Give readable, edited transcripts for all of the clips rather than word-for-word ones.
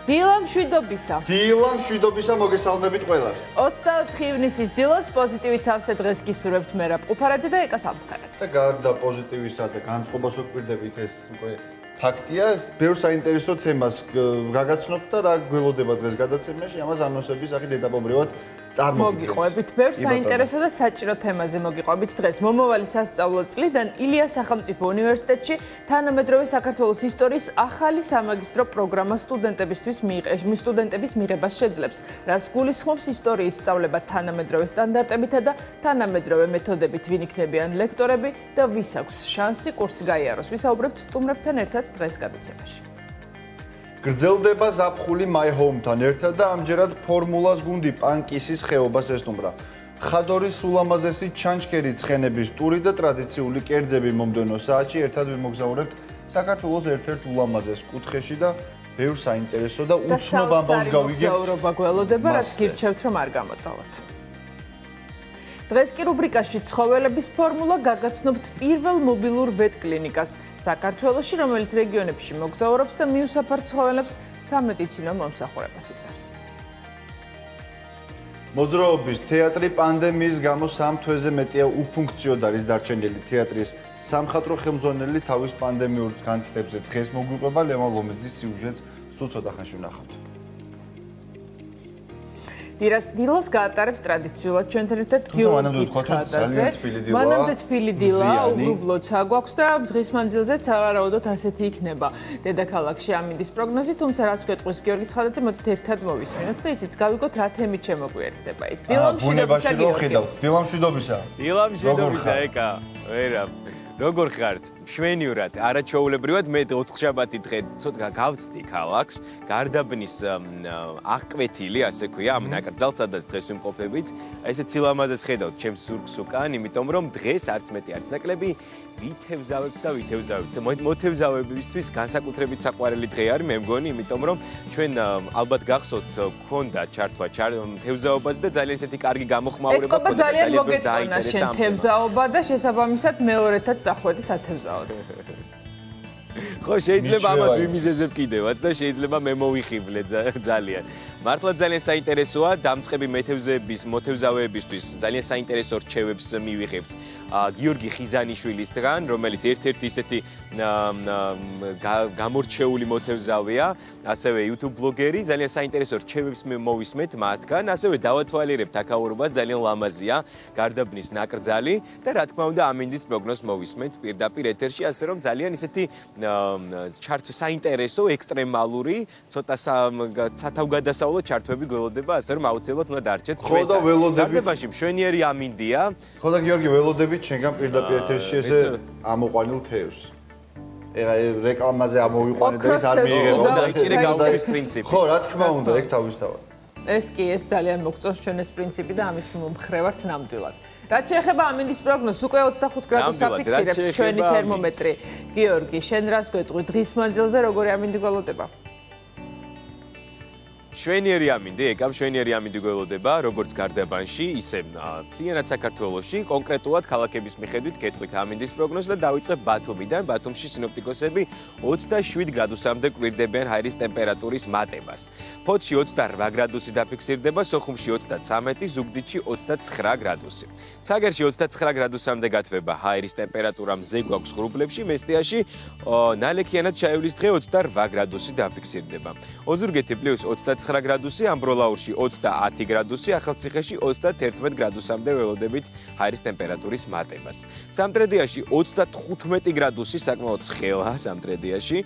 დილა მშვიდობისა. დილა მშვიდობისა მოგესალმებით ყველას. 24 ივნისის დილას პოზიტივით სავსე დღეს გისურვებთ მე რა პუფარაძე და ეკა სამხარაძე. და გარდა პოზიტივისა და განწყობას ვკვირდებით ეს უკვე ფაქტია, ბევრ საინტერესო თემას გაგაცნობთ და რა გველოდება დღეს გადაცემაში, ამას ანონსების სახით ეტაპობრივად მოგიყვებით. ბევრ საინტერესო და საჭირო თემაზე მოგიყვებით დღეს. მომავალი სასწავლო წლიდან ილიას სახელმწიფო უნივერსიტეტში თანამედროვე საქართველოს ისტორიის ახალი სამაგისტრო პროგრამა სტუდენტების მიღებას შეძლებს, რაც გულისხმობს ისტორიის სწავლება თანამედროვე სტანდარტებითა და თანამედროვე მეთოდებით, ვინ იქნებიან ლექტორები და ვის აქვს შანსი კურსი გაიაროს. ვისაუბრებთ სტუმრებთან ერთად დღეს გადაცემაში. გრძელდება ზაფხული My Home-თან ერთად და ამჯერად ფორმულას გუნდი პანკისის ხეობას ესტუმრა. ხადორის ულამაზესი ჩანჩქერი ცხენების ტური და ტრადიციული კერძები მომდევნო საათში ერთად ვიმოგზაურებთ საქართველოს ერთ-ერთ ულამაზეს კუთხეში და ბევრ საინტერესო და უცნობ ამბავს გავიგებთ. მოგზაურობა გველოდება, რაც გირჩევთ რომ არ გამოტოვოთ. დღეს კი რუბრიკაში ცხოველების ფორმულა გაგაცნობთ პირველ მობილურ ვეტკლინიკას საქართველოში, რომელიც რეგიონებში მოგზაურობს და მიუსაფარ ცხოველებს სამედიცინო მომსახურებას უწევს. მოძრაობის თეატრი პანდემიის გამო 3 თვეზე მეტია უფუნქციოდ არის დარჩენილი. თეატრის სამხატვრო ხელმძღვანელი თავის პანდემიურ განცდებზე დღეს მოგვიყვება. ლევან ლომიძის სიუჟეტს სულ ცოტა ხანში ვნახავთ. დილას გაატარებს ტრადიციულად ჩვენთან ერთად გიორგი ცხადაძე. მანამდე თბილი დილა, უგრუბლოცა გვაქვს და დღის მანძილზეც სავარაუდოდ ასეთი იქნება დედაქალაქში ამინდის პროგნოზი, თუმცა რას გვეტყვის გიორგი ცხადაძე, მოდით ერთად მოვისმინოთ და ისიც გავიგოთ რა თემით შემოგვიერთდება ის. დილა მშვიდობისა გიორგი. დილა მშვიდობისა. დილა მშვიდობისა ეკა. ვერა. როგორ ხართ? მშვენივრად, არაჩვეულებრივად მე 4 შაბათი დღე ცოტა გავწდი ქალაქს, გარდაბნის აღკვეთილი, ასე ქვია, ამ ნაკრძალს, სადაც დღეს ვიმყოფებით. ესე ცილამაზეს ხედავთ ჩემს ზურგს უკან, იმიტომ რომ დღეს არც მეტი არც ნაკლები ვითევზავებთ და ვითევზავებთ. მოთევზავებისთვის განსაკუთრებით საყვარელი დღე არის, მე მგონი, იმიტომ რომ ჩვენ ალბათ გახსოვთ, გქონდა ჩართვა თევზაობაზე და ძალიან ესეთი კარგი გამოხმაურება გქონდა. ძალიან მოგეწონა შენ თევზაობა და შესაბამისად მეორეთად წახვედი სათევზაოდ. ხო, შეიძლება ამას ვიმიზეზებ კიდევაც და შეიძლება მე მოვიხიბლე ძალიან. მართლა ძალიან საინტერესოა დამწყები მოთევზავეებისთვის ძალიან საინტერესო რჩევებს მივიღებთ გიორგი ხიზანიშვილისგან, რომელიც ერთ-ერთი ისეთი გამორჩეული მოთევზავეა, ასევე YouTube ბლოგერი, ძალიან საინტერესო რჩევებს მოვისმენთ მათგან, ასევე დავათვალიერებთ აქაურობას, ძალიან ლამაზია გარდაბნის ნაკრძალი და რა თქმა უნდა ამინდის პროგნოზს მოვისმენთ პირდაპირ ეთერში, ასე რომ ძალიან ისეთი საინტერესო, ექსტრემალური, ცოტა სათავგადასავლო ჩართვები გველოდება, ასე რომ აუცილებლად უნდა დარჩეთ ჩვენთან. გარდებაში მშვენიერი ამინდია. ხო და გიორგი ველოდებით შენგან პირდაპირ ეთერში ესე ამოყვანილ თევზს. ეხა რეკლამაზე ამოვიყვანე და ეს არ მიიღება. დაიჭირე გაუხვის პრინციპი. ხო, რა თქმა უნდა, ეგ თავისთავად. ეს ძალიან მოგწონს ჩვენ ეს პრინციპი და ამის მომხრევართ ნამდვილად. რაც შეეხება ამინდის პროგნოზს, უკვე 25 გრადუსს აფიქსირებს ჩვენი თერმომეტრი. გიორგი, შენ რას გვეტყვი დღის მანძილზე როგორი ამინდი გველოდება? მშვენიერი ამინდი, ეკა მშვენიერი ამინდი გველოდება, როგორც გარდაბანში, ისე მთლიანად საქართველოში, კონკრეტულად ქალაქების მიხედვით გეტყვით ამინდის პროგნოზს და დავიწყებ ბათუმიდან. ბათუმში სინოპტიკოსები 27 გრადუსამდე კვირდებიან ჰაერის ტემპერატურის მატებას. ფოთში 28 გრადუსი დაფიქსირდება, სოხუმში 33, ზუგდიდში 29 გრადუსი. ცაგერში 29 გრადუსამდე გათბება ჰაერის ტემპერატურა, მზე გვაქვს ღრუბლებში, მესტიაში ნალექიანად ჩაივლის დღე 28 გრადუსი დაფიქსირდება. ოზურგეთი +29 გრადუსი, ამბროლაურში 30 გრადუსი, ახალციხეში 31 გრადუსამდე ველოდებით ჰაერის ტემპერატურის მატებას. სამტრედიაში 35 გრადუსი, საკმაოდ ცხელა სამტრედიაში,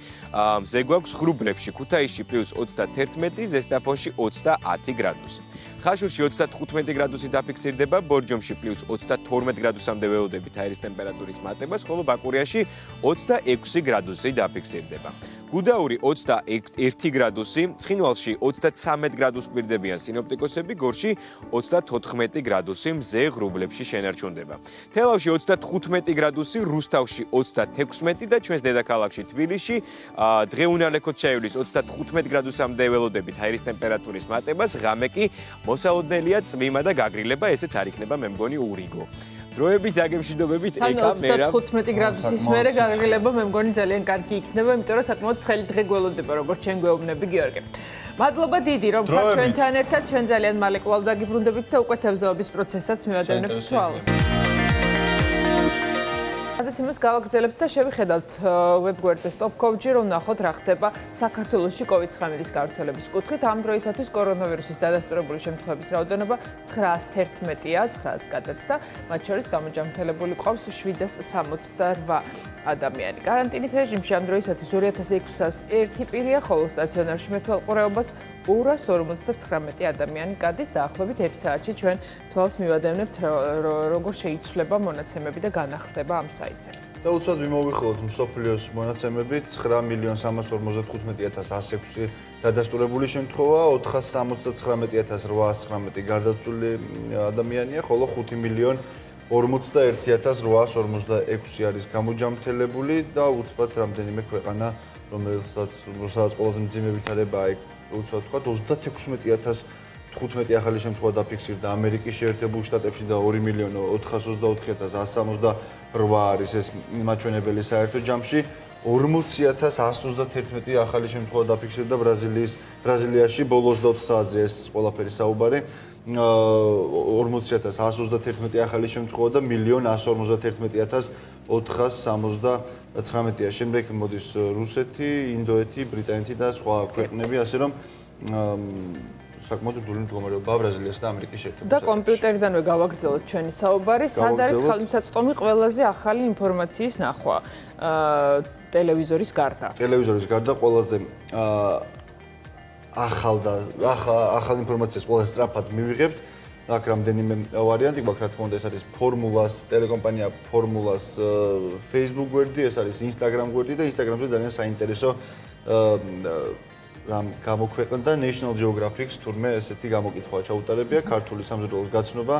მზე გვაქვს ღრუბლებში, ქუთაისში +31, ზესტაფონში 30 გრადუსი. ხაშურში 35 გრადუსი დაფიქსირდება, ბორჯომში +32 გრადუსამდე ველოდებით ჰაერის ტემპერატურის მატებას, ხოლო ბაკურიაში 26 გრადუსი დაფიქსირდება. გუდაური 21 გრადუსი, ცხინვალში 33 გრადუსს კვირდებიან სინოპტიკოსები, გორში 34 გრადუსი, მზე ღრუბლებში შენარჩუნდება. თელავში 35 გრადუსი, რუსთავში 36 და ჩვენს დედაქალაქში თბილისში დღეუნალექოდ ჩაივლის 35 გრადუსამდე ველოდებით ჰაერის ტემპერატურის მატებას, ღამე კი მოსალოდნელია წვიმა და გაგრილება, ესეც არ იქნება მე მგონი ურიგო. დროებით დაგემშვიდობებით ეკა მერაბ 35 გრადუსის მერე გაგრილება მე მგონი ძალიან კარგი იქნება, იმიტომ რომ საკმაოდ ცხელი დღე გველოდება, როგორც ჩვენ გვეუბნები გიორგი. მადლობა დიდი, რომ ხართ ჩვენთან ერთად, ჩვენ ძალიან მალე კვლავ დაგიბრუნდებით და უკვე თევზაობის პროცესაც მივადევნებთ თვალს. გადაცემას გავაგრძელებთ და შევიხედავთ ვებგვერდზე stop.com-ში, რომ ნახოთ რა ხდება საქართველოში COVID-19-ის გავრცელების კუთხით. ამ დროისათვის კორონავირუსის დადასტურებული შემთხვევების რაოდენობა 911-ია, 900 გადაცდა, მათ შორის გამოჯანმრთელებული ყავს 768 ადამიანი. каранტინის რეჟიმში ამ დროისათვის 2601 პირია, ხოლო სტაციონარში მეთვალყურეობას 259 ადამიანი გადის. დაახლოებით 1 საათში ჩვენ თვალს მივადევნებთ, როგორ შეიცვლება მონაცემები და განახლდება ამ საიტზე. და უცბად მიმოვიხილოთ მსოფლიოს მონაცემები 9,155,106 დადასტურებული შემთხვევა, 469,819 გარდაცვლილი ადამიანია, ხოლო 5,41,846 არის გამოჯანმრთელებული და უცბად რამდენიმე ქვეყანა, რომელსაც ყველაზე მძიმე ვითარებაა, უცბად თქვა 36,015 ახალი შემთხვევა დაფიქსირდა ამერიკის შეერთებულ შტატებში და 2,424,168 არის ეს მაჩვენებელი საერთო ჯამში. 40,131 ახალი შემთხვევა დაფიქსირდა ბრაზილიაში ბოლოს 24 საათზე ეს ყველაფერი საუბარი. 40,131 ახალი შემთხვევა და 1,151,479-ია. შემდეგ მოდის რუსეთი, ინდოეთი, ბრიტანეთი და სხვა ქვეყნები, ასე რომ საკმაოდ რთული მდგომარეობა ბრაზილიასა და ამერიკის შეერთებულ და კომპიუტერიდანვე გავაგრძელოთ ჩვენი საუბარი. სად არის ხელმისაწვდომი ყველაზე ახალი ინფორმაციის ნახვა ტელევიზორის გარდა? ტელევიზორის გარდა ყველაზე ახალ ინფორმაციას ყველაზე სწრაფად მივიღებთ. აქ რამდენიმე ვარიანტი გვაქვს, რა თქმა უნდა, ეს არის ფორმულას, ტელეკომპანია ფორმულას Facebook გვერდი, ეს არის Instagram გვერდი და Instagram-ზე ძალიან საინტერესო რამ გამოქვეყნდა National Geographic-ს, თურმე ესეთი გამოკითხვა ჩაუტარებია, ქართული სამზარეულოს გაცნობა,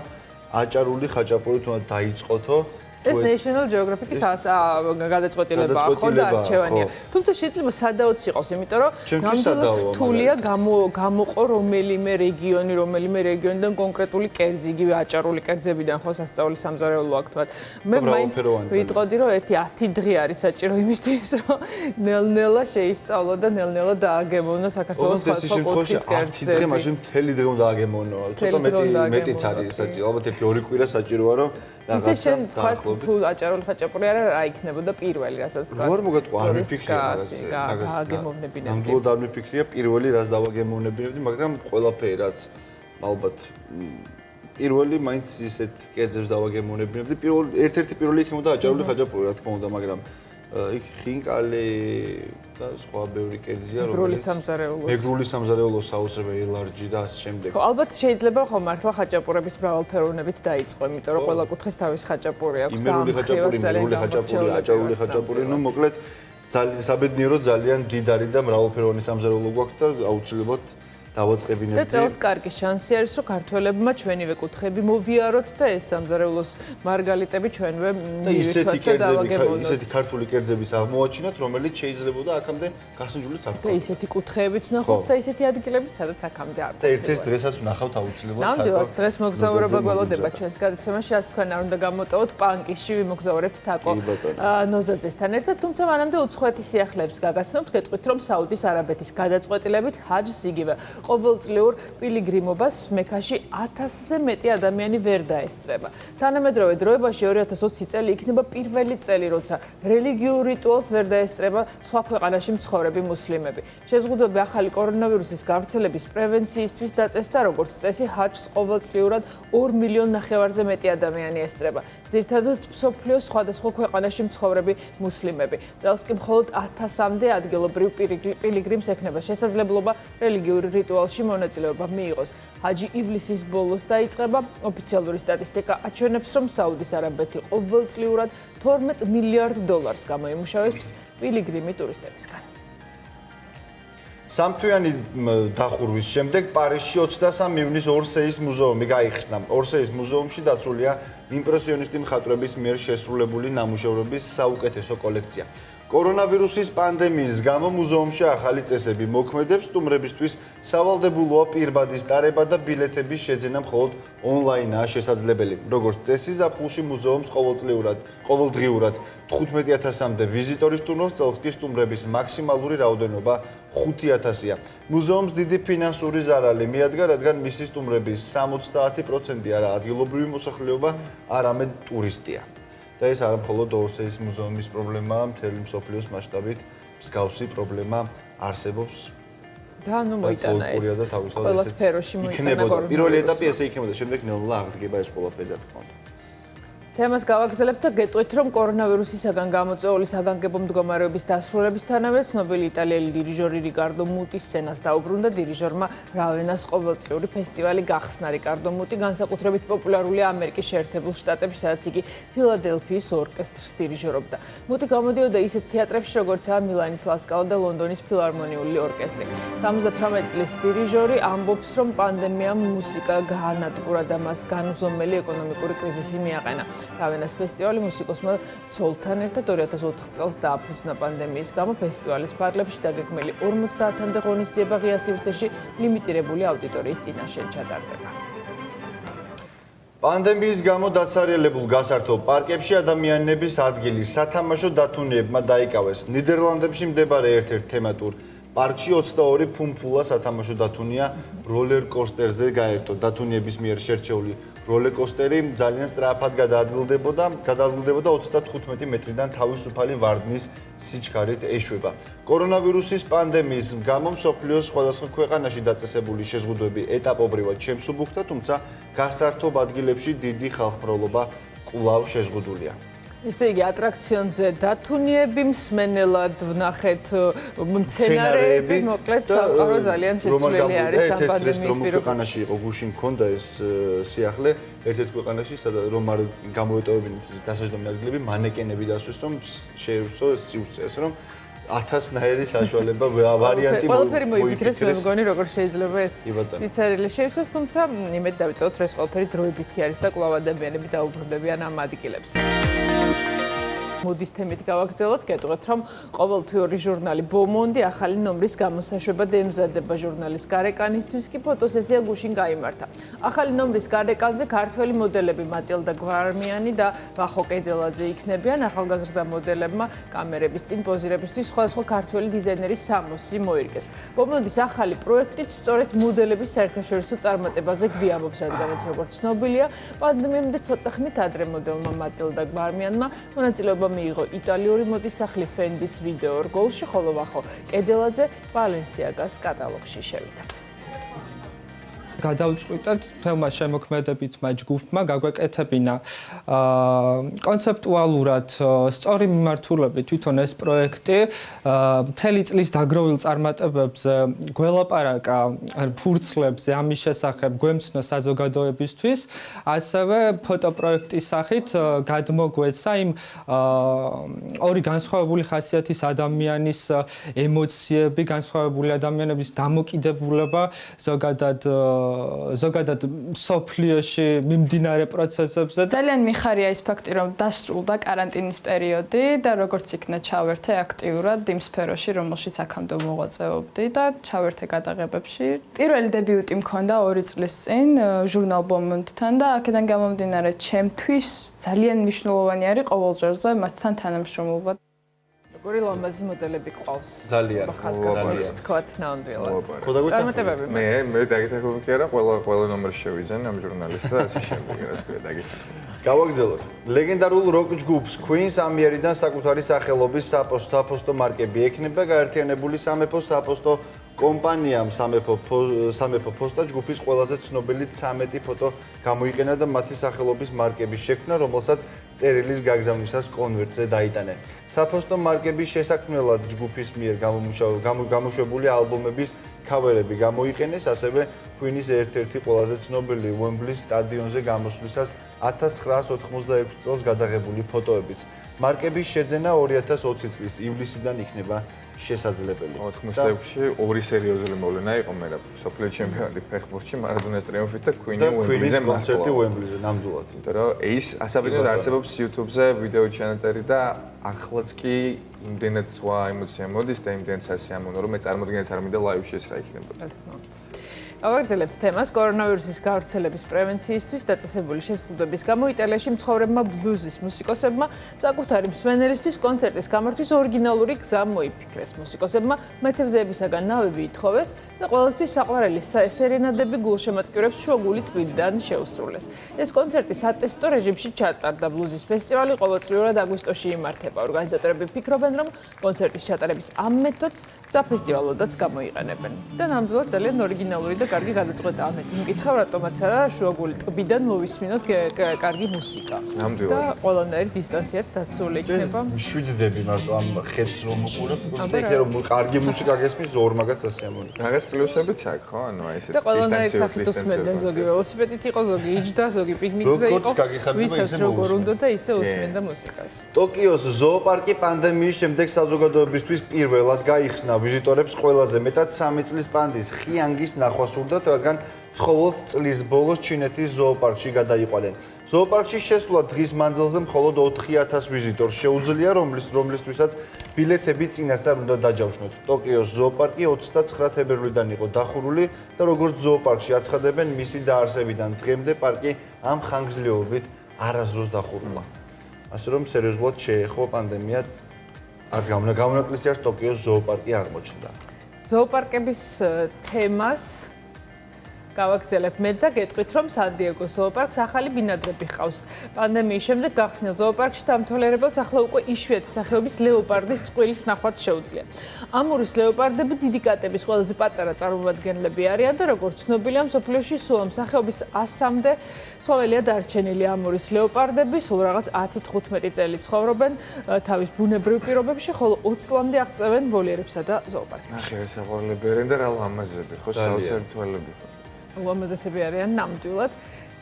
აჭარული ხაჭაპური თუნდაც დაიწყოთო. ეს National Geographic-ის გადაწყვეტილებაა, ხო და არჩევანია. თუმცა შეიძლება სადაოც იყოს, იმიტომ რომ ნამდვილად რთულია გამოყო რომელიმე რეგიონიდან კონკრეტული კერძი, იგივე აჭარული კერძებიდან ხო სასწაული სამზარეულო აქვს თქვა. მე მაინც ვიტყოდი, რომ ერთი 10 დღე არის საჭირო იმისთვის, რომ ნელ-ნელა შეისწავლო და ნელ-ნელა დააგემოვნო საქართველოს სხვადასხვა კუთხის კერძები. 10 დღე მაშინ მთელი დღე უნდა აგემოვნო. ცოტა მეტიც არის საჭირო. ალბათ ერთი 2 კვირა საჭიროა, რომ ისე შენ თქვა თუ აჭარული ხაჭაპური არა იქნებოდა პირველი, რასაც თქვა. როგორ მოგეთქვა არ მიფიქრია. გააგემოვნებინებდი. ნამდვილად არ მიფიქრია პირველი რაც დავაგემოვნებინებდი, მაგრამ ყველაფერი რაც ალბათ პირველი მაინც ისეთ კერძებს დავაგემოვნებინებდი. ერთ-ერთი პირველი იქნებოდა აჭარული ხაჭაპური, რა თქმა უნდა, მაგრამ იქ ხინკალი და სხვა ბევრი კერძია, რომელიც მეგრული სამზარეულო საოცრებია ლარჯი და ასე შემდეგ. ხო, ალბათ შეიძლება ხო მართლა ხაჭაპურების მრავალფეროვნებით დაიწყო, იმიტომ რომ ყველა კუთხეს თავის ხაჭაპური აქვს და იმერული ხაჭაპური, მეგრული ხაჭაპური, აჭარული ხაჭაპური, ну, მოკლედ ძალიან საბედნიერო, ძალიან მდიდარი და მრავალფეროვანი სამზარეულო გვაქვს და აუცილებლად დავაწყებინებდი. და წელს კარგი შანსი არის, რომ ქართველებმა ჩვენივე კუთხები მოვიაროთ და ეს სამზარეულოს მარგალიტები ჩვენვე მივირთვათ და დავაგემოვნოთ. ისეთი ქართული კერძების აღმოაჩინოთ, რომელიც შეიძლებოდა აქამდე გასინჯულიც არ და ისეთი კუთხეებიც ნახოთ და ისეთი ადგილებიც, სადაც აქამდე არ. და ერთ-ერთ დღესაც ვნახავთ აუცილებლად. ნამდვილად დღეს მოგზაურობა გველოდება ჩვენს გადაცემაში, ასე თქვენ არ უნდა გამოტოვოთ პანკისში ვიმოგზაურებთ თაკო ნოზაძესთან ერთად, თუმცა მანამდე უცხოეთის სიახლეებს გაგაცნობთ, გეტყვით, რომ საუდის არაბეთის გადაწყვეტილებით ჰაჯს იგივე ყოველწლიურ პილიგრიმობას მექაში 1000-ზე მეტი ადამიანი ვერ დაესწრება. თანამედროვე დროებაში 2020 წელი იქნება პირველი წელი, როცა რელიგიურ რიტუალს ვერ დაესწრება სხვა ქვეყანაში მცხოვრები მუსლიმები. შეზღუდვები ახალი კორონავირუსის გავრცელების პრევენციისთვის დაწესდა, როგორც წესი, ჰაჯს ყოველწლიურად 2,5 მილიონზე მეტი ადამიანი ესწრება. ძირითადად მსოფლიოს სხვადასხვა ქვეყანაში მცხოვრები მუსლიმები. წელს კი მხოლოდ 1000-მდე ადგილობრივ პილიგრიმს ექნება შესაძლებლობა რელიგიური რიტუალში მონაწილეობა მიიღოს. ჰაჯი ივლისის ბოლოს დაიწყება. ოფიციალური სტატისტიკა აჩვენებს, რომ საუდის არაბეთი ყოველწლიურად 12 მილიარდ დოლარს გამოიმუშავებს პილიგრიმი ტურისტებისგან. სამთვიანი დახურვის შემდეგ პარიზში 23 ივნის ორსეის მუზეუმი გაიხსნა. ორსეის მუზეუმში დაცულია იმპრესიონისტი მხატვრების მიერ შესრულებული ნამუშევრების საუკეთესო კოლექცია. კორონავირუსის პანდემიის გამო მუზეუმში ახალი წესები მოქმედებს, სტუმრებისთვის სავალდებულოა პირბადის ტარება და ბილეთების შეძენა მხოლოდ ონლაინაა შესაძლებელი. როგორც წესი, ზაფხულში მუზეუმს ყოველდღიურად 15,000-მდე ვიზიტორი სტუმრობს, წელს კი სტუმრების მაქსიმალური რაოდენობა 5,000-ია. მუზეუმს დიდი ფინანსური ზარალი მიადგა, რადგან მისი სტუმრების 70% არა ადგილობრივი მოსახლეობა, არამედ ტურისტია. და ეს არა მხოლოდ ორსეის მუზეუმის პრობლემაა, მთელი მსოფლიოს მასშტაბით მსგავსი პრობლემა არსებობს. და ნუ მოიტანა ეს. ყველა სფეროში მოიტანა კორონავირუსი. პირველი ეტაპი ესე იქნებოდა, შემდეგ ნელა აღდგება ეს ყველაფერი რა თქმა უნდა. თემას გავაგრძელებთ და გეტყვით, რომ კორონავირუსისაგან გამოწვეული საგანგებო მდგომარეობის დასრულებისთანავე ცნობილი იტალიელი დირიჟორი რიკარდო მუტის სცენას დაუბრუნდა. დირიჟორმა რავენას ყოველწლიური ფესტივალი გახსნა. რიკარდო მუტი განსაკუთრებით პოპულარულია ამერიკის შეერთებულ შტატებში, სადაც იგი ფილადელფიის ორკესტრს დირიჟორობდა. მუტი გამოდიოდა ისეთ თეატრებში, როგორიცაა მილანის ლასკალა და ლონდონის ფილარმონიული ორკესტრი. 78 წლის დირიჟორი ამბობს, რომ პანდემიამ მუსიკა გაანადგურა და მას განუზომელი ეკონომიკური კრიზისი მიაყენა. რავენას ფესტივალი მუსიკოსმა ცოლთან ერთად 2004 წელს დააფუძნა პანდემიის გამო. ფესტივალის ფარგლებში დაგეგმილი 50-მდე ღონისძიება ღია სივრცეში ლიმიტირებული აუდიტორიის წინაშე ჩატარდება. პანდემიის გამო დაცარიელებულ გასართობ პარკებში ადამიანების ადგილი სათამაშო დათუნებმა დაიკავეს. ნიდერლანდებში მდებარე ერთ-ერთ თემატურ პარკში 22 ფუმფულა სათამაშო დათუნია როლერკოსტერზე გაერთო. დათუნების მიერ შერჩეული როლერკოსტერი ძალიან სწრაფად გადაადგილდებოდა 35 მეტრიდან თავისუფალი ვარდნის სიჩქარით ეშვება. კორონავირუსის პანდემიის გამო მსოფლიოს სხვადასხვა ქვეყანაში დაწესებული შეზღუდვები ეტაპობრივად შემსუბუქდა, თუმცა გასართობ ადგილებში დიდი ხალხმრავლობა კვლავ შეზღუდულია. ესე იგი, ატრაქციონზე დათუნიები, მსმენელად ვნახეთ მცენარეები, მოკლედ სამყარო ძალიან შეცვლილი არის ამ პანდემიის პირობებში. ქვეყანაში იყო გუში მქონდა ეს სიახლე, ერთ-ერთ ქვეყანაში, სადაც რომ არ გამოეტოვებინათ დასაჯდომი ადგილები, მანეკენები დასვეს, რომ შეევრცო ეს სივრცე, ასე რომ 1000-ნაირი საშუალება ვარიანტი ყველაფერი მოიფიქრეს, მე მგონი, როგორ შეიძლება ეს ციცარილი შეივსოს, თუმცა იმედი დავიტოვოთ, რომ ეს ყველაფერი დროებითი არის და კვლავ ადამიანები დაუბრუნდებიან ამ ადგილებს. მოდის თემით გავაგრძელოთ, გეტყვით, რომ ყოველთვიური ჟურნალი ბომონდი ახალი ნომრის გამოსაშვებად ემზადება. ჟურნალის გარეკანისთვის კი ფოტოსესია გუშინ გაიმართა. ახალი ნომრის გარეკანზე ქართველი მოდელები მატილდა გვარმიანი და ვახო კედელაძე იქნებიან. ახალგაზრდა მოდელებმა კამერების წინ პოზირებისთვის სხვადასხვა ქართველი დიზაინერის სამოსი მოირგეს. ბომონდის ახალი პროექტით სწორედ მოდელების საერთაშორისო წარმატებაზე გვიამბობს, რადგანაც როგორც ცნობილია, პანდემიამდე ცოტა ხნით ადრე მოდელმა მატილდა გვარმიანმა მონაწილეობა მიიღო იტალიური მოდის სახლი ფენდის ვიდეო რგოლში, ხოლო ვახო კედელაძე ბალენსიაგას კატალოგში შევიდა. გადავწყვიტეთ თემა შემოქმედებითმა ჯგუფმა გაგვეკეთებინა კონცეპტუალურად სწორი მიმართულებით თვითონ ეს პროექტი მთელი წლის დაგროვილ წარმატებებზე გველაპარაკა ფურცლებზე ამის შესახებ გვემცნო საზოგადოებისთვის, ასევე ფოტოპროექტის სახით გადმოგვეცა იმ ორი განსხვავებული ხასიათის ადამიანის ემოციები, განსხვავებული ადამიანების დამოკიდებულება ზოგადად სოფლიოში მიმდინარე პროცესებზე. ძალიან მიხარია ის ფაქტი, რომ დასრულდა კარანტინის პერიოდი და როგორც იქნა ჩავერთე აქტიურად იმ სფეროში, რომელშიც აქამდე მოღვაწეობდი და ჩავერთე გადაღებებში. პირველი დებიუტი მქონდა 2 წლის წინ ჟურნალ ბომონდთან და აქედან გამომდინარე ჩემთვის ძალიან მნიშვნელოვანი არის ყოველჯერზე მათთან თანამშრომლობა. როგორი ლამაზი მოდელები ყავს. ძალიან. ხასკასობით თქვათ ნამდვილად. წარმატებები მე დაგითხრობ კი არა, ყველა ნომერში შევიძენ ამ ჟურნალისტს და ასე შემდეგ, რაც ქვია დაგითხრობ. გავაგრძელოთ. ლეგენდარულ როკ ჯგუფს Queen-ს ამიერიდან საკუთარი სახელობის საფოსტო მარკები ექნება, გაერთიანებული სამეფო საფოსტო კომპანიამ სამეფო ფოსტა ჯგუფის ყველაზე ცნობილი 13 ფოტო გამოიყენა და მათი სახელობის მარკების შექმნა, რომელსაც წერილის გაგზავნისას კონვერტზე დაიტანენ. საფოსტო მარკების შესაქმნელად ჯგუფის მიერ გამოშვებული ალბომების ქავერები გამოიყენეს, ასევე Queen-ის ერთ-ერთი ყველაზე ცნობილი Wembley სტადიონზე გამოსვლისას 1986 წელს გადაღებული ფოტოებიც. მარკების შეძენა 2020 წლის ივლისიდან იქნება შესაძლებელი. 96-ში ორი სერიოზული მოვლენა იყო, მე სოფლიო ჩემპიონატი ფეხბურთში, მარადონას ტრიუმფით და Queen-ი Wembley-ზე კონცერტი Wembley-ზე ნამდვილად. იმიტომ რომ ის ასაბინოდ არსებობს YouTube-ზე ვიდეო ჩანაწერი და ახლაც კი იმდენად სხვა ემოცია მოდის და იმდენად სასიამოვნო, რომ მე წარმოგიდგენთ არ მინდა ლაივში ეს რა იქნებოდა. გავაგრძელებთ თემას კორონავირუსის გავრცელების პრევენციისთვის დაწესებული შეზღუდვების გამო იტალიაში მცხოვრებმა ბლუზის მუსიკოსებმა საკუთარი მსმენელისთვის კონცერტის გამართვის ორიგინალური გზა მოიფიქრეს. მუსიკოსებმა მეთევზეებისაგან ნავები ითხოვეს და ყველასთვის საყვარელი სერენადები გულშემატკივრებს შუაგული ტბიდან შეუსრულეს. ეს კონცერტი სატესტო რეჟიმში ჩატარდა. ბლუზის ფესტივალი ყოველწლიურად აგვისტოში იმართება. ორგანიზატორები ფიქრობენ, რომ კონცერტის ჩატარების ამ მეთოდს საფესტივალოდაც გამოიყენებენ. და ნამდვილად ძალიან ორიგინალური და კარგი გადაწყვეტა ამით. მკითხავ რატომაც არა შუაგული ტბიდან მოვისმინოთ კარგი მუსიკა. და ყველანაირი დისტანციაც დაცული იქნება. მშვიდდები მარტო ამ ხედს რომ უყურებ, უბრალოდ რომ კარგი მუსიკა გესმის ზოურ მაგაც ასიამოვნო. რაღაც პლუსებიც აქვს, ხო? ანუ აი ეს და ყველანაირი სახით უსმენდნენ, ზოგი ველოსიპედით იყო, ზოგი იჯდა, ზოგი პიკნიკზე იყო. ვისაც როგორ უნდა და ისე უსმენდა მუსიკას. ტოკიოს ზოოპარკი პანდემიის შემდეგ საზოგადოებისთვის პირველად გაიხსნა. ვიზიტორებს ყველაზე მეტად 3 წლის პანდის ხიანგის ნახვა სურდათ, რადგან ცხოველს წლის ბოლოს ჩინეთის ზოოპარკში გადაიყვანენ. ზოოპარკში შესვლა დღის მანძილზე მხოლოდ 4000 ვიზიტორს შეუძლია, რომლისთვისაც ბილეთები წინასწარ უნდა დაჯავშნოთ. ტოკიოს ზოოპარკი 29 თებერვლიდან იყო დახურული და როგორც ზოოპარკში აცხადებენ, მისი დაარსებიდან დღემდე პარკი ამ ხანგრძლივობით არასდროს დახურულა. ასე რომ სერიოზულად შეეხო პანდემია, არც გავნაკლისიარს ტოკიოს ზოოპარკი აღმოჩნდა. ზოოპარკების თემას გავაგრძელებ მე და გეტყვით, რომ სან-დიეგოს ზოოპარკს ახალი ბინადრები ჰყავს. პანდემიის შემდეგ გახსნილ ზოოპარკში დამთვალიერებელს ახლა უკვე იშვიათი სახეობის ლეოპარდის წყვილის ნახვაც შეუძლია. ამურის ლეოპარდები დიდი კატების ყველაზე პატარა წარმომადგენლები არიან და როგორც ცნობილია, მსოფლიოში სულ ამ სახეობის 100-მდე ცხოველია დარჩენილი. ამურის ლეოპარდები სულ რაღაც 10-15 წელი ცხოვრობენ თავის ბუნებრივ პირობებში, ხოლო 20 წლამდე აღწევენ ვოლიერებსა და ზოოპარკებში. შესაძლებელი არიან და რა ლამაზები, ხო, საოცარი თვალები. ლამაზესები არიან ნამდვილად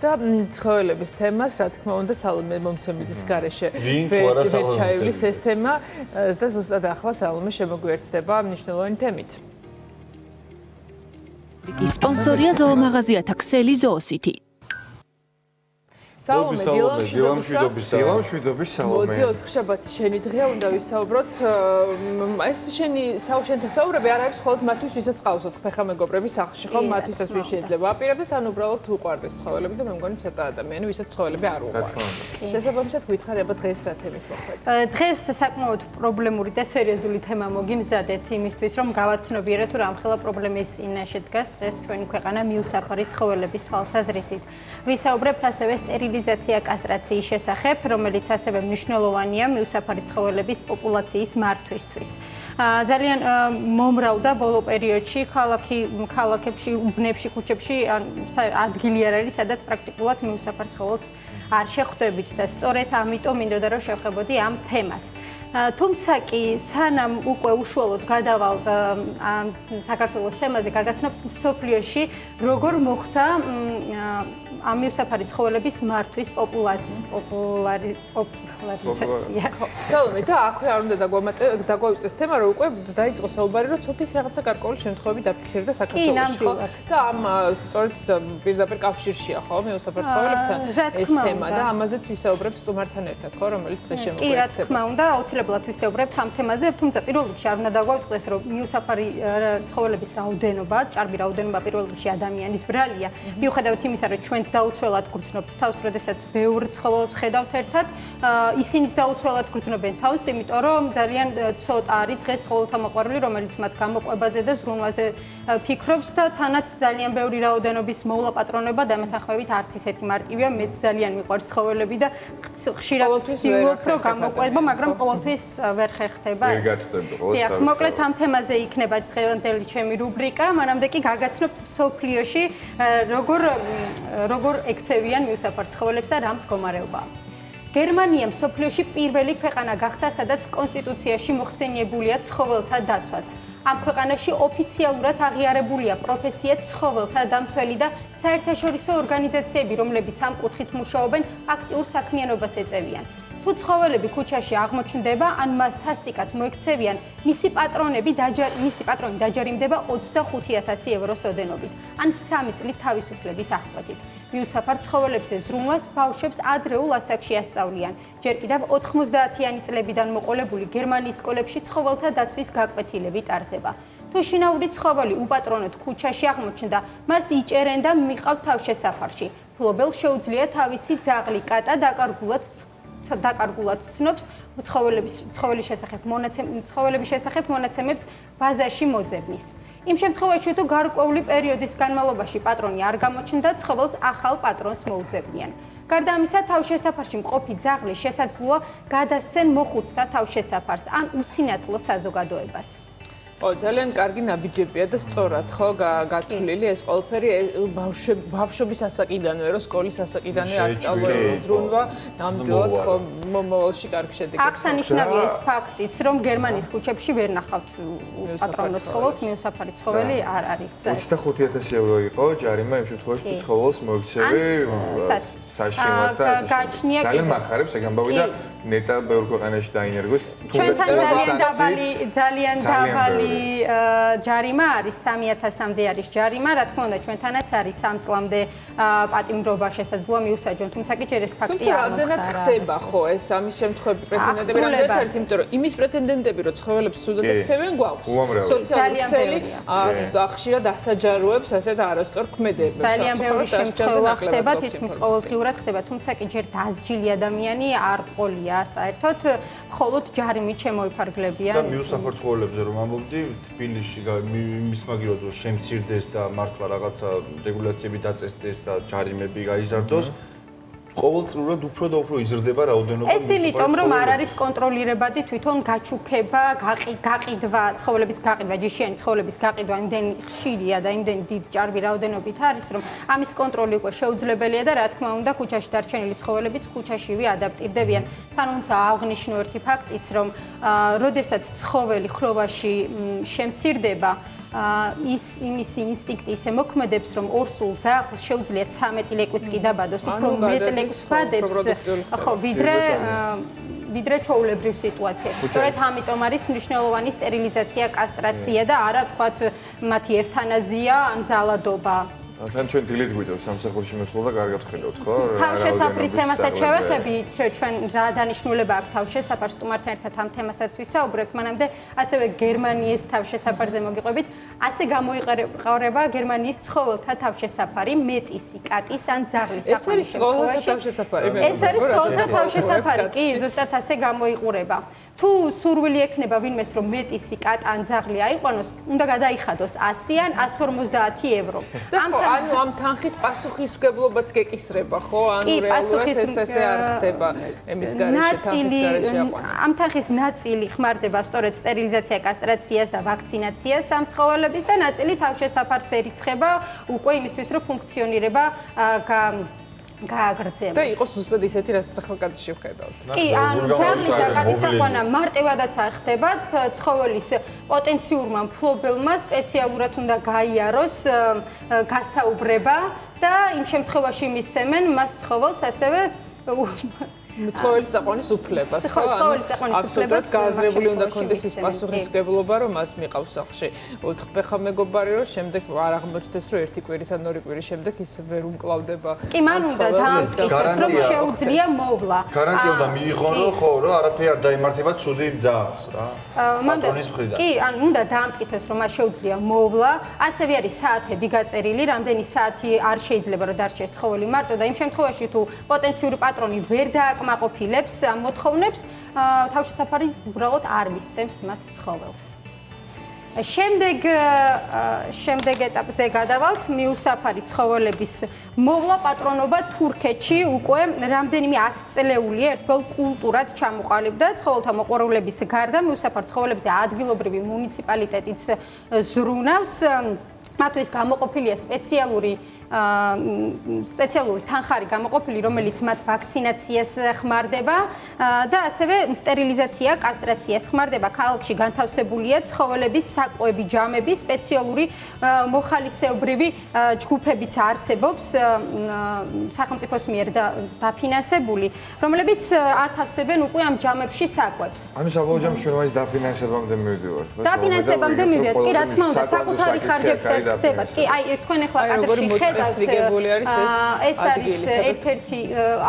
და ცხოველების თემას, რა თქმა უნდა, სალომე მომცემიძის გარეშე ვერ ჩაივლის ეს თემა და ზუსტად ახლა სალომე შემოგვიერთდება მნიშვნელოვანი თემით. სპონსორია ზოომაღაზიათა ქსელი ზოოსითი. სალომე, დილა მშვიდობის სალომე. მოდი, ოთხშაბათი შენი დღეა, უნდა ვისაუბროთ. ეს შენთან საუბრები არ არის მხოლოდ მათთვის, ვისაც ყავს ოთხფეხა მეგობრები სახლში, ხო? მათთვისაც ვინ შეიძლება აპირებდეს, ან უბრალოდ უყვარდეს ცხოველები და მე მგონი ცოტა ადამიანი, ვისაც ცხოველები არ უყვარს. შესაბამისად გვითხარი, აბა დღეს რა თემით მოხვდეთ? დღეს საკმაოდ პრობლემური და სერიოზული თემა მოგიმზადეთ იმისთვის, რომ გავაცნობიეროთ, თუ რამხელა პრობლემის წინაშე დგას დღეს ჩვენი ქვეყანა მიუსაფარი ცხოველების თვალსაზრისით. ვისაუბრებთ ასევე სტერილიზაცია კასტრაციის შესახებ, რომელიც ასევე მნიშვნელოვანია მიუსაფარი ცხოველების პოპულაციის მართვისთვის. ძალიან მომრავდა ბოლო პერიოდში ქალაქებში, უბნებში, ქუჩებში ადგილი არ არის, სადაც პრაქტიკულად მიუსაფარ ცხოველს არ შეხვდებით და სწორედ ამიტომ მინდოდა რომ შევხვებოდი ამ თემას. თუმცა კი სანამ უკვე უშუალოდ გადავალთ საქართველოს თემაზე, გაგაცნობთ მსოფლიოში როგორ მოხდა ამ მიუსაფარი ცხოველების მართვის პოპულარიზაცია. სალომე, და აქვე არ უნდა დაგვავიწყდეს თემა, რომ უკვე დაიწყო საუბარი, რომ ცოფის რაღაცა გარკვეული შემთხვევები დაფიქსირდა საქართველოში, ხო? და ამ სწორედ პირდაპირ კავშირშია, ხო, მიუსაფარ ცხოველებთან ეს თემა და ამაზეც ვისაუბრებთ სტუმართან ერთად, ხო, რომელიც დღეს შემოგვიერთდება. კი, რა თქმა უნდა, აუცილებლად ვისაუბრებთ ამ თემაზე, თუმცა პირველ რიგში არ უნდა დაგვავიწყდეს, რომ მიუსაფარი ცხოველების რაოდენობა, ჭარბი რაოდენობა პირველ რიგში ადამიანის ბრალია, მიუხედავად იმისა, რომ ჩვენც დაუცველად გრძნობთ თავს, როდესაც ბევრ ცხოველს ხედავთ ერთად, ისინიც დაუცველად გრძნობენ თავს, იმიტომ რომ ძალიან ცოტა არის დღეს ცხოველთა მოყვარული, რომელიც მათ გამოყვებაზე და ზრუნვაზე ფიქრობს და თანაც ძალიან ბევრი რაოდენობის მოვლა პატრონობა დამეთანხმებით არც ისეთი მარტივია, მეც ძალიან მიყვარს ცხოველები და ხშირად ვცდილობ რომ გამოყვება, მაგრამ ყოველთვის ვერ ხერხდება ეს. დიახ, მოკლედ ამ თემაზე იქნება დღევანდელი ჩემი რუბრიკა, მანამდე კი გაგაცნობთ მსოფლიოში როგორ ექცევიან მიუსაფარ ცხოველებს და რა მდგომარეობაა. გერმანია მსოფლიოში პირველი ქვეყანა გახდა, სადაც კონსტიტუციაში მოხსენიებულია ცხოველთა დაცვაც. ამ ქვეყანაში ოფიციალურად აღიარებულია პროფესია ცხოველთა დამცველი და საერთაშორისო ორგანიზაციები, რომლებიც ამ კუთხით მუშაობენ, აქტიურ საქმიანობას ეწევიან. თუ ცხოველები ქუჩაში აღმოჩნდება, ან მას სასტიკად მოექცევიან, მისი პატრონი დაჯერიმდება 25,000 ევროს ოდენობით, ან 3 წლით თავისუფლების აღკვეთით. მიუსაფარ ცხოველებზე ზრუნვას ბავშვებს ადრეულ ასაკში ასწავლიან. ჯერ კიდევ 90-იანი წლებიდან მოყოლებული გერმანიის სკოლებში ცხოველთა დაცვის გაკვეთილები ტარდება. თუ შინაური ცხოველი უპატრონოდ ქუჩაში აღმოჩნდა, მას იჭერენ და მიჰყავთ თავშესაფარში. ფლობელს შეუძლია თავისი ძაღლი კატა დაკარგულად ცნობს ცხოველების შესახებ მონაცემებს ბაზაში მოძებნის. იმ შემთხვევაში თუ გარკვეული პერიოდის განმავლობაში პატრონი არ გამოჩნდა, ცხოველს ახალ პატრონს მოუძებნიან. გარდა ამისა, თავშესაფარში მყოფი ძაღლი შესაძლოა გადასცენ მოხუცთა თავშესაფარს ან უსინათლო საზოგადოებას. ძალიან კარგი ნაბიჯებია და სწორად ხო გათვლილი ეს ყველაფერი ბავშვობის ასაკიდანვე რომ სკოლის ასაკიდანვე ასწავლო ეს ზრუნვა ნამდვილად ხო მომავალში კარგი შედეგი აღსანიშნავია ის ფაქტიც რომ გერმანიის ქუჩებში ვერ ნახავთ პატრონო ცხოველს მიუსაფარი ცხოველი არ არის 25,000 евро იყო ჯარიმა იმ შემთხვევაში თუ ცხოველს მოიქცევი საშინლად და ძალიან მახარებს ეგ ამბავი და ნეტა ბევრ ქვეყანაში დაინერგოს ჩვენთან ძალიან დაბალი ჯარიმა არის 3,000-მდე არის ჯარიმა რა თქმა უნდა ჩვენთანაც არის 3 წლამდე პატიმრობა შესაძლოა მიუსაჯონ თუმცა კი ჯერ ეს ფაქტი არ რამდენად ხდება ხო ეს ამის შემთხვევები პრეცედენტები რამდენად არის იმიტომ რომ იმის პრეცედენტები რომ ცხოველებს სუდად ექცევიან გვაქვს სოციალური ქსელი ხშირად ასაჯაროებს ასეთ არასწორ ქმედებებს ძალიან ბევრი შემთხვევა ხდება თითქმის ყოველდღიურად ხდება თუმცა კი ჯერ დასჯილი ადამიანი არ ყოლია საერთოდ მხოლოდ ჯარიმით შემოიფარგლებიან და მიუსაფარ ცხოველებზე რომ ამბობდი თბილისში იმის მაგივრად რომ შემცირდეს და მართლა რაღაცა რეგულაციები დაწესდეს და ჯარიმები გაიზარდოს ყოველწლიურად უფრო და უფრო იზრდება რაოდენობა ეს იმიტომ რომ არ არის კონტროლირებადი თვითონ გაჩუქება, გაყიდვა, ცხოველების გაყიდვა, ჯიშიანი ცხოველების გაყიდვა იმდენი ხშირია და იმდენი დიდი ჭარბი რაოდენობით არის რომ ამის კონტროლი უკვე შეუძლებელია და რა თქმა უნდა ქუჩაში დარჩენილი ცხოველებიც ქუჩაშივე ადაპტირდებიან. თან უნდა აღნიშნო ერთი ფაქტიც რომ როდესაც ცხოველი ხროვაში შემცირდება იმისი ინსტინქტი ისე მოქმედებს რომ ორ სულ ძაღლს შეუძლია 13 ლეკვიც კი დაბადოს უფრო მეტ ლეკვს ბადებს ხო ვიდრე ჩვეულებრივ სიტუაციაში. სწორედ ამიტომ არის მნიშვნელოვანი სტერილიზაცია, კასტრაცია და არა თქვათ მათი ევთანაზია ან ძალადობა. თან ჩვენ დილით გვიწევს სამსახურში მოსვლა და კარგად ხედავთ ხო? თავშესაფრის თემასაც შევეხები, ჩვენ რა დანიშნულება აქვს თავშესაფარს, სტუმართან ერთად ამ თემასაც ვისაუბრებთ, მანამდე ასევე გერმანიის თავშესაფარზე მოგიყვებით. ასე გამოიყურება გერმანიის ცხოველთა თავშესაფარი, მეტისი კატის ან ძაღლის საყვანის შემთხვევაში. ეს არის ცხოველთა თავშესაფარი. ეს არის ცხოველთა თავშესაფარი, კი, ზუსტად ასე გამოიყურება. თუ სურვილი ექნება ვინმეს რომ მეტისი კატა ან ძაღლი აიყვანოს, უნდა გადაიხადოს 100 ან 150 евро. ანუ ამ თანხით პასუხისმგებლობაც გეკისრება, ხო? ანუ რეალურად ესე არ ხდება ემის გარეშე თანხის გარეშე აყვანა. ამ თანხის ნაწილი ხმარდება სწორედ სტერილიზაცია, კასტრაციას და ვაქცინაციას ამ ცხოველების და ნაწილი თავშესაფარს ერიცხება უკვე იმისთვის რომ ფუნქციონირება გააგრძელოს. და იყოს უბრალოდ ისეთი, რასაც ახალ კატში ვხედავთ. კი, ან ძაღლის და კატის აყვანა მარტივადაც არ ხდება, ცხოველის პოტენციურმა მფლობელმა სპეციალურად უნდა გაიაროს გასაუბრება და იმ შემთხვევაში მისცემენ მას ცხოველს ასევე ცხოველის წაყვანის უფლებას, ხო? აბსოლუტურად გააზრებული უნდა კონდეს ის პასუხისმგებლობა, რომ მას მიყავს სახლში 4 ფეხა მეგობარი, რომ შემდეგ არ აღმოჩნდეს, რომ ერთი კვირის ან ორი კვირის შემდეგ ის ვერ უმკლავდება. კი, მან უნდა დაამტკიცოს, რომ შეუძლია მოვლა. გარანტია უნდა მიიღონ, რომ ხო, რომ არაფერი არ დაიმართება ცუდი ძაღლს რა. პატრონის მხრიდან. კი, ან უნდა დაამტკიცოს, რომ მას შეუძლია მოვლა. ასევე არის საათები გაწერილი, რამდენი საათი არ შეიძლება რომ დარჩეს ცხოველი მარტო და იმ შემთხვევაში თუ პოტენციური პატრონი ვერ დააკმაყოფილებს ამ მოთხოვნებს, თავშესაფარი უბრალოდ არ მისცემს მათ ცხოველს. შემდეგ ეტაპზე გადავალთ, მიუსაფარი ცხოველების მოვლა პატრონობა თურქეთში უკვე რამდენიმე 10 წლეულია ერთგვარ კულტურად ჩამოყალიბდა. ცხოველთა მოყვარულების გარდა მიუსაფარ ცხოველებზე ადგილობრივი მუნიციპალიტეტიც ზრუნავს. მათთვის გამოყოფილია სპეციალური სპეციალური თანხარი გამოყოფილი, რომელიც მათ ვაქცინაციას ხმარდება და ასევე სტერილიზაცია, კასტრაციას ხმარდება. ქალაქში განთავსებულია ცხოველების საკვები ჯამები, სპეციალური მოხალისეობრივი ჯგუფებიც არსებობს სახელმწიფოს მიერ დაფინანსებული, რომლებიც ათავსებენ უკვე ამ ჯამებში საკვებს. ამის საბოლოო ჯამში ჩვენ მაინც დაფინანსებამდე მივდივართ, ხო? დაფინანსებამდე მივდივართ, კი რა თქმა უნდა, საკუთარი ხარჯებითაც ხდება. კი, აი თქვენ ახლა კადრში ხედავთ, ეს არის ერთ-ერთი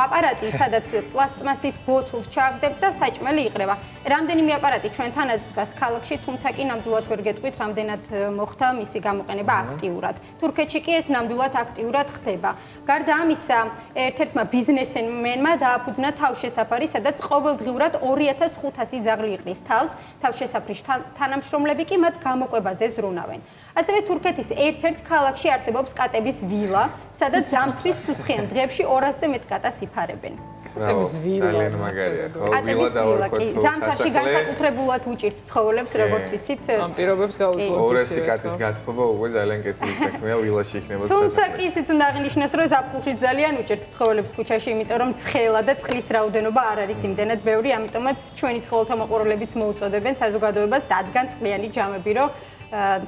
აპარატი, სადაც პლასტმასის ბოთლს ჩააგდებთ და საჭმელი იყრება. რამდენიმე აპარატი ჩვენთანაც დგას ქალაქში, თუმცა კი ნამდვილად ვერ გეტყვით, რამდენად მოხდა მისი გამოყენება აქტიურად. თურქეთში კი ეს ნამდვილად აქტიურად ხდება. გარდა ამისა, ერთ-ერთმა ბიზნესმენმა დააფუძნა თავშესაფარი, სადაც ყოველდღიურად 2500 ძაღლი იყრის თავს, თავშესაფრის თანამშრომლები კი მათ გამოკვებაზე ზრუნავენ. ასევე თურქეთის ერთ-ერთ ქალაქში არსებობს კატების ვილა, სადაც ზამთრის სუსხიან დღეებში 200-ზე მეტ კატას იფარებენ. კატების ვილა. ძალიან მაგარია, ხო? კატების ვილა კი ზამთარში განსაკუთრებულად უჭირთ ცხოველებს, როგორც იცით. ამ პირობებს გაუძლებს. 200 კატის გათბობა უკვე ძალიან კეთილი საქმეა, ვილაში იქნება. თუმცა კი ისიც უნდა აღინიშნოს, რომ ზაფხულში ძალიან უჭირთ ცხოველებს ქუჩაში, იმიტომ რომ ცხელა და წყლის რაოდენობა არ არის იმდენად ბევრი, ამიტომაც ჩვენი ცხოველთა მოყვარულებიც მოუწოდებენ საზოგადოებას დადგან წყლიანი ჯამები, რომ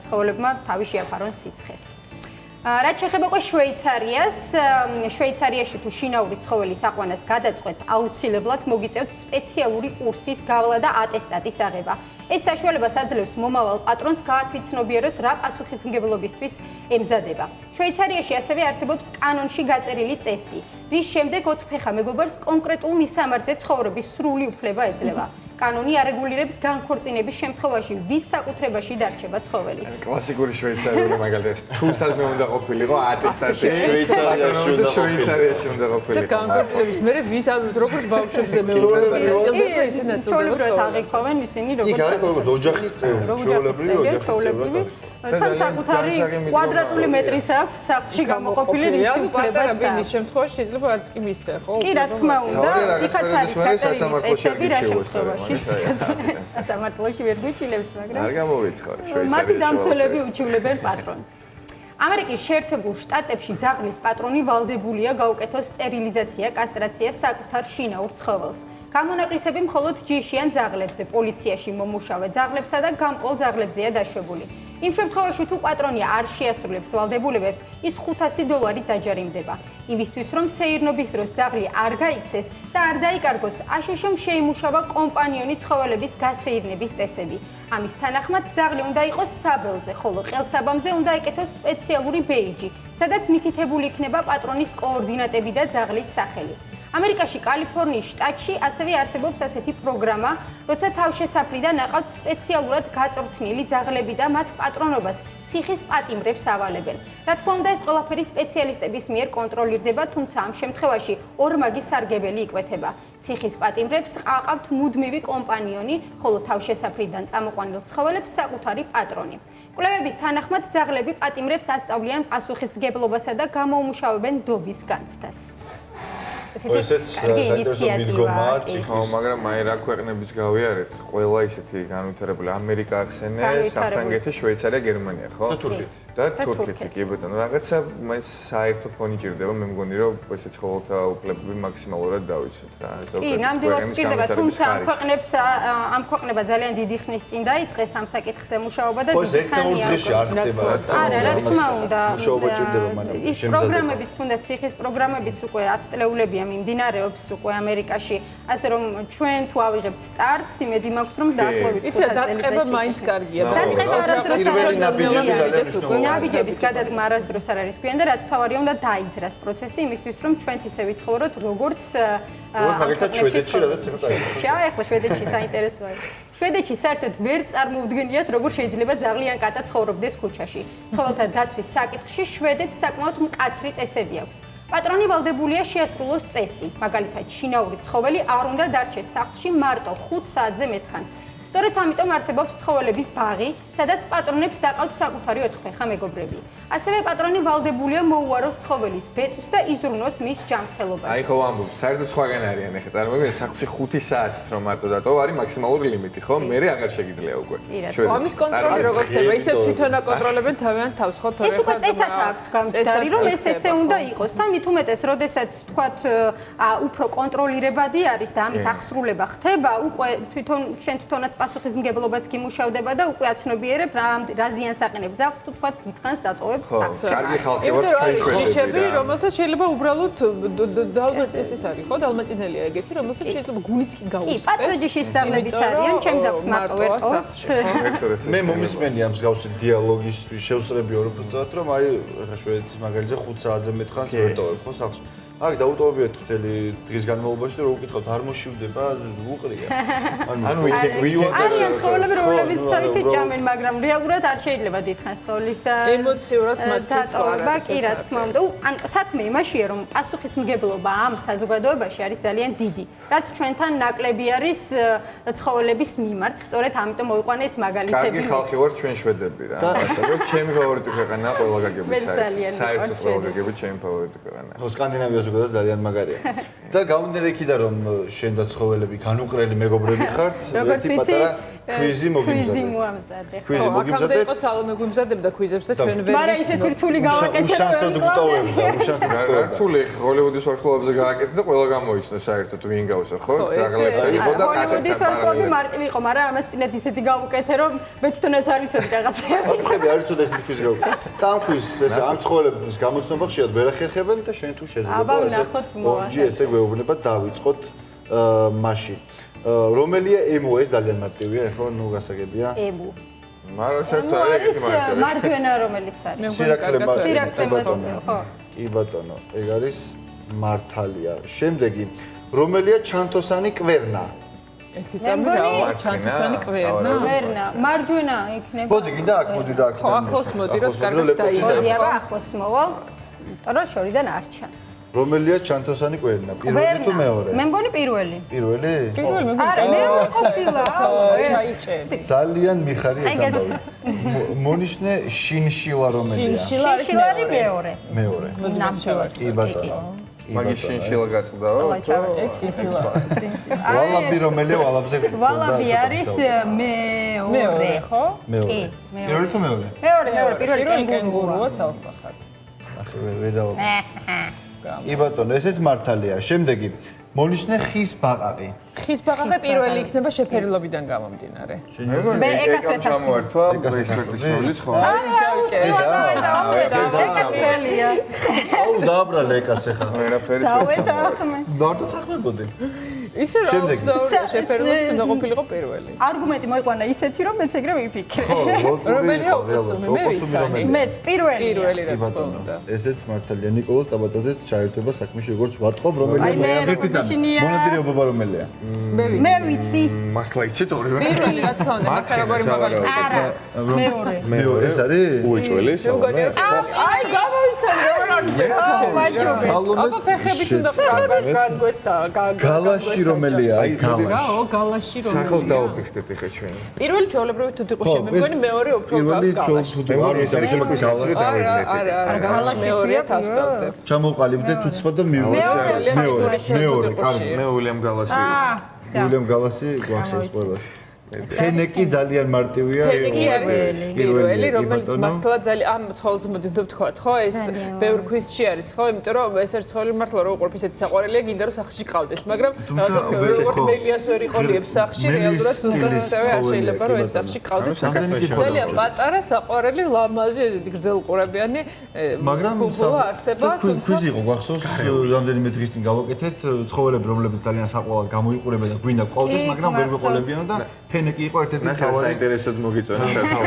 ცხოველებმა თავი შეაფარონ სიცხეს. რაც შეეხება უკვე შვეიცარიას, შვეიცარიაში თუ შინაური ცხოველის აყვანას გადაწყვეტ, აუცილებლად მოგიწევთ სპეციალური კურსის გავლა და ატესტატის აღება. ეს საშუალებას აძლევს მომავალ პატრონს გაათვითცნობიეროს რა პასუხისმგებლობისთვის ემზადება. შვეიცარიაში ასევე არსებობს კანონში გაწერილი წესი, რის შემდეგ ოთხფეხა მეგობარს კონკრეტულ მისამართზე ცხოვრების სრული უფლება ეძლევა. კანონი არეგულირებს განქორწინების შემთხვევაში ვის საკუთრებაში დარჩება ცხოველიც. კლასიკური შვეიცარიული მაგალითად, თუ სადმე უნდა ყოფილიყო ატესტატი, შვეიცარიაში უნდა ყოფილიყო. და განქორწინების მერე ვის ამბობთ, როგორც ბავშვებზე მეუბნება ნაწილდება, ისე ნაწილდება. ჩვეულებრივად აღიქვამენ ისინი როგორც იქ არის როგორც ოჯახის წევრი, ჩვეულებრივი ოჯახის წევრი. თან საკუთარი კვადრატული მეტრიც აქვს სახლში გამოყოფილი მისი უფლებაც. მის შემთხვევაში შეიძლება არც კი მისცე, ხო? კი, რა თქმა უნდა, იქაც არის გაწერილი წესები რა შემთხვევაში. სასამართლოში ვერ გვიჩილებს, მაგრამ არ გამოვიცხავ, შვეიცარიაში. მათი დამცველები უჩივლებენ პატრონს. ამერიკის შეერთებულ შტატებში ძაღლის პატრონი ვალდებულია გაუკეთოს სტერილიზაცია, კასტრაცია საკუთარ შინაურ ცხოველს. გამონაკლისები მხოლოდ ჯიშიან ძაღლებზე, პოლიციაში მომუშავე ძაღლებსა და გამყოლ ძაღლებზეა დაშვებული. იმ შემთხვევაში თუ პატრონი არ შეასრულებს ვალდებულებებს, ის $500 დაჯარიმდება. იმისთვის, რომ სეირნობის დროს ძაღლი არ გაიქცეს და არ დაიკარგოს, აშშ-მ შეიმუშავა კომპანიონი ცხოველების გასეირნების წესები. ამის თანახმად ძაღლი უნდა იყოს საბელზე, ხოლო ყელსაბამზე უნდა ეკეთოს სპეციალური ბეიჯი, სადაც მითითებული იქნება პატრონის კოორდინატები და ძაღლის სახელი. ამერიკაში კალიფორნიის შტატში ასევე არსებობს ასეთი პროგრამა, როცა თავშესაფრიდან აყავთ სპეციალურად გაწვრთნილი ძაღლები და მათ პატრონობას ციხის პატიმრებს ავალებენ. რა თქმა უნდა, ეს ყველაფერი სპეციალისტების მიერ კონტროლირდება, თუმცა ამ შემთხვევაში ორმაგი სარგებელი იკვეთება. ციხის პატიმრებს აყავთ მუდმივი კომპანიონი, ხოლო თავშესაფრიდან წამოყვანილ ცხოველებს საკუთარი პატრონი. კვლევების თანახმად ძაღლები პატიმრებს ასწავლიან პასუხისმგებლობასა და გამოუმუშავებენ დობის განცდას. ესეც საინტერესო მიდგომაა ციხის. ხო, მაგრამ აი რა ქვეყნებიც გავიარეთ, ყველა ისეთი განვითარებული ამერიკა ახსენე, საფრანგეთი, შვეიცარია, გერმანია, ხო? და თურქეთი. და თურქეთი, კი ბატონო, რაღაცა მაინც საერთო ფონი ჭირდება, მე მგონი რომ ესე ცხოველთა უფლებები მაქსიმალურად დავიცვათ რა. კი, ნამდვილად ჭირდება, თუმცა ამ ქვეყნებად ძალიან დიდი ხნის წინ დაიწყეს ამ საკითხზე მუშაობა და დიდი ხანია. არა, რა თქმა უნდა. მუშაობა ჭირდება მანამ. ის პროგრამების თუნდაც ციხის პროგრამებიც უკვე 10 წლეულებია მიმდინარეობს უკვე ამერიკაში, ასე რომ ჩვენ თუ ავიღებთ სტარტს, იმედი მაქვს რომ დაახლოებით 5 წელიწადში. დაწყება მაინც კარგია. დაწყება არასდროს არ არის. ნაბიჯების გადადგმა არასდროს არ არის გვიან და რაც თავარია უნდა დაიძრას პროცესი იმისთვის რომ ჩვენც ისე ვიცხოვროთ როგორც მაგალითად შვედეთში რადგან ცოტა წაიღო. ახლა შვედეთში საინტერესოა. შვედეთში საერთოდ ვერ წარმოუდგენიათ როგორ შეიძლება ძაღლი ან კატა ცხოვრობდეს ქუჩაში. ცხოველთა დაცვის საკითხში შვედეთს საკმაოდ მკაცრი წესები აქვს. პატრონი ვალდებულია შეასრულოს წესი, მაგალითად შინაური ცხოველი არ უნდა დარჩეს სახლში მარტო 5 საათზე მეტხანს. სწორედ ამიტომ არსებობს ცხოველების ბაღი, სადაც პატრონებს დაყავთ საკუთარი ოთხფეხა მეგობრები. ასევე პატრონი ვალდებულია მოუაროს ცხოველის ბეწვს და იზრუნოს მის ჯანმრთელობას. აი ხო ვამბობ, საერთოდ სხვაგან არიან ახლა წარმოგიდგენთ სახლში 5 საათით რომ მარტო დატოვა არის მაქსიმალური ლიმიტი, ხო? მე აღარ შეგიძლია უკვე. ამის კონტროლი როგორ ხდება? ისე თვითონ აკონტროლებენ თავიანთ თავს, ხო? ეს უკვე წესად აქვთ გამჯდარი, რომ ეს ესე უნდა იყოს და მით უმეტეს, როდესაც თქვათ უფრო კონტროლირებადი არის და ამის აღსრულება ხდება, უკვე შენ თვითონაც პასუხისმგებლობაც გიმუშავდება და უკვე აცნობიერებ რა ზიანს აყენებს ძაღლს თუ თქვათ დიდხანს დატოვებ ხო, კარგი ხალხი ვარ, ჩვენ შვედები, რომელთა შეიძლება უბრალოდ დალმატინელის არის, ხო? დალმატინელია ეგეთი, რომელსაც შეიძლება გულიც კი გაუსწრეს. კი, პატრონჯიშის სწავლებიც არიან, ჩემ ძაღლს მარტო ვერ ყავს. მე მომისმენია ამ მსგავსი დიალოგისთვის შევსწრები ორ უბრალოდ რომ აი ახლა შვედეთის მაგალითზე 5 საათზე მეტხანს ვერ ტოვებ ხო სახლში. აქ დაუტოვებიათ მთელი დღის განმავლობაში და რო უკითხავთ არ მოშივდება უყრია. ანუ არიან ცხოველები რომლებიც თავისი ჭამენ, მაგრამ რეალურად არ შეიძლება დიდხანს ცხოველის ემოციურად მათ დატოვება, კი რა თქმა უნდა. ან საქმე იმაშია რომ პასუხისმგებლობა ამ საზოგადოებაში არის ძალიან დიდი, რაც ჩვენთან ნაკლები არის ცხოველების მიმართ, სწორედ ამიტომ მოიყვანე ეს მაგალითები. კარგი ხალხი ვარ ჩვენ შვედები რა. და ჩემი ფავორიტი ქვეყანაა ყველა გაგები საერთოდ ყველა გაგები ჩემი ფავორიტი ქვეყანაა. ხო სკანდინავია ზოგადად ძალიან მაგარია. და გამომდინარე იქიდან რომ შენ და ცხოველები განუყრელი მეგობრები ხართ, ერთი პატარა კვიზი მოგიმზადეთ. კვიზი აქამდე იყო სალომე გვიმზადებდა კვიზებს და ჩვენ ვერ მაგრამ ისეთი რთული გავაკეთეთ. უშანსოდ გვტოვებდა, უშანსოდ გვტოვებდა. რთული ჰოლივუდის ვარსკვლავებზე გააკეთე და ყველა გამოიცნო საერთოდ ვინ გავსო, ხო? ძაღლები იყო და ჰოლივუდის ვარსკვლავი მარტივი იყო, მაგრამ ამას წინათ ისეთი გავუკეთე რომ მე თვითონაც არ ვიცოდი რაღაცები. ახლა არ ვიცოდი ეს კვიზი გავუკეთე. და ამ კვიზს ეს ამ ცხოველების გამოცნობა ხშირად ვერ ახერხებენ და შენ თუ შეიძლება ესე ესე გვეუბნება დავიწყოთ მაშინ. რომელია ემო ეს ძალიან მარტივია, ახლა ნუ გასაგებია. ემო. მაგრამ საერთოდ არ ეგეთი მაგალითია. მარჯვენა რომელიც არის. სირაკლემას ხო. კი ბატონო, ეგ არის მართალია. შემდეგი, რომელია ჩანთოსანი კვერნა? ეს იწამია ჩანთოსანი კვერნა. კვერნა, მარჯვენა იქნება. მოდი კიდე აქ, მოდი და აქ. ხო, ახლოს მოდი, რომ კარგად დაიჯდა. მოდი, აბა ახლოს მოვალ. იმიტომ რომ შორიდან არ ჩანს. რომელია ჩანთოსანი კვერნა? პირველი თუ მეორე? მე მგონი პირველი. პირველი? პირველი მე არა, მეორე ყოფილა. ჩაიჭერი. ძალიან მიხარი ეს ამბავი. მონიშნე შინშილა რომელია? შინშილა არის მეორე. მეორე. ნამდვილად. კი ბატონო. მაგის შინშილა გაწყდაო? ეგ შინშილა. ვალაბი რომელია ვალაბზე? ვალაბი არის მეორე, ხო? მეორე. პირველი თუ მეორე? მეორე, პირველი კენგურუა ცალსახად. ახლა ვერ დავაბ. კი ბატონო, ეს მართალია. შემდეგი, მონიშნე ხის ბაყაყი. ხის ბაყაყი პირველი იქნება შეფერილობიდან გამომდინარე. მე ეგამ ჩამოერთვა ექსპერტის როლის ხო? ეკასრელია. აუ დააბრალე ეკას ახლა. ვერაფერი დავეთახმე. დავეთახმებოდი. ისე რომ შეფერილობით უნდა ყოფილიყო პირველი. არგუმენტი მოიყვანა ისეთი რომ მეც ეგრე ვიფიქრე. რომელია ოპოსუმი? მე ვიცანი. მეც პირველია. პირველი რა კი თქმა ბატონო. უნდა. ესეც მართალია ნიკოლოზ ტაბატაძეს ჩაერთვება საქმეში როგორც ვატყობ, რომელია მე ერთი წამი. შინია. მონადირეობა რომელია? მე ვიცი. მართლა იცით ორივე? პირველი რა თქმა უნდა, მე როგორი მაგალითი. არა, მეორე. მეორე ეს არის? უეჭველი მეგონი აი გამოიცან რა არ ჭერს აბა ფეხებით უნდა განგვესა გალაში რომელია? აი გალაში. გალაში რომ სახელს დაუფიქრეთ ეხა ჩვენ. პირველი ჩვეულებრივი თუ იყო შემეგონი მეორე უფრო გავს გალაში ეს არის გალაში. არა გალაში მეორეა თავს დავდებ ჩამოვყალიბდეთ უცბად და მეორე. კარგი. მე უილიამ გალასი უილიამ გალასი გვახსოვს ყველას. ფენეკი ძალიან მარტივია. ფენეკი არის პირველი, რომელიც მართლა ძალიან ამ ცხოველს მოდი ვთქვათ, ხო? ეს ბევრ კვიზში არის, ხო? იმიტომ რომ ეს არის ცხოველი მართლა რო უყურებ ისეთი საყვარელია, გინდა რომ სახლში ყავდეს, მაგრამ როგორც მელიას ვერ იყოლიებს სახლში, რეალურად ზუსტად ისევე არ შეიძლება რომ ეს სახლში ყავდეს. ძალიან პატარა საყვარელი ლამაზი, ესეთი გრძელყურებიანი, მაგრამ ფუფულა არსება, თუმცა კვიზი იყო გვახსოვს, რამდენიმე დღის წინ გავაკეთეთ, ცხოველები რომლებიც ძალიან საყვარლად გამოიყურებენ და გვინდა ყავდეს, მაგრამ ვერ ვიყოლებიან და ფენეკი იყო ერთ-ერთი თავი საინტერესოდ მოგიწონა საერთოდ.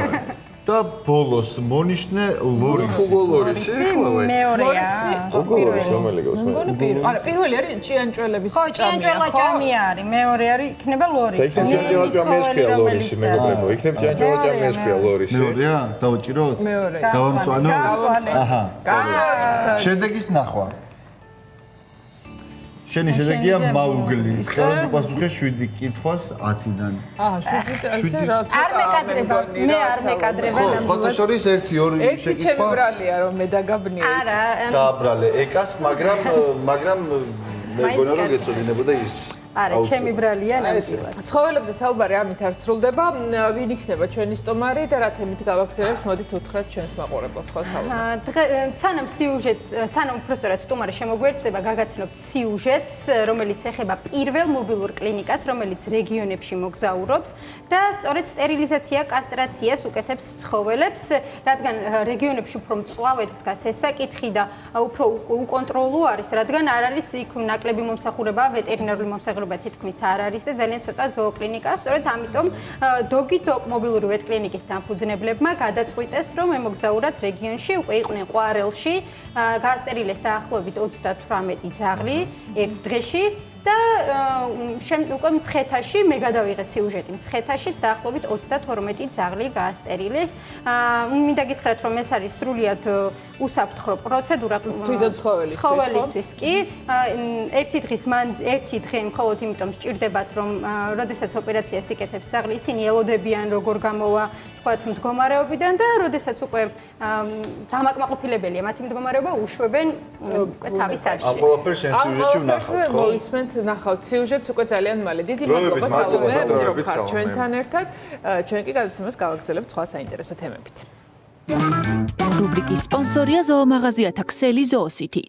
და ბოლოს მონიშნე ლორისი. ლორისი ხოლმე. მეორეა. ლორისი რომელი გავს მე? არა, პირველი არის ჭიანჭველების ხო, ჭამია, ჭიანჭველა ჭამია არის. მეორე არის იქნება ლორისი. და იქნებ ჭიანჭველა ჭამიას ქვია ლორისი, მეგობრებო. იქნებ ჭიანჭველა ჭამიას ქვია ლორისი. მეორეა? დავუჭიროთ? მეორე. დავამწვანო? აჰა. შედეგის ნახვა. შენი შედეგია მაუგლი. სწორედ უპასუხე 7 კითხვას 10-დან. 7 ასე რა არ მეკადრება, მე არ მეკადრება ხო, სხვათა შორის 1-2 ერთი ჩემი ბრალია რომ მე დაგაბნიე. არა, დააბრალე ეკას, მაგრამ მე გონა რომ გეწოდინებოდა ის. არა, ჩემი ბრალია ნამდვილად. ცხოველებზე საუბარი ამით არ სრულდება. ვინ იქნება ჩვენი სტომარი და რა თემით გავაგზავნებთ? მოდით უთხრათ ჩვენს მაყურებელს ხო საუბარი. სანამ უბრალოდ სტომარი შემოგვერთდება, გაგაცნობთ სიუჟეტს, რომელიც ეხება პირველ მობილურ კლინიკას, რომელიც რეგიონებში მოგზაურობს და სწორედ სტერილიზაცია, კასტრაციას უკეთებს ცხოველებს, რადგან რეგიონებში უფრო მწვავედ დგას ეს საკითხი და უფრო უკონტროლო არის, რადგან არ არის იქ ნაკლები მომსახურება, ვეტერინარული მომსახურება თითქმის არ არის და ძალიან ცოტა ზოოკლინიკა, სწორედ ამიტომ დოგ მობილური ვეტკლინიკის დამფუძნებლებმა გადაწყვიტეს, რომ ემოგზაურათ რეგიონში, უკვე იყვნენ ყვარელში, გაასტერილეს დაახლოებით 38 ძაღლი ერთ დღეში და უკვე მცხეთაში მე გადავიღე სიუჟეტი მცხეთაშიც დაახლოებით 32 ძაღლი გაასტერილეს. მინდა გითხრათ რომ ეს არის სრულიად უსაფრთხო პროცედურა თვითონ ცხოველისთვის კი ერთი დღე მხოლოდ იმიტომ სჭირდებათ რომ როდესაც ოპერაციას იკეთებს ძაღლი ისინი ელოდებიან როგორ გამოვა თქვათ მდგომარეობიდან და როდესაც უკვე დამაკმაყოფილებელია მათი მდგომარეობა უშვებენ უკვე თავის არში. ამ ყველაფერს შენ სიუჟეტში ვნახავთ ხო? მოისმენთ ნახავთ სიუჟეტს უკვე ძალიან მალე. დიდი მადლობა საუბრობთ რომ ხართ ჩვენთან ერთად. ჩვენ კი გადაცემას გავაგრძელებთ სხვა საინტერესო თემებით. რუბრიკის სპონსორია ზოომაღაზიათა ქსელი ზოოსითი.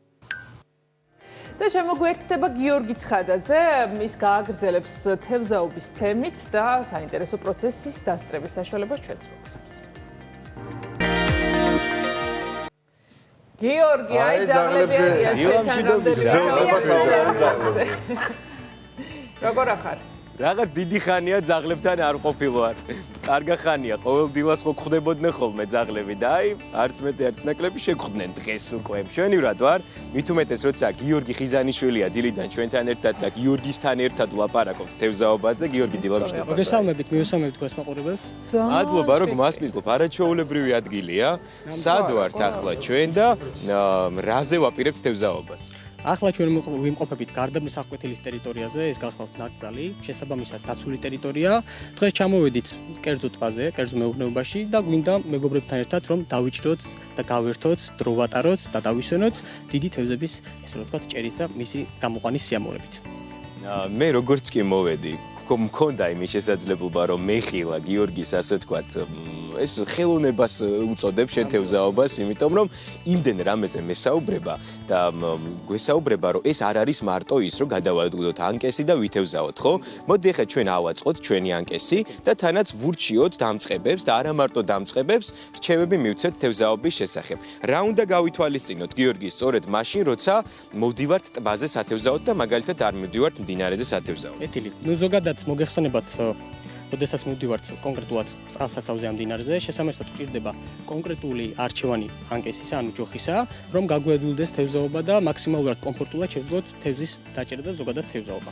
და შემოგვერთდება გიორგი ცხადაძე, ის გააგრძელებს თევზაობის თემით და საინტერესო პროცესის დასწრების საშუალებას ჩვენც მოგცემს. გიორგი, აი ძაღლები არიან ჩვენთან რამდენი. როგორ ახარ? რაღაც დიდი ხანია ძაღლებთან არ ყოფილვარ. კარგა ხანია, ყოველ დილას ხო გვხვდებოდნენ ხოლმე ძაღლები და აი, არც მეტი არც ნაკლები შეგხვდნენ დღეს უკვე. მშვენივრად ვარ, მით უმეტეს როცა გიორგი ხიზანიშვილია დილიდან ჩვენთან ერთად და გიორგისთან ერთად ვლაპარაკობთ თევზაობაზე, გიორგი დილამშტება. მოგესალმებით, მიუსალმებით გას მაყურებელს. მადლობა, რომ გვასმისლობ, არაჩვეულებრივი ადგილია. სად ვართ ახლა ჩვენ და რაზე ვაპირებთ თევზაობას? ახლა ჩვენ ვიმყოფებით გარდაბნის აღკვეთილის ტერიტორიაზე, ეს გახლავთ ნაკრძალი, შესაბამისად დაცული ტერიტორია. დღეს ჩამოვედით კერძო ტბაზე, კერძო მეურნეობაში და გვინდა მეგობრებთან ერთად რომ დავიჭროთ და გავერთოთ, დრო ვატაროთ და დავისვენოთ დიდი თევზების, ესე რომ ვთქვათ, ჭერის და მისი გამოყვანის სიამოვნებით. მე როგორც კი მოვედი, მქონდა იმის შესაძლებლობა რომ მეხილა გიორგის ასე ვთქვათ ეს ხელოვნებას უწოდებ შენ თევზაობას, იმიტომ რომ იმდენ რამეზე მესაუბრება და გვესაუბრება რომ ეს არ არის მარტო ის რომ გადავადგოთ ანკესი და ვითევზაოთ, ხო? მოდი ახლა ჩვენ ავაწყოთ ჩვენი ანკესი და თანაც ვურჩიოთ დამწყებებს და არა მარტო დამწყებებს, რჩევები მივცეთ თევზაობის შესახებ. რა უნდა გავითვალისწინოთ გიორგი, სწორედ მაშინ როცა მოვდივართ ტბაზე სათევზაოდ და მაგალითად არ მივდივართ მდინარეზე სათევზაოდ. ეთილი, ნუ ზოგადად მოგეხსენებათ როდესაც მივდივართ კონკრეტულად წყალსაცავზე ამ მდინარეზე, შესაბამისად გვჭირდება კონკრეტული არჩევანი ანკესისა, ანუ ჯოხისა, რომ გაგვადვილდეს თევზაობა და მაქსიმალურად კომფორტულად შევძლოთ თევზის დაჭერა და ზოგადად თევზაობა.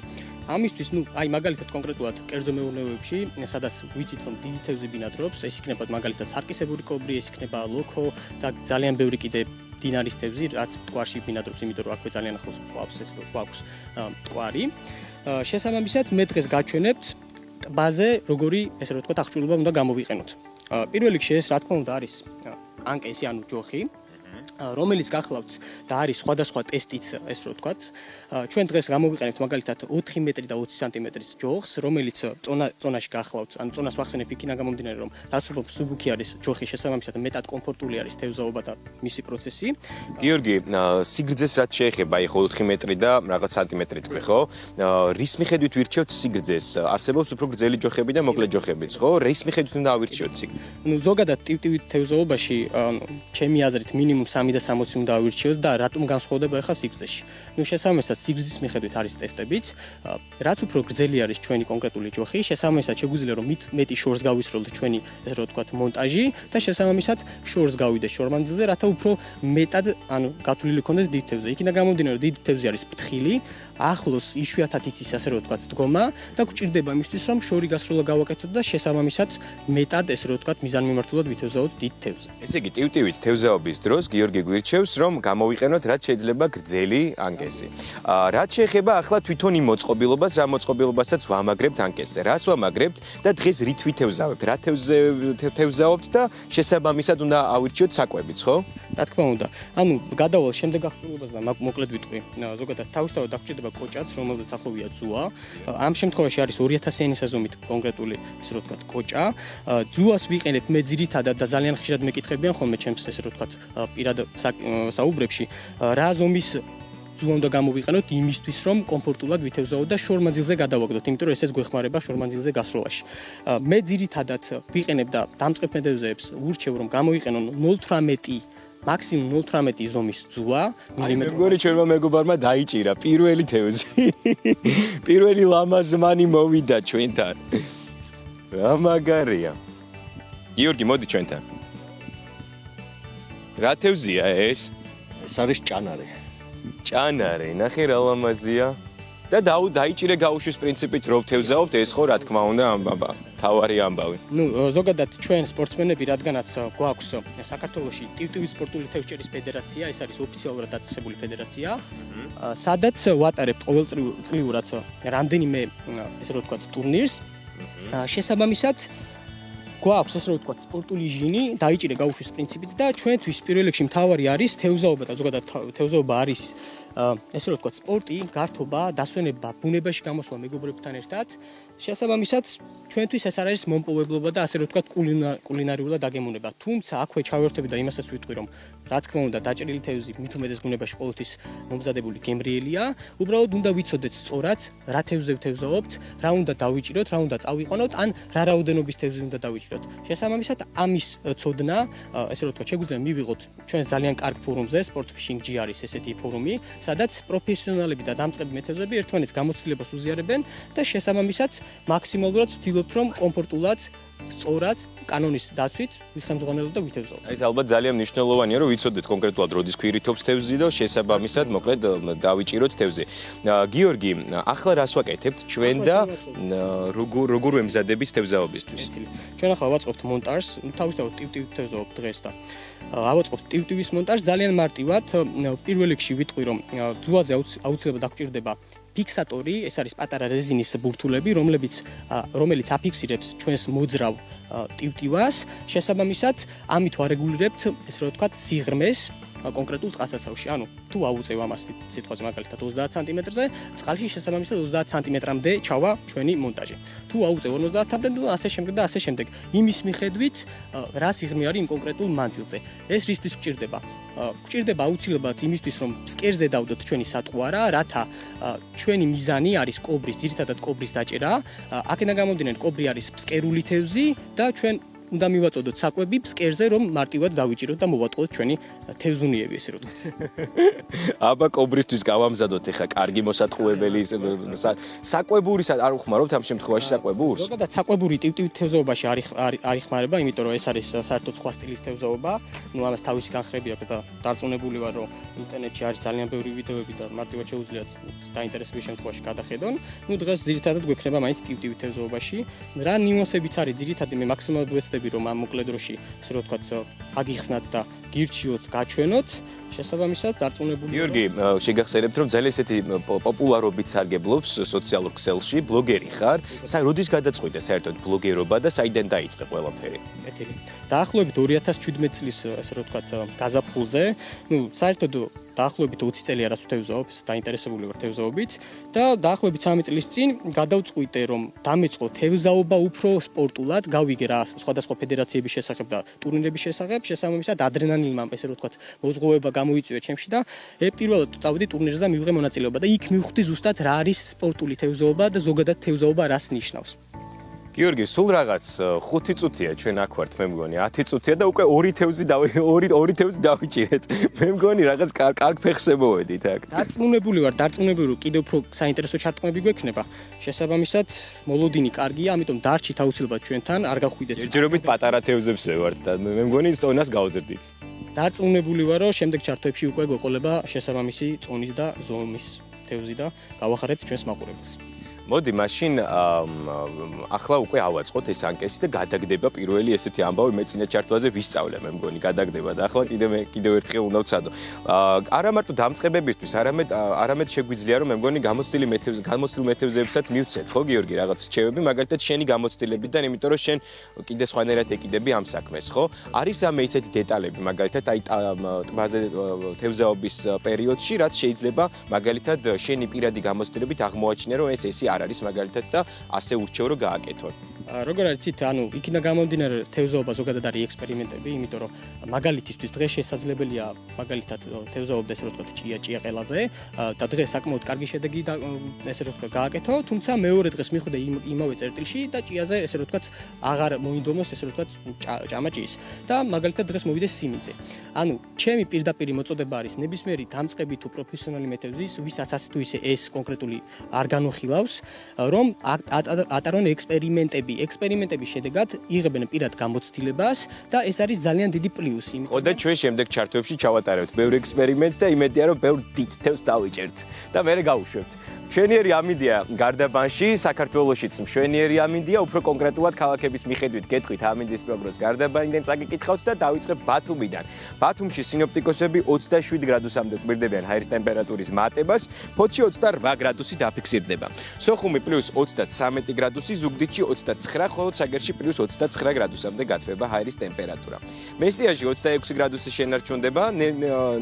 ამისთვის, აი მაგალითად კონკრეტულად კერძო მეურნეობებში, სადაც ვიცით რომ დიდი თევზი ბინადრობს, ეს იქნება მაგალითად სარკისებური კობრი, ეს იქნება ლოქო და ძალიან ბევრი კიდე დინარის თევზი, რაც მტკვარში ბინადრობს, იმიტომ რომ აქვე ძალიან ახლოს გვაქვს ეს გვაქვს მტკვარი. შესაბამისად, მე დღეს გაჩვენებთ ტბაზე როგორი, ესე რომ ვთქვათ, აღჭურვილობა უნდა გამოვიყენოთ. პირველ რიგში ეს რა თქმა უნდა არის ანკესი, ანუ ჯოხი, რომელიც გახლავთ და არის სხვადასხვა ტესტიც, ესე რომ ვთქვათ. ჩვენ დღეს გამოვიყენებთ მაგალითად 4 მეტრი და 20 სანტიმეტრის ჯოხს, რომელიც წონაში გახლავთ, ანუ წონას ვახსენებ იქიდან გამომდინარე, რომ რაც უფრო მსუბუქი არის ჯოხი, შესაბამისად მეტად კომფორტული არის თევზაობა და მისი პროცესი. გიორგი, სიგრძეს რაც შეეხება, აი ხო 4 მეტრი და რაღაც სანტიმეტრი თქვი, ხო? რის მიხედვით ვირჩევთ სიგრძეს? არსებობს უფრო გრძელი ჯოხები და მოკლე ჯოხებიც, ხო? რის მიხედვით უნდა ავირჩიოთ სიგრძე? ნუ ზოგადად ტივტივით თევზაობაში, ჩემი აზრით მინიმუმ 3 და 60 უნდა ავირჩიოთ და რატომ განსხვავდება ახლა სიგრძეში? ნუ შესაბამისად სიგრძის მიხედვით არის ტესტებიც. რაც უფრო გრძელი არის ჩვენი კონკრეტული ჯოხი, შესაბამისად შეგვიძლია რომ მეტი შორს გავისროლოთ ჩვენი, ესე რომ ვთქვათ, მონტაჟი და შესაბამისად შორს გავიდეს შორმანძილზე, რათა უფრო მეტად, ანუ გათვლილი ქონდეს დიდი თევზი. იქიდან გამომდინარე, რომ დიდი თევზი არის ფრთხილი, ახლოს იშვიათად იცის, ასე რომ ვთქვათ, დგომა და გვჭირდება იმისთვის, რომ შორი გასროლა გავაკეთოთ და შესაბამისად მეტად, ესე რომ ვთქვათ, მიზანმიმართულად ვითევზაოთ დიდ თევზს. ესე იგი, ტივტივით თევზაობის დროს გიორგი გვირჩევს, რომ გამოვიყენოთ რაც შეიძლება გრძელი ანკესი. რაც შეეხება ახლა თვითონ იმ მოწყობილობას, რა მოწყობილობასაც ვამაგრებთ ანკესზე. რას ვამაგრებთ და დღეს რით ვითევზავებთ? რა თევზაობთ და შესაბამისად უნდა ავირჩიოთ საკვებიც, ხო? რა თქმა უნდა. ანუ გადავალ შემდეგ აღჭურვილობას და მოკლედ ვიტყვი. ზოგადად თავისთავად დაგჭირდება კოჭაც, რომელზეც ახლოვია ძუა. ამ შემთხვევაში არის 2000-იანი საზომით კონკრეტული, ისე რომ ვთქვათ, კოჭა. ძუას ვიყენებთ მე ძირითადად და ძალიან ხშირად მეკითხებიან ხოლმე ჩემს ესე რომ ვთქვათ პირად საუბრებში, რა ზომის ძუა უნდა გამოვიყენოთ იმისთვის, რომ კომფორტულად ვითევზაოთ და შორმანძილზე გადავაგდოთ, იმიტომ რომ ესეც გვეხმარება შორმანძილზე გასროლაში. მე ძირითადად ვიყენებ და დამწყებ მეთევზეებს ვურჩევ, რომ გამოვიყენონ 0.18 მაქსიმუმ 0.18 ზომის ძუა მილიმეტრი. მეგობარი ჩვენმა მეგობარმა დაიჭირა პირველი თევზი. პირველი ლამაზმანი მოვიდა ჩვენთან. რა მაგარია. გიორგი, მოდი ჩვენთან. რა თევზია ეს? ეს არის ჭანარი. ჭანარი, ნახე რა ლამაზია. და დაიჭირე გაუშვის პრინციპით რო ვთევზაობთ, ეს ხო რა თქმა უნდა ამბავი, თავარი ამბავი. ნუ ზოგადად ჩვენ სპორტსმენები, რადგანაც გვაქვს საქართველოში ტივტივის სპორტული თევზჭერის ფედერაცია, ეს არის ოფიციალურად დაწესებული ფედერაცია, სადაც ვატარებთ ყოველწლიურად რამდენიმე ესე რომ ვთქვათ ტურნირს. შესაბამისად გვაქვს ესე რომ ვთქვათ სპორტული ჟინი, დაიჭირე გაუშვის პრინციპით და ჩვენთვის პირველ რიგში მთავარი არის თევზაობა და ზოგადად თევზაობა არის ესე რომ ვთქვათ სპორტი, გართობა, დასვენება, ბუნებაში გამოსვლა მეგობრებთან ერთად. შესაბამისად ჩვენთვის ეს არის მომპოვებლობა და ასე რომ ვთქვათ კულინარიულად აგემონება. თუმცა აქვე ჩავერთები და იმასაც ვიტყვი, რომ რა თქმა უნდა დაჭერილი თევზი მით უმეტეს ბუნებაში ყოველთვის მომზადებული გემრიელია. უბრალოდ უნდა ვიცოდეთ სწორად რა თევზზე ვთევზაობთ, რა უნდა დავიჭიროთ, რა უნდა წავიყენოთ, ან რა რაოდენობის თევზი უნდა დავიჭიროთ. შესაბამისად ამის ცოდნა, ესე რომ ვთქვათ, შეგვიძლია მივიღოთ ჩვენს ძალიან კარგ ფორუმზე, Sport Fishing G არის ესეთი ფორუმი, სადაც პროფესიონალები და დამწყები მეთევზეები ერთმანეთს გამოცდილებას უზიარებენ და შესაბამისად მაქსიმალურად ვცდილობთ, რომ კომფორტულად, სწორად, კანონის დაცვით ვიხემძღვანელოთ და ვითევზაოთ. ეს ალბათ ძალიან მნიშვნელოვანია, რომ ვიცოდეთ კონკრეტულად როდის ქვირითობს თევზი და შესაბამისად მოკლედ დავიჭიროთ თევზი. გიორგი, ახლა რას ვაკეთებთ ჩვენ და როგორ ვემზადებით თევზაობისთვის? ჩვენ ახლა ვაწყობთ მონტაჟს, თავისთავად ტივტივით ვთევზაობთ დღეს და ავაწყობთ ტივტივის მონტაჟს ძალიან მარტივად. პირველ რიგში ვიტყვი, რომ ძუაზე აუცილებლად დაგჭირდება ფიქსატორი, ეს არის პატარა რეზინის ბურთულები, რომელიც აფიქსირებს ჩვენს მოძრავ ტივტივას. შესაბამისად, ამით ვარეგულირებთ, ესე რომ ვთქვათ, სიღრმეს კონკრეტულ წყალსაცავში. ანუ თუ აუწევ ამას სიტყვაზე მაგალითად 30 სანტიმეტრზე, წყალში შესაბამისად 30 სანტიმეტრამდე ჩავა ჩვენი მონტაჟი. თუ აუწევ 50-მდე, ასე შემდეგ და ასე შემდეგ. იმის მიხედვით, რა სიღრმე არის იმ კონკრეტულ მანძილზე. ეს რისთვის გვჭირდება? გვჭირდება აუცილებლად იმისთვის, რომ ფსკერზე დავდოთ ჩვენი სატყუარა, რათა ჩვენი მიზანი არის კობრის, ძირითადად კობრის დაჭერა. აქედან გამომდინარე, კობრი არის ფსკერული თევზი და ჩვენ უნდა მივაწოდოთ საკვები ფსკერზე, რომ მარტივად დავიჭიროთ და მოვატყოთ ჩვენი თევზუნიები, ესე რომ ვთქვათ. აბა კობრისთვის გავამზადოთ ახლა კარგი მოსატყუებელი საკვებურის არ უხმარობთ ამ შემთხვევაში საკვებურს? ზოგადად საკვებური ტივტივით თევზაობაში არ იხმარება, იმიტომ რომ ეს არის საერთოდ სხვა სტილის თევზაობა. ნუ ამას თავისი განხრები აქვს და დარწმუნებული ვარ, რომ ინტერნეტში არის ძალიან ბევრი ვიდეოები და მარტივად შეუძლიათ დაინტერესების შემთხვევაში გადახედონ. ნუ დღეს ძირითადად გვექნება მაინც ტივტივით თევზაობაში. რა ნიუანსებიც არის ძირითადად მე მაქსიმალურად ვეცდები რომ ამ მოკლედ დროში ისე რომ ვთქვათ აგიხსნათ და გირჩიოთ, გაჩვენოთ. შესაბამისად დარწმუნებული გიორგი, შეგახსენებთ რომ ძალიან ესეთი პოპულარობით სარგებლობს სოციალურ ქსელში, ბლოგერი ხარ. როდის გადაწყვიტე საერთოდ ბლოგერობა და საიდან დაიწყე ყველაფერი? კეთილი. დაახლოებით 2017 წლის ესე რომ ვთქვათ გაზაფხულზე, ნუ საერთოდ დაახლოებით 20 წელი რაც ვთევზაობ, დაინტერესებული ვარ თევზაობით და დაახლოებით 3 წლის წინ გადავწყვიტე რომ დამეწყო თევზაობა უფრო სპორტულად, გავიგე რა სხვადასხვა ფედერაციების შესახებ და ტურნირების შესახებ, შესაბამისად ადრენალინმა ესე რომ ვთქვათ მოზღვეობა გამოიწვია ჩემში და პირველად წავედი ტურნირზე და მივიღე მონაწილეობა და იქ მივხვდი ზუსტად რა არის სპორტული თევზაობა და ზოგადად თევზაობა რას ნიშნავს. გიორგი, სულ რაღაც 5 წუთია ჩვენ აქ ვართ, მე მგონი 10 წუთია და უკვე ორი თევზი დავიჭირეთ. მე მგონი რაღაც კარგ ფეხზე მოვედით აქ. დარწმუნებული ვარ, რომ კიდევ უფრო საინტერესო ჩარტყმები გვექნება. შესაბამისად, მოლოდინი კარგია, ამიტომ დარჩით აუცილებლად ჩვენთან, არ გახვიდეთ. ჯერჯერობით პატარა თევზებზე ვართ და მე მგონი წონას გავზრდით. დარწმუნებული ვარ, რომ შემდეგ ჩარტებში უკვე გვეყოლება შესაბამისი წონის და ზომის თევზი და გავახარებთ ჩვენს მაყურებელს. მოდი მაშინ ახლა უკვე ავაწყოთ ეს ანკესი და გადაგდება პირველი ესეთი ამბავი მე წინა ჩართვაზე ვისწავლე მე მგონი გადაგდება და ახლა კიდევ ერთხელ უნდა ვცადო. არა მარტო დამწყებებისთვის, არამედ შეგვიძლია რომ მე მგონი გამოცდილ მეთევზეებსაც მივცეთ, ხო გიორგი რაღაც რჩევები, მაგალითად შენი გამოცდილებიდან, იმიტომ რომ შენ კიდე სხვანაირად ეკიდები ამ საქმეს, ხო? არის რამე ისეთი დეტალები, მაგალითად აი ტბაზე თევზაობის პერიოდში, რაც შეიძლება მაგალითად შენი პირადი გამოცდილებით აღმოაჩინე რომ ეს ესი არ არის მაგალითად და ასე ურჩევ რომ გააკეთო. როგორ არიცით, ანუ იქიდან გამომდინარე თევზაობა ზოგადად არის ექსპერიმენტები, იმიტომ რომ მაგალითისთვის დღეს შესაძლებელია მაგალითად თევზაობდა ესე რომ ვთქვათ ჭია ყელაზე და დღეს საკმაოდ კარგი შედეგი ესე რომ ვთქვათ გააკეთო, თუმცა მეორე დღეს მიხვდა იმავე წერტილში და ჭიაზე ესე რომ ვთქვათ აღარ მოინდომოს ესე რომ ვთქვათ ჭამა ჭიის და მაგალითად დღეს მოვიდეს სიმინძე. ანუ ჩემი პირდაპირი მოწოდება არის ნებისმიერი დამწყები თუ პროფესიონალი მეთევზის, ვისაც ასე თუ ისე ეს კონკრეტული არ განუხილავს, რომ ატარონ ექსპერიმენტების შედეგად იღებენ პირად გამოცდილებას და ეს არის ძალიან დიდი პლუსი. ხო და ჩვენ შემდეგ ჩართვებში ჩავატარებთ ბევრ ექსპერიმენტს და იმედია რომ ბევრ დიდ თევზს დავიჭერთ და მერე გავუშვებთ. მშვენიერი ამინდია გარდაბანში, საქართველოშიც მშვენიერი ამინდია, უფრო კონკრეტულად ქალაქების მიხედვით გეტყვით ამინდის პროგნოზს გარდაბანიდან წაგიკითხავთ და დავიწყებთ ბათუმიდან. ბათუმში სინოპტიკოსები 27 გრადუსამდე კვირდებიან ჰაერის ტემპერატურის მატებას, ფოთში 28 გრადუსი დაფიქსირდება. სოხუმი +33 გრადუსი, ზუგდიდში 29, ხოლო საგერში +29 გრადუსამდე გათბება ჰაერის ტემპერატურა. მესტიაში 26 გრადუსი შენარჩუნდება,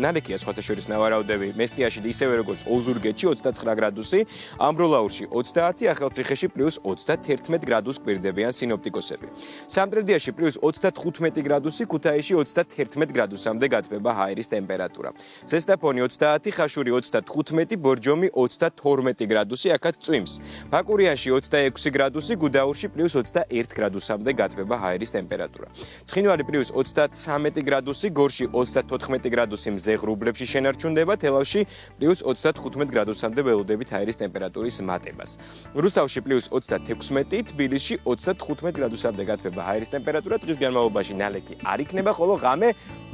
ნალექია სხვათა შორის ნავარაუდები, მესტიაში ისევე როგორც ოზურგეთში 29 გრადუსი, ამბროლაურში 30, ახალციხეში +31 გრადუსს კვირდებიან სინოპტიკოსები. სამტრედიაში +35 გრადუსი, ქუთაისში 31 გრადუსამდე გათბება ჰაერის ტემპერატურა. ზესტაფონი 30, ხაშური 35, ბორჯომი 32 გრადუსი, აქაც წვიმს. ბაკურიანში 26 გრადუსი, გუდაურში +21 გრადუსამდე გათბება ჰაერის ტემპერატურა. ცხინვალი +33 გრადუსი, გორში 34 გრადუსი მზეღრუბლებში შენარჩუნდება, თელავში +35 გრადუსამდე ველოდებით ჰაერის ტემპერატურის მატებას. რუსთავში +36, თბილისში 35 გრადუსამდე გათბება ჰაერის ტემპერატურა, დღის განმავლობაში ნალექი არ იქნება, ხოლო ღამე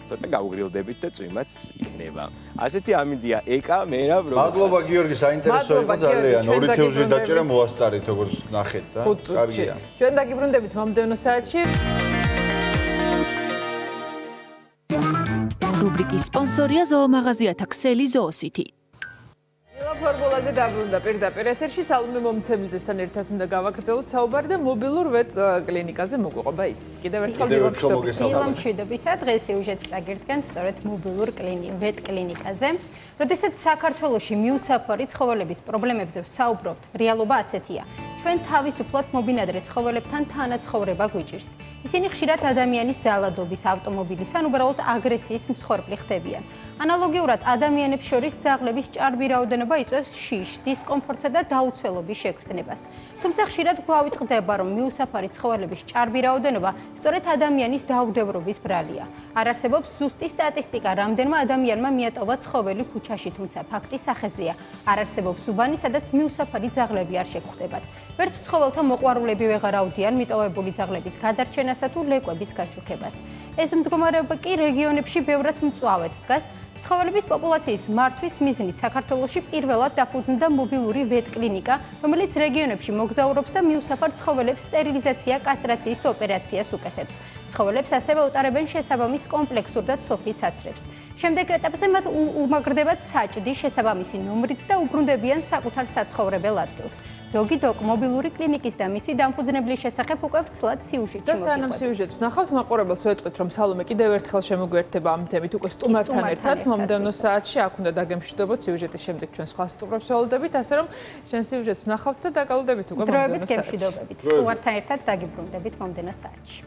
ცოტა გავუგრილდებით და წვიმაც იქნება. ასეთი ამინდია ეკა, მერაბ როგორ. მადლობა გიორგი, საინტერესო იყო ძალიან. ორი თევზის დაჭერა მოასწარით, როგორც ნახეთ და კარგია. ჩვენ დაგიბრუნდებით მომდევნო საათში. რუბრიკის სპონსორია ზოომაღაზიათა ქსელი ზოოსითი. დილა ფორმულაზე დაბრუნდა პირდაპირ ეთერში, სალომე მომცემიძესთან ერთად უნდა გავაგრძელოთ საუბარი და მობილურ ვეტ კლინიკაზე მოგვიყვება ის. კიდევ ერთხელ დილამშვიდობის. დილამშვიდობისა, დღეს სიუჟეტს წაგირდგენთ სწორედ მობილურ ვეტ კლინიკაზე. როდესაც საქართველოში მიუსაფარი ცხოველების პრობლემებზე ვსაუბრობთ, რეალობა ასეთია. ჩვენ თავისუფლად მობინადრე ცხოველებთან თანაცხოვრება გვიჭირს. ისინი ხშირად ადამიანის ძალადობის, ავტომობილის ან უბრალოდ აგრესიის მსხვერპლი ხდებიან. ანალოგიურად ადამიანებს შორის ძაღლების ჭარბი რაოდენობა იწვევს შიშს, დისკომფორტსა და დაუცველობის შეგრძნებას. თუმცა ხშირად გვავიწყდება, რომ მიუსაფარი ცხოველების ჭარბი რაოდენობა სწორედ ადამიანის დაუდევრობის ბრალია. არ არსებობს ზუსტი სტატისტიკა, რამდენმა ადამიანმა მიატოვა ცხოველი ქუჩაში, თუმცა ფაქტი სახეზეა. არ არსებობს უბანი, სადაც მიუსაფარი ძაღლები არ შეგხვდებათ. ვერც ცხოველთა მოყვარულები ვეღარ აუდიან მიტოვებული ძაღლების გადარჩენასა თუ ლეკვების გაჩუქებას. ეს მდგომარეობა კი რეგიონებში ბევრად მწვავედ დგას. ცხოველების პოპულაციის მართვის მიზნით საქართველოში პირველად დაფუძნდა მობილური ვეტ-კლინიკა, რომელიც რეგიონებში მოგზაურობს და მიუსაფარ ცხოველებს სტერილიზაცია, კასტრაციის ოპერაციას უკეთებს. ცხოველებს ასევე უტარებენ შესაბამის კომპლექსურ და ცოფის საცრებს. შემდეგ ეტაპზე მათ უმაგრდებათ საჭდი შესაბამისი ნომრით და უბრუნდებიან საკუთარ საცხოვრებელ ადგილს. დოგი-დოკ მობილური კლინიკის და მისი დამფუძნებლის შესახებ უკვე ვცლად სიუჟეტში და სანამ სიუჟეტს ნახავთ, მაყურებელს ვეტყვით, რომ სალომე კიდევ ერთხელ შემოგვიერთდება ამ თემით უკვე სტუმართან ერთად მომდევნო საათში, აქ უნდა დაგემშვიდობოთ სიუჟეტის შემდეგ ჩვენ სხვა სტუმრებს ველოდებით, ასე რომ შენ სიუჟეტს ნახავთ და დაგალოდებით უკვე მომდევნო საათში. სტუმართან ერთად დაგიბრუნდებით მომდევნო საათში.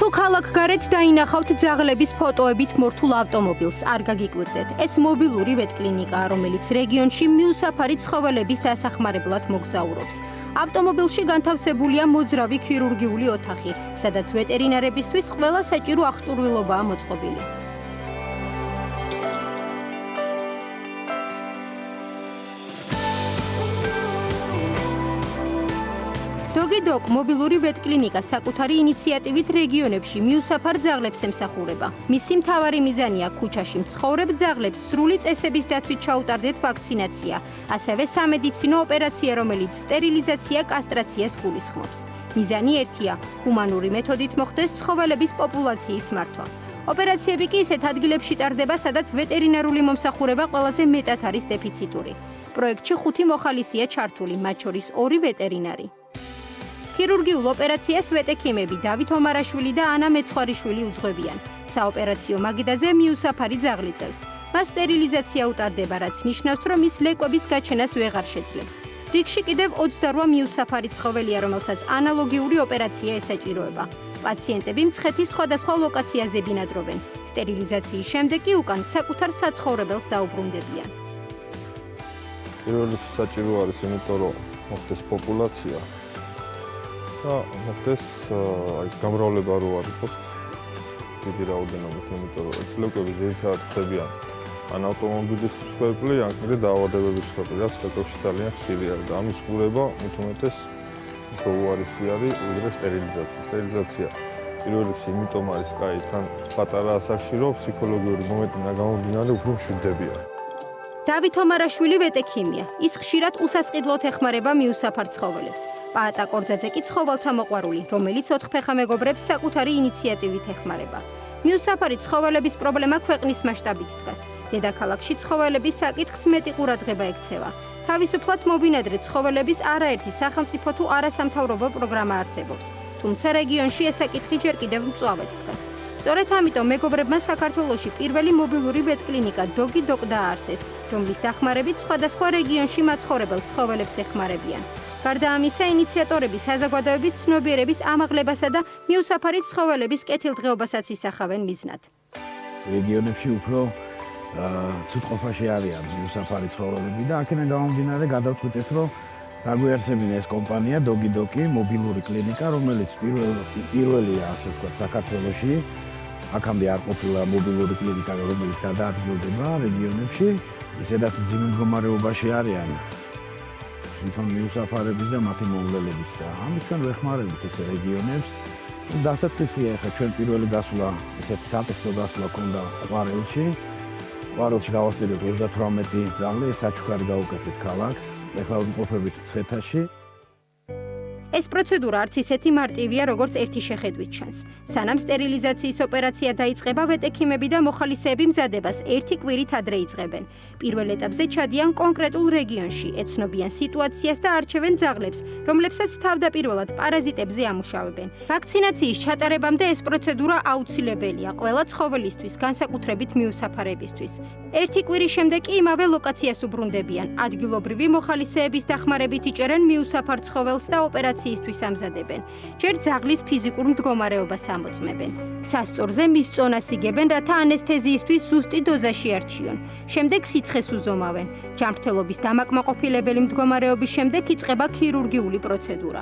თუ ქალაქ გარეთ დაინახავთ ძაღლების ფოტოებით მორთულ ავტომობილს, არ გაგიკვირდეთ. ეს მობილური ვეტ-კლინიკაა, რომელიც რეგიონში მიუსაფარი ცხოველების დასახმარებლად მოგზაურობს. ავტომობილში განთავსებულია მოძრავი ქირურგიული ოთახი, სადაც ვეტერინარებისთვის ყველა საჭირო აღჭურვილობაა მოწყობილი. დოგიდოკ მობილური ვეტკლინიკა საკუთარი ინიციატივით რეგიონებში მიუსაფარ ძაღლებს ემსახურება. მისი მთავარი მიზანია ქუჩაში მცხოვრებ ძაღლებს სრული წესების დაცვით ჩაუტარდეთ ვაქცინაცია, ასევე სამედიცინო ოპერაცია, რომელიც სტერილიზაცია, კასტრაციას გულისხმობს. მიზანი ერთია: ჰუმანური მეთოდით მოხდეს ცხოველების პოპულაციის მართვა. ოპერაციები კი ისეთ ადგილებში ტარდება, სადაც ვეტერინარული მომსახურება ყველაზე მეტად არის დეფიციტური. პროექტში 5 მოხალისეა ჩართული, მათ შორის 2 ვეტერინარი. ქირურგიულ ოპერაციას ვეტექიმები დავით ომარაშვილი და ანა მეცხვარიშვილი უძღვებიან. საოპერაციო მაგიდაზე მიუსაფარი ძაღლი წევს. მას სტერილიზაცია უტარდება, რაც ნიშნავს, რომ ის ლეკვების გაჩენას ვეღარ შეძლებს. რიგში კიდევ 28 მიუსაფარი ცხოველია, რომელსაც ანალოგიური ოპერაცია ესაჭიროება. პაციენტები მცხეთის სხვადასხვა ლოკაციაზე ბინადრობენ. სტერილიზაციის შემდეგ კი უკან საკუთარ საცხოვრებელს დაუბრუნდებიან. პირველ რიგში საჭირო არის, იმიტომ რომ მოხდეს პოპულაცია და მოხდეს გამრავლება რო არ იყოს დიდი რაოდენობით, იმიტომ რომ ეს ლეკვები ძირითადად ხდებიან ან ავტომობილის მსხვერპლი, ან კიდე დაავადებების მსხვერპლი, რაც ლეკვებში ძალიან ხშირი არის და ამის ყურება მithumetes უფრო უარესი არის ვიდრე სტერილიზაცია. სტერილიზაცია პირველ რიგში იმიტომ არის კაი, თან პატარა ასაკში რომ ფსიქოლოგიური მომენტიდან გამომდინარე უფრო მშვიდდებიან. დავით ომარაშვილი ვეტექიმია. ის ხშირად უსასყიდლოდ ეხმარება მიუსაფარ ცხოველებს. პაატა კორძაძე კი ცხოველთა მოყვარული, რომელიც 4 ფეხა მეგობრებს საკუთარი ინიციატივით ეხმარება. მიუსაფარი ცხოველების პრობლემა ქვეყნის მასშტაბით დგას. დედაქალაქში ცხოველების საკითხს მეტი ყურადღება ექცევა. თავისუფლად მობინადრე ცხოველების არაერთი სახელმწიფო თუ არასამთავრობო პროგრამა არსებობს. თუმცა რეგიონში ეს საკითხი ჯერ კიდევ მწვავედ დგას. სწორედ ამიტომ მეგობრებმა საქართველოში პირველი მობილური ვეტკლინიკა დოგიდოკ დააარსეს, რომლის დახმარებით სხვადასხვა რეგიონში მაცხოვრებელ ცხოველებს ეხმარებიან. გარდა ამისა, ინიციატორები საზოგადოების ცნობიერების ამაღლებასა და მიუსაფარი ცხოველების კეთილდღეობასაც ისახავენ მიზნად. რეგიონებში უფრო ცუდყოფაში არიან მიუსაფარი ცხოველები და აქედან გამომდინარე გადავწყვიტეთ, რომ გაგვიარსებინა ეს კომპანია დოგიდოკი მობილური კლინიკა, რომელიც პირველია, ასე ვთქვათ, საქართველოში. აქამდე არ ყოფილა მობილური კლინიკა, რომელიც გადაადგილდება რეგიონებში, ისედაც ძიმე მდგომარეობაში არიან თვითონ მიუსაფარების და მათი მოვლელების და ამით ჩვენ ვეხმარებით ეს რეგიონებს. დასაწყისია ახლა ჩვენ პირველი გასვლა, ესეთი სატესტო გასვლა ქონდა ყვარელში. ყვარელში გავასწრებთ 38 ძაღლი, საჩუქარი გავუკეთეთ ქალაქს, ახლა ვიმყოფებით მცხეთაში. ეს პროცედურა არც ისეთი მარტივია, როგორც ერთი შეხედვით ჩანს. სანამ სტერილიზაციის ოპერაცია დაიწყება, ვეტექიმები და მოხალისეები მზადებას ერთი კვირით ადრე იწყებენ. პირველ ეტაპზე ჩადიან კონკრეტულ რეგიონში, ეცნობიან სიტუაციას და არჩევენ ძაღლებს, რომლებსაც თავდაპირველად პარაზიტებზე ამუშავებენ. ვაქცინაციის ჩატარებამდე ეს პროცედურა აუცილებელია ყველა ცხოველისთვის, განსაკუთრებით მიუსაფარებისთვის. ერთი კვირის შემდეგ კი იმავე ლოკაციას უბრუნდებიან. ადგილობრივი მოხალისეების დახმარებით იჭერენ მიუსაფარ ცხოველს და ოპერაციისთვის ამზადებენ. ჯერ ძაღლის ფიზიკურ მდგომარეობას ამოწმებენ. სასწორზე მის წონას იგებენ, რათა ანესთეზიისთვის ზუსტი დოზაში არჩიონ. შემდეგ სიცხეს უზომავენ. ჯანმრთელობის დამაკმაყოფილებელი მდგომარეობის შემდეგ იწყება ქირურგიული პროცედურა.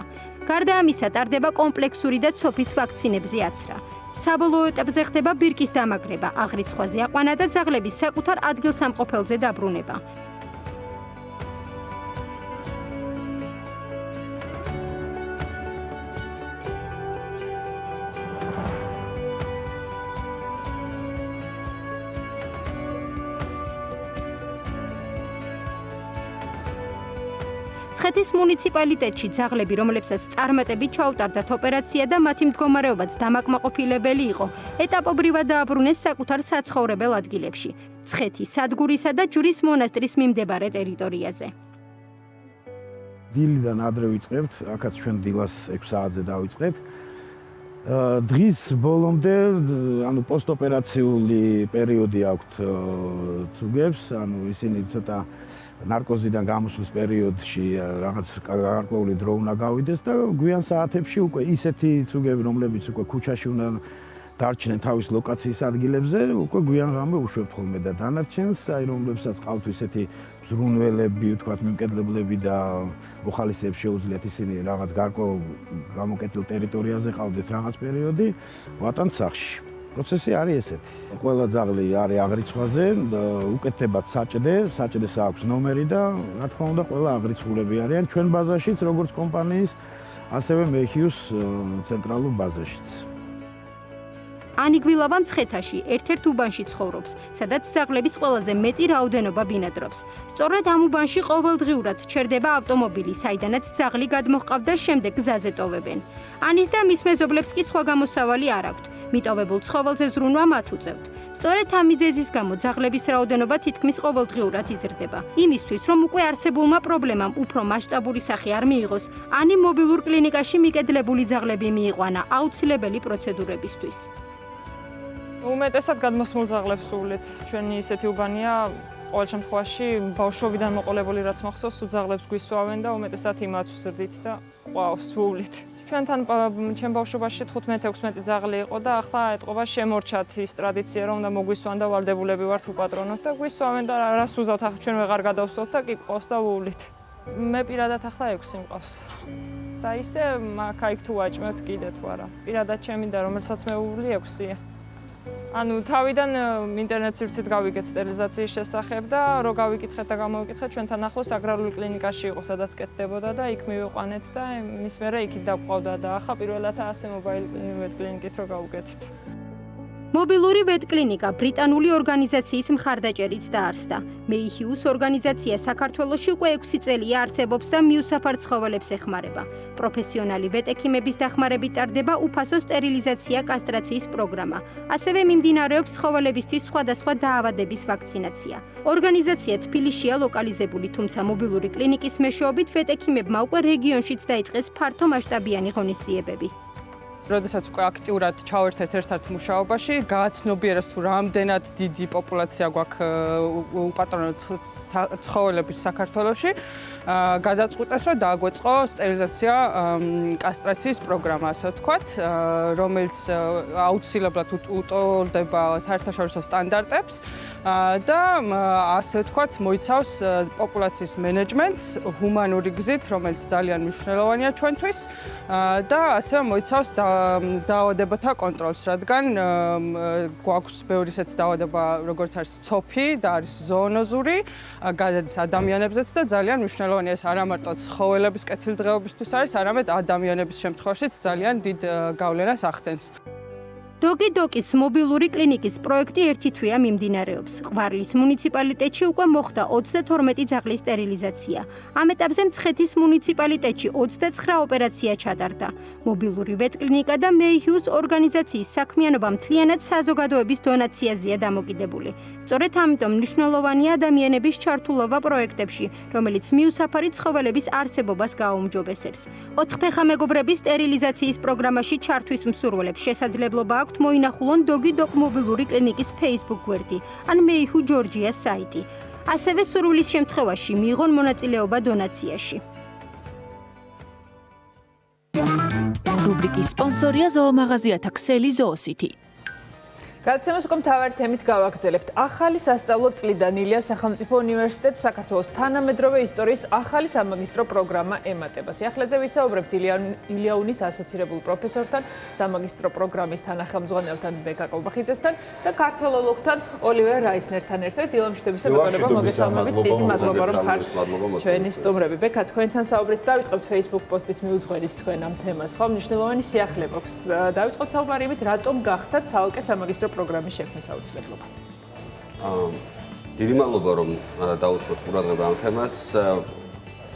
გარდა ამისა, ტარდება კომპლექსური და ცოფის ვაქცინებზე აცრა. საბოლოო ეტაპზე ხდება ბირკის დამაგრება, აღრიცხვაზე აყვანა და ძაღლების საკუთარ ადგილსამყოფელზე დაბრუნება. მცხეთის მუნიციპალიტეტში ძაღლები, რომლებსაც წარმატებით ჩაუტარდათ ოპერაცია და მათი მდგომარეობაც დამაკმაყოფილებელი იყო, ეტაპობრივად დააბრუნეს საკუთარ საცხოვრებელ ადგილებში, მცხეთის, სადგურისა და ჯვრის მონასტრის მიმდებარე ტერიტორიაზე. დილიდან ადრე ვიწყებთ, აქაც ჩვენ დილას 6 საათზე დავიწყეთ. დღის ბოლომდე, ანუ პოსტოპერაციული პერიოდი აქვთ ცუგებს, ანუ ისინი ცოტა ნარკოზიდან გამოსვლის პერიოდში რაღაც გარკვეული დრო უნდა გავიდეს და გვიან საათებში უკვე ისეთი ცუგები, რომლებიც უკვე ქუჩაში უნდა დარჩნენ თავის ლოკაციის ადგილებზე, უკვე გვიან ღამე უშვებთ ხოლმე და დანარჩენს, აი რომლებსაც ყავთ ისეთი ზრუნველები, ვთქვათ, მიმკედლებლები და მოხალისეებს შეუძლიათ ისინი რაღაც გარკვეულ გამოკეტილ ტერიტორიაზე ყავდეთ რაღაც პერიოდი, ვატანთ სახლში. პროცესი არის ესეთი. ყველა ძაღლი არის აღრიცხვაზე, უკეთდებათ საჭდეს აქვს ნომერი და რა თქმა უნდა ყველა აღრიცხულები არიან ჩვენ ბაზაშიც როგორც კომპანიის, ასევე მეჰიუს ცენტრალურ ბაზაშიც. ანი გვილავა მცხეთაში, ერთ-ერთ უბანში ცხოვრობს, სადაც ძაღლების ყველაზე მეტი რაოდენობა ბინადრობს. სწორედ ამ უბანში ყოველდღიურად ჩერდება ავტომობილი, საიდანაც ძაღლი გადმოჰყავდა, შემდეგ გზაზე ტოვებენ. ანის და მის მეზობლებს კი სხვა გამოსავალი არ აქვთ. მიტოვებულ ცხოველზე ზრუნვა მათ უწევთ. სწორედ ამ მიზეზის გამო ძაღლების რაოდენობა თითქმის ყოველდღიურად იზრდება. იმისთვის, რომ უკვე არსებულმა პრობლემამ უფრო მასშტაბური სახე არ მიიღოს, ანი მობილურ კლინიკაში მიკედლებული ძაღლები მიიყვანა აუცილებელი პროცედურებისთვის. უმეტესად გადმოსმულ ძაღლებს ვუვლით. ჩვენი ისეთი უბანია, ყოველ შემთხვევაში ბავშვობიდან მოყოლებული რაც მახსოვს, ძაღლებს გვისვავენ და უმეტესად იმათ ვზრდით და ყავს ვუვლით. ჩვენთან ჩემ ბავშვობაში 15-16 ძაღლი იყო და ახლა ეტყობა შემორჩათ ის ტრადიცია, რომ და მოგვისვან და ვალდებულები ვართ უპატრონოთ და გვისვავენ და რას უზავთ, ახლა ჩვენ ვეღარ გადავსვათ და კი ყავს და ვუვლით. მე პირადად ახლა 6 მყავს. და ისე აქ თუ ვაჭმევთ კიდე თუ არა. პირადად ჩემი და რომელსაც მე ვუვლი 6-ია. ანუ თავიდან ინტერნეტ სივრცით გავიგეთ სტერილიზაციის შესახებ და რო გავიკითხეთ და გამოვიკითხეთ ჩვენთან ახლოს აგრარული კლინიკაში იყო სადაც კეთდებოდა და იქ მივიყვანეთ და მის მერე იქით დავყავდა და ახლა პირველად ასე მობაილური კლინიკით რო გავუკეთეთ. მობილური ვეტკლინიკა ბრიტანული ორგანიზაციის მხარდაჭერით დაარსდა. მეიჰიუს ორგანიზაცია საქართველოში უკვე 6 წელია არსებობს და მიუსაფარ ცხოველებს ეხმარება. პროფესიონალი ვეტექიმების დახმარებით ტარდება უფასო სტერილიზაცია, კასტრაციის პროგრამა. ასევე მიმდინარეობს ცხოველებისთვის სხვადასხვა დაავადების ვაქცინაცია. ორგანიზაცია თბილისშია ლოკალიზებული, თუმცა მობილური კლინიკის მეშვეობით ვეტექიმებმა უკვე რეგიონშიც დაიწყეს ფართო მასშტაბიანი ღონისძიებები. როდესაც უკვე აქტიურად ჩავერთეთ ერთად მუშაობაში, გააცნობიერეს თუ რამდენად დიდი პოპულაცია გვაქვს უპატრონო ცხოველების საქართველოში, გადაწყვიტეს, რომ დააგვეწყო სტერილიზაცია კასტრაციის პროგრამა, ასე ვთქვათ, რომელიც აუცილებლად უტოლდება საერთაშორისო სტანდარტებს და ასე ვთქვათ, მოიცავს პოპულაციის მენეჯმენტს ჰუმანური გზით, რომელიც ძალიან მნიშვნელოვანია ჩვენთვის და ასევე მოიცავს დაავადებათა კონტროლს, რადგან გვაქვს ბევრი ისეთი დაავადება, როგორც არის ცოფი და არის ზოონოზური, გადადის ადამიანებზეც და ძალიან მნიშვნელოვანია ეს არა მარტო ცხოველების კეთილდღეობისთვის არის, არამედ ადამიანების შემთხვევაშიც ძალიან დიდ გავლენას ახდენს. დოკი-დოკის მობილური კლინიკის პროექტი ერთი თვეა მიმდინარეობს. ყვარლის მუნიციპალიტეტში უკვე მოხდა 32 ძაღლის სტერილიზაცია. ამ ეტაპზე მცხეთის მუნიციპალიტეტში 29 ოპერაცია ჩატარდა. მობილური ვეტკლინიკა და მეიჰიუს ორგანიზაციის საქმიანობა მთლიანად საზოგადოების დონაციაზეა დამოკიდებული. სწორედ ამიტომ მნიშვნელოვანია ადამიანების ჩართულობა პროექტებში, რომელიც მიუსაფარი ცხოველების არსებობას გააუმჯობესებს. 4 ფეხა მეგობრების სტერილიზაციის პროგრამაში ჩართვის მსურველებს შესაძლებლობა აქვთ მოინახულონ დოგი-დოკ მობილური კლინიკის Facebook გვერდი ან მეიჰუ ჯორჯიას საიტი. ასევე სრულის შემთხვევაში მიიღონ მონაწილეობა დონაციაში. რუბრიკის სპონსორია ზოომაღაზიათა ქსელი ზოოსითი. გადაცემას უკვე მთავარი თემით გავაგრძელებთ. ახალი სასწავლო წლიდან ილიას სახელმწიფო უნივერსიტეტს საქართველოს თანამედროვე ისტორიის ახალი სამაგისტრო პროგრამა ემატება. სიახლეზე ვისაუბრებთ ილიაუნის ასოცირებულ პროფესორთან, სამაგისტრო პროგრამის თანახმწვანელთან ბეკა კობახიძესთან და ქართველოლოგთან ოლივერ რაისნერთან ერთად. დილა მშვიდობისა მოგონება, მოგესალმებით. დიდი მადლობა რომ ხართ ჩვენი სტუმრები. ბეკა, თქვენთან საუბრით დავიწყებთ Facebook პოსტის მიუძღვენით თქვენ ამ თემას. ხო, მნიშვნელოვანი სიახლე გვაქვს. დავიწყოთ საუბარი იმით, რატომ გახდა ცალკე სამაგისტრო პროგრამის შექმნის აუცილებლობა. დიდი მადლობა რომ დაუწყოთ ყურადღება ამ თემას.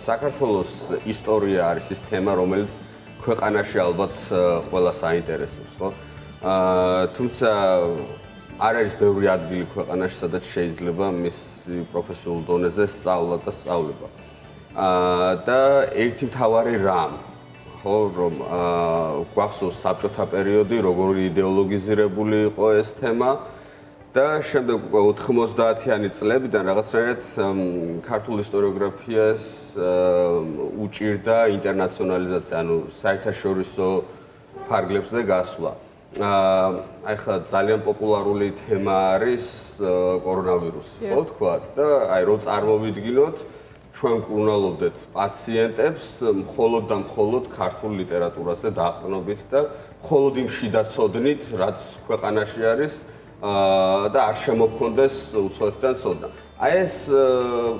საქართველოს ისტორია არის ის თემა, რომელიც ქვეყანაში ალბათ ყველას აინტერესებს, ხო? თუმცა არ არის ბევრი ადგილი ქვეყანაში, სადაც შეიძლება მის პროფესიულ დონეზე სწავლა და სწავლება. და ერთი მთავარი რამ ხო რომ გვახსოვს საბჭოთა პერიოდი, როგორი იდეოლოგიზირებული იყო ეს თემა და შემდეგ უკვე 90-იანი წლებიდან რაღაცნაირად ქართულ ისტორიოგრაფიას უჭირდა ინტერნაციონალიზაცია, ანუ საერთაშორისო ფარგლებზე გასვლა. აი ხა ძალიან პოპულარული თემა არის კორონავირუსი, ხო თქვა და აი რო წარმოვიდგინოთ ჩვენ კურნალობდეთ პაციენტებს მხოლოდ და მხოლოდ ქართულ ლიტერატურაზე დაყრდნობით და მხოლოდ იმ შიდა ცოდნით, რაც ქვეყანაში არის და არ შემოგქონდეს უცხოეთიდან ცოდნა. აი ეს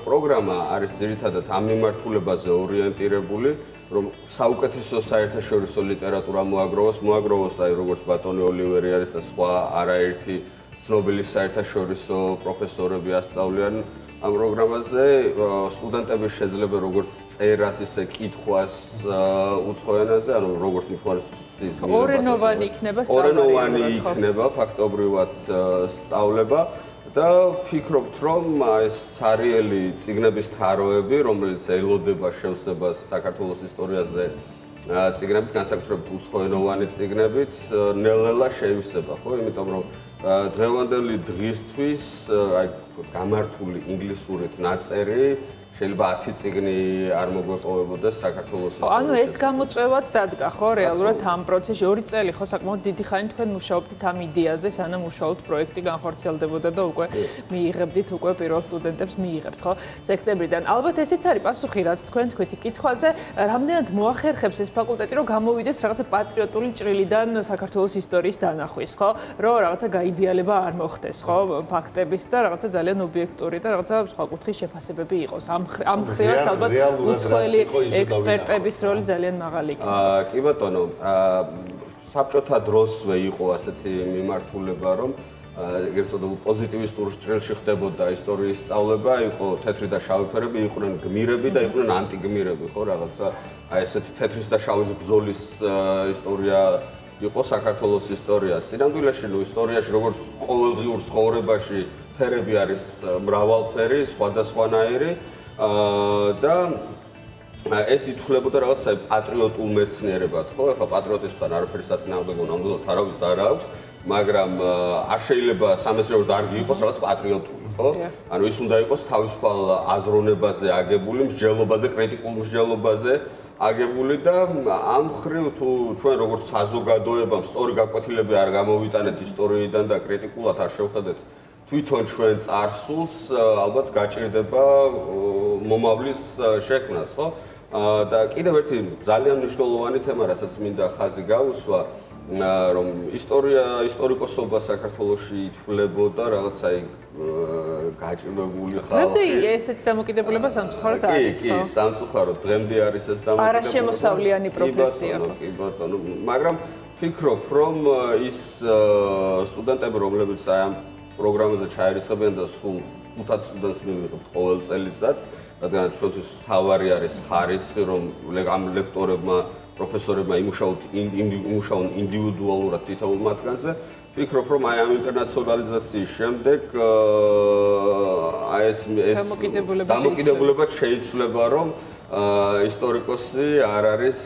პროგრამა არის ძირითადად ამ მიმართულებაზე ორიენტირებული, რომ საუკეთესო საერთაშორისო ლიტერატურა მოაგროვოს, აი როგორც ბატონი ოლივერი არის და სხვა არაერთი ცნობილი საერთაშორისო პროფესორები ასწავლიან ამ პროგრამაზე, სტუდენტები შეიძლება როგორც წერას, ისე კითხვას უცხო ენაზე, ანუ როგორც ინფორმაციის ორენოვანი იქნება ორენოვანი იქნება ფაქტობრივად სწავლება და ფიქრობთ, რომ ეს ცარიელი წიგნების თაროები, რომელიც ელოდება შევსებას საქართველოს ისტორიაზე წიგნებით, განსაკუთრებით უცხოენოვანი წიგნებით, ნელ-ნელა შეივსება, ხო? იმიტომ რომ დღევანდელი დღისთვის აი გამართული ინგლისურით ნაწერი შეიძლება 10 წიგნი არ მოგვეპოვებოდეს საქართველოს ისტორიაში. ანუ ეს გამოწვევაც დადგა ხო რეალურად ამ პროცესში 2 წელი ხო საკმაოდ დიდი ხანი თქვენ მუშაობდით ამ იდეაზე, სანამ უშუალოდ პროექტი განხორციელდებოდა და უკვე მიიღებდით უკვე პირველ სტუდენტებს მიიღებთ ხო სექტემბრიდან. ალბათ ესეც არის პასუხი რაც თქვენ თქვითი კითხვაზე, რამდენად მოახერხებს ეს ფაკულტეტი რომ გამოვიდეს რაღაცა პატრიოტული ჭრილიდან საქართველოს ისტორიის დანახვის ხო, რომ რაღაცა გაიდეალება არ მოხდეს ხო ფაქტების და რაღაცა ძალიან ობიექტური და რაღაცა სხვა კუთხის შეფასებები იყოს. ამ ხრივაც ალბათ უცხოელი ექსპერტების როლი ძალიან მაღალი იქნება. კი ბატონო, საბჭოთა დროსვე იყო ასეთი მიმართულება, რომ ეგრეთ წოდებულ პოზიტივისტურ ჭრილში ხდებოდა ისტორიის სწავლება, იყო თეთრი და შავი ფერები, იყვნენ გმირები და იყვნენ ანტიგმირები, ხო, რაღაცა აი ესეთი თეთრის და შავის ბრძოლის ისტორია იყო საქართველოს ისტორია. სინამდვილეში, ისტორიაში როგორც ყოველდღიურ ცხოვრებაში ფერები არის მრავალფერი, სხვადასხვანაირი და ეს ითვლებოდა რაღაცა პატრიოტულ მეცნიერებად, ხო? ეხლა პატრიოტიზმთან არაფერი საწინააღმდეგო ნამდვილად არავის არ აქვს, მაგრამ არ შეიძლება სამეცნიერო დარგი იყოს რაღაც პატრიოტული, ხო? ანუ ის უნდა იყოს თავისუფალ აზროვნებაზე აგებული, მსჯელობაზე, კრიტიკულ მსჯელობაზე აგებული და ამ ხრივ თუ ჩვენ როგორც საზოგადოებამ სწორი გაკვეთილები არ გამოვიტანეთ ისტორიიდან და კრიტიკულად არ შევხედეთ თვითონ ჩვენ წარსულს, ალბათ გაჭირდება მომავლის შექმნაც, ხო? და კიდევ ერთი ძალიან მნიშვნელოვანი თემა, რასაც მინდა ხაზი გავუსვა, რომ ისტორიკოსობა საქართველოში ითვლებოდა რაღაცა გაჭირვებული ხალხი. დღემდე ესეთი დამოკიდებულება სამწუხაროდ არის, ხო? კი, სამწუხაროდ დღემდე არის ეს დამოკიდებულება. არაშემოსავლიანი პროფესია. კი ბატონო, მაგრამ ფიქრობ, რომ ის სტუდენტები, რომლებიც აი ამ პროგრამაზე ჩაირიცხებიან და სულ 5 სტუდენტს მივიღებთ ყოველ წელიწადს, რადგან ჩვენთვის თავარი არის ხარისხი, რომ ამ ლექტორებმა, პროფესორებმა იმუშაონ ინდივიდუალურად თითოეულ მათგანზე. ფიქრობ, რომ აი ამ ინტერნაციონალიზაციის შემდეგ აი ეს დამოკიდებულება შეიცვლება, რომ ისტორიკოსი არ არის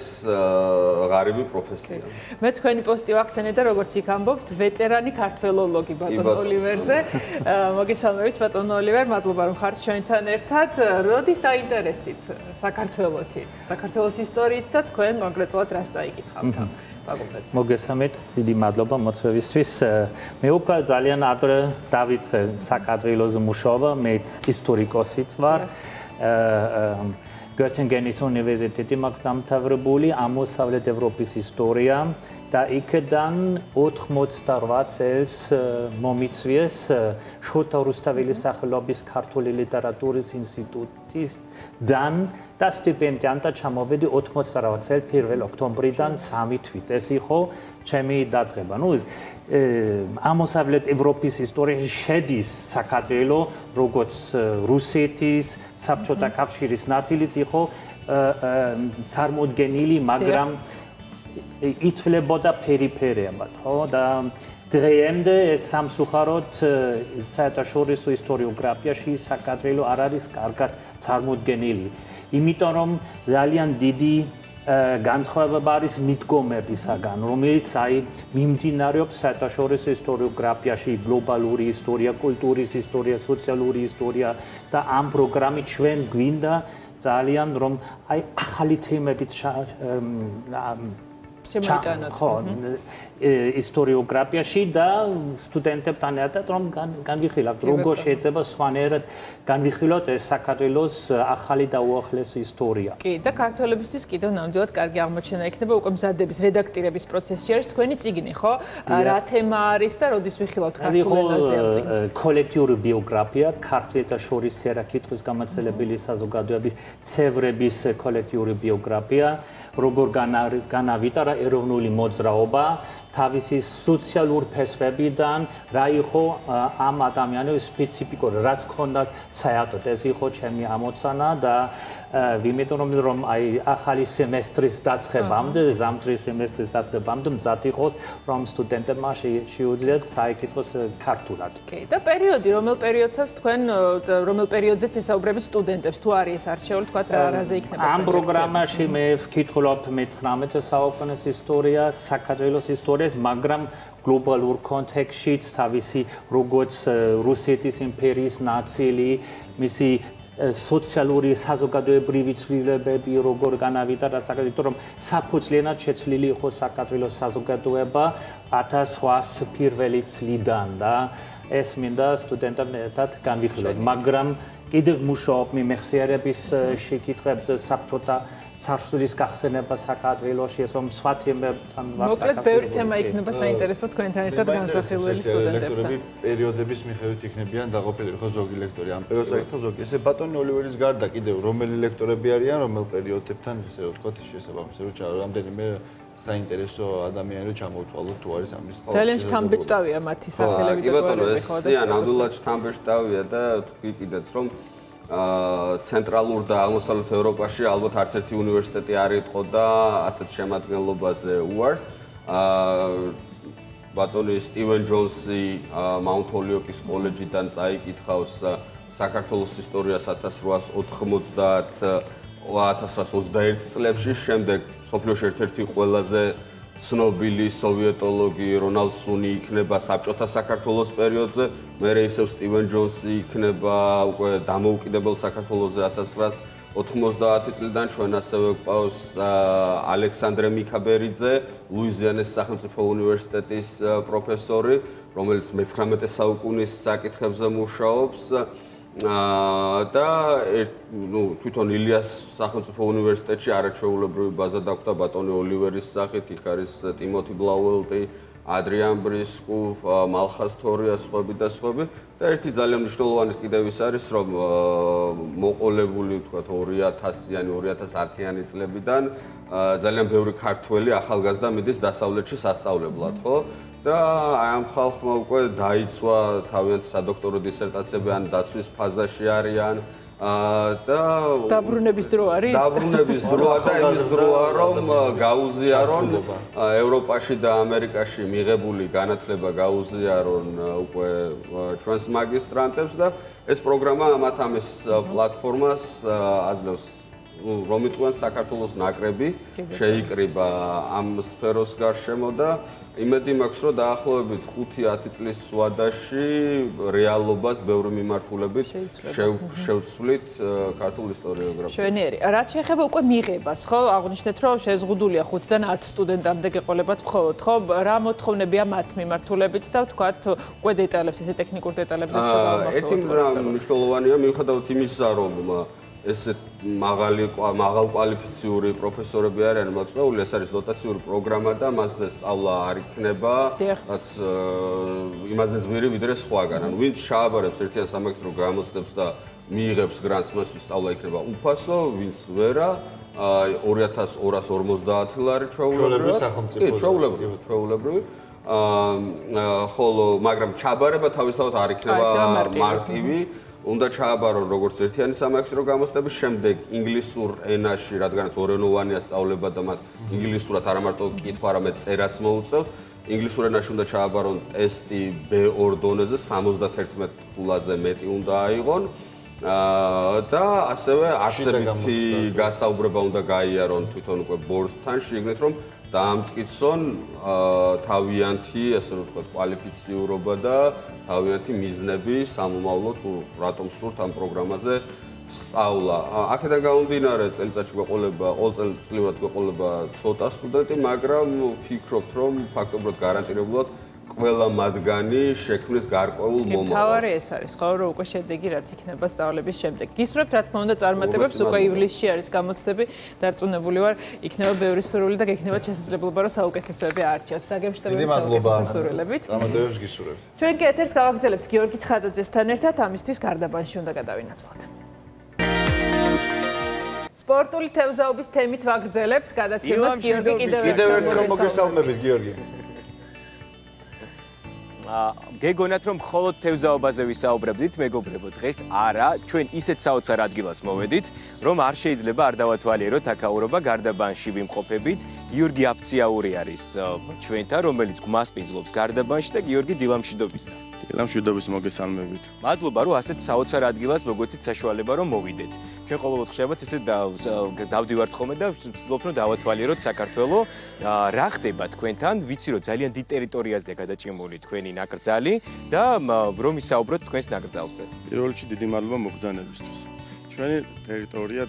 ღარიბი პროფესია. მე თქვენი პოსტი ვახსენე და როგორც იქ ამბობთ, ვეტერანი ქართველოლოგი ბატონ ოლივერზე. მოგესალმებით ბატონ ოლივერ, მადლობა რომ ხართ ჩვენთან ერთად. როდის დაინტერესდით საქართველოთი, საქართველოს ისტორიით და თქვენ კონკრეტულად რას წაიკითხავთ ამ ფაკულტეტზე? მოგესალმებით, დიდი მადლობა მოწვევისთვის. მე უკვე ძალიან ადრე დავიწყე საქართველოს მუშაობა, მეც ისტორიკოსიც ვარ. Göttingenis უნივერსიტეტი მაქვს დამთავრებული აღმოსავლეთ ევროპის ისტორია და იქიდან 88 წელს მომიწვიეს შოთა რუსთაველის სახელობის ქართული ლიტერატურის ინსტიტუტისგან და სტიპენდიანტად ჩამოვედი 89 წელს 1 ოქტომბრიდან 3 თვით. ეს იყო ჩემი დაწყება. ნუ აღმოსავლეთ ევროპის ისტორიაში შედის საქართველო, როგორც რუსეთის, საბჭოთა კავშირის ნაწილიც იყო წარმოდგენილი, მაგრამ ითვლებოდა პერიფერიებად, ხო? და დღემდე ეს სამწუხაროდ საერთაშორისო ისტორიოგრაფიაში საქართველო არ არის კარგად წარმოდგენილი. იმიტომ რომ ძალიან დიდი განსხვავება არის მიდგომებისაგან, რომელიც აი მიმდინარეობს საერთაშორისო ისტორიოგრაფიაში, გლობალური ისტორია, კულტურის ისტორია, სოციალური ისტორია და ამ პროგრამით ჩვენ გვინდა ძალიან რომ აი ახალი თემებით შემოიტანოთ. ხო, ისტორიოგრაფიაში და სტუდენტებთან ერთად რომ განვიხილავთ, როგორ შეიძლება სხვანაირად განვიხილოთ ეს საქართველოს ახალი და უახლესი ისტორია. კი, და ქართველებისთვის კიდევ ნამდვილად კარგი აღმოჩენა იქნება უკვე მზადების, რედაქტირების პროცესში არის თქვენი წიგნი, ხო? რა თემა არის და როდის ვიხილავთ ქართულ ენაზე ამ წიგნს? კოლექტიური ბიოგრაფია, ქართველთა შორის წერა კითხვის გამოცდილებელი საზოგადოების წევრების კოლექტიური ბიოგრაფია, როგორ განავიტარა ეროვნული მოძრაობა, თავისი სოციალურ ფესვებიდან, რა იყო ამ ადამიანების სპეციფიკური, რაც ჰქონდათ საერთოდ, ეს იყო ჩემი ამოცანა და ვიმედოვნებ რომ აი ახალი სემესტრის დაწყებამდე, ზამთრის სემესტრის დაწყებამდე მზად იყოს, რომ სტუდენტებმა შეუძლიათ საიკითხოს ქართულად. კი, და პერიოდი, რომელ პერიოდზეც ესაუბრებით სტუდენტებს, თუ არის არჩეული, თქვა რა რაზე იქნება? ამ პროგრამაში მე ვკითხულობ მე-19 საუკუნის ისტორიას, საქართველოს ისტორიას, მაგრამ გლობალურ კონტექსტშიც თავისი როგორც რუსეთის იმპერიის ნაწილი, მისი სოციალური საზოგადოებრივი ცვლილებები როგორ განავიტარა საქართველოს, რომ საფუძვლიანად შეცვლილი იყო საქართველოს საზოგადოება 1800 პირველი წლიდან და ეს მინდა სტუდენტებთან ერთად განვიხილოთ, მაგრამ კიდევ მუშაობ მეხსიერების შეკითხვებზე საბჭოთა სარსულის გახსენება საქართველოში, ეს რომ სხვა თემებთან ვარ. მოკლედ, ბევრი თემა იქნება საინტერესო თქვენთან ერთად განსახილველი სტუდენტებთან. პერიოდების მიხედვით იქნებიან დაყოფილები, ხო, ზოგი ლექტორი ამ პერიოდს აკითხავს, ზოგი. ესე ბატონი ოლივერის გარდა კიდევ რომელი ლექტორები არიან, რომელ პერიოდებთან, ესე რომ ვთქვათ, შესაბამისად, რომ რამდენიმე საინტერესო ადამიანი ჩამოვთვალოთ თუ არის ამის. ძალიან შთამბეჭდავია მათი სახელები და გვარები, ხო, და ნამდვილად შთამბეჭდავია და თქვი კიდეც რომ ცენტრალურ და აღმოსავლეთ ევროპაში ალბათ არც ერთი უნივერსიტეტი არ იყო და ასეთ შემადგენლობაზე უარს. ბატონი სტივენ ჯონსი მაუნთ ჰოლიოკის კოლეჯიდან წაიკითხავს საქართველოს ისტორიას 1890-1821 წლებში, შემდეგ სოფლიოში ერთ-ერთი ყველაზე ცნობილი სოვიეტოლოგი რონალდ სუნი იქნება საბჭოთა საქართველოს პერიოდზე, მერე ისევ სტივენ ჯონსი იქნება უკვე დამოუკიდებელ საქართველოსზე 1990 წლიდან, ჩვენ ასევე გვყავს ალექსანდრე მიქაბერიძე, ლუიზიანის სახელმწიფო უნივერსიტეტის პროფესორი, რომელიც მე-19 საუკუნის საკითხებზე მუშაობს. და თვითონ ილიას სახელმწიფო უნივერსიტეტში არაჩვეულებრივი ბაზა დაგვდა ბატონი ოლივერის სახით, იქ არის ტიმოთი ბლაუელტი, ადრიან ბრისკუ, მალხაზ თორია, სხვები და სხვები. და ერთი ძალიან მნიშვნელოვანი კიდევ ის არის, რომ მოყოლებული, ვთქვათ, 2000-იანი, 2010-იანი წლებიდან ძალიან ბევრი ქართველი ახალგაზრდა მიდის დასავლეთში სასწავლებლად, ხო? და აი ამ ხალხმა უკვე დაიცვა თავიანთი სადოქტორო დისერტაციები ან დაცვის ფაზაში არიან და დაბრუნების დრო არის? დაბრუნების დროა და იმის დროა, რომ გაუზიარონ ევროპაში და ამერიკაში მიღებული განათლება გაუზიარონ უკვე ჩვენს მაგისტრანტებს და ეს პროგრამა მათ ამის პლატფორმას აძლევს რომ იტყვიან საქართველოს ნაკრები შეიკრიბა ამ სფეროს გარშემო და იმედი მაქვს რომ დაახლოებით 5-10 წლის ვადაში რეალობას ბევრი მიმართულებით შევცვლით ქართულ ისტორიოგრაფიაში. შვენიერი. რაც შეეხება უკვე მიღებას, ხო? აღვნიშნეთ რომ შეზღუდულია 5-დან 10 სტუდენტამდე გეყოლებათ მხოლოდ, ხო? რა მოთხოვნებია მათ მიმართულებით და ვთქვათ უკვე დეტალებს, ესე ტექნიკურ დეტალებზეც შევავახოთ. ერთი რამ მნიშვნელოვანია მიუხედავად იმისა, რომ ესეთ მაღალ კვალიფიციური პროფესორები არიან მოწვეული, ეს არის დოტაციური პროგრამა და მასზე სწავლა არ იქნება, რაც იმაზე ძვირი ვიდრე სხვაგან. ანუ ვინც ჩააბარებს ერთიან სამაგისტრო გამოცდებს და მიიღებს გრანტს, მასთვის სწავლა იქნება უფასო, ვინც ვერა, 2250 ლარი ჩვეულებრივი სახელმწიფო. კი, ჩვეულებრივი. ხოლო მაგრამ ჩაბარება თავისთავად არ იქნება მარტივი. უნდა ჩააბარონ როგორც ერთიანი სამაგისტრო გამოცდები, შემდეგ ინგლისურ ენაში, რადგანაც ორენოვანია სწავლება და მათ ინგლისურად არა მარტო კითხვა, არამედ წერაც მოუწევთ. ინგლისურ ენაში უნდა ჩააბარონ ტესტი B2 დონეზე 71 ფულაზე მეტი უნდა აიღონ. და ასევე არსებითი გასაუბრება უნდა გაიარონ თვითონ უკვე ბორდთან, შეგნით რომ დაამტკიცონ თავიანთი, ასე რომ ვთქვათ, კვალიფიციურობა და თავიანთი მიზნები სამომავლოდ, რატომ სურთ ამ პროგრამაზე სწავლა. აქედან გამომდინარე წელიწადში გვეყოლება, ყოველ წელიწადად გვეყოლება ცოტა სტუდენტი, მაგრამ ვფიქრობთ, რომ ფაქტობრივად გარანტირებულად ყველა მათგანი შექმნის გარკვეულ მომავალს. თავარი ეს არის, ხო, რომ უკვე შედეგი რაც იქნება სწავლების შემდეგ. გისურვებთ, რა თქმა უნდა, წარმატებებს, უკვე ივლისში არის გამოცდები, დარწმუნებული ვარ, იქნება ბევრი სრული და გექნებათ შესაძლებლობა, რომ საუკეთესოები აარჩიოთ. დაგემშვიდობებით საუკეთესო სრულებით. წარმატებებს გისურვებთ. ჩვენ კი ეთერს გავაგრძელებთ გიორგი ცხადაძესთან ერთად, ამისთვის გარდაბანში უნდა გადავინაცვლოთ. სპორტული თევზაობის თემით ვაგრძელებთ გადაცემას გიორგი კიდევ ერთხელ მოგესალმებით გიორგი. გეგონათ რომ მხოლოდ თევზაობაზე ვისაუბრებდით, მეგობრებო, დღეს არა, ჩვენ ისეთ საოცარ ადგილას მოვედით, რომ არ შეიძლება არ დავათვალიეროთ აქაურობა გარდაბანში ვიმყოფებით. გიორგი აფციაური არის ჩვენთან, რომელიც გვასპინძლობს გარდაბანში და გიორგი დილამშვიდობისა. დილამშვიდობის მოგესალმებით. მადლობა, რომ ასეთ საოცარ ადგილას მოგეცით საშუალება, რომ მოვიდეთ. ჩვენ ყოველდღე ხშირად ესე დავდივართ ხოლმე და ვცდილობთ რომ დავათვალიეროთ საქართველო. რა ხდება თქვენთან? ვიცი რომ ძალიან დიდ ტერიტორიაზეა გადაჭიმული თქვენი ნაკრძალი და რომ ისაუბროთ თქვენს ნაკრძალზე. პირველ რიგში დიდი მადლობა მოგზანებისთვის. ჩვენი ტერიტორია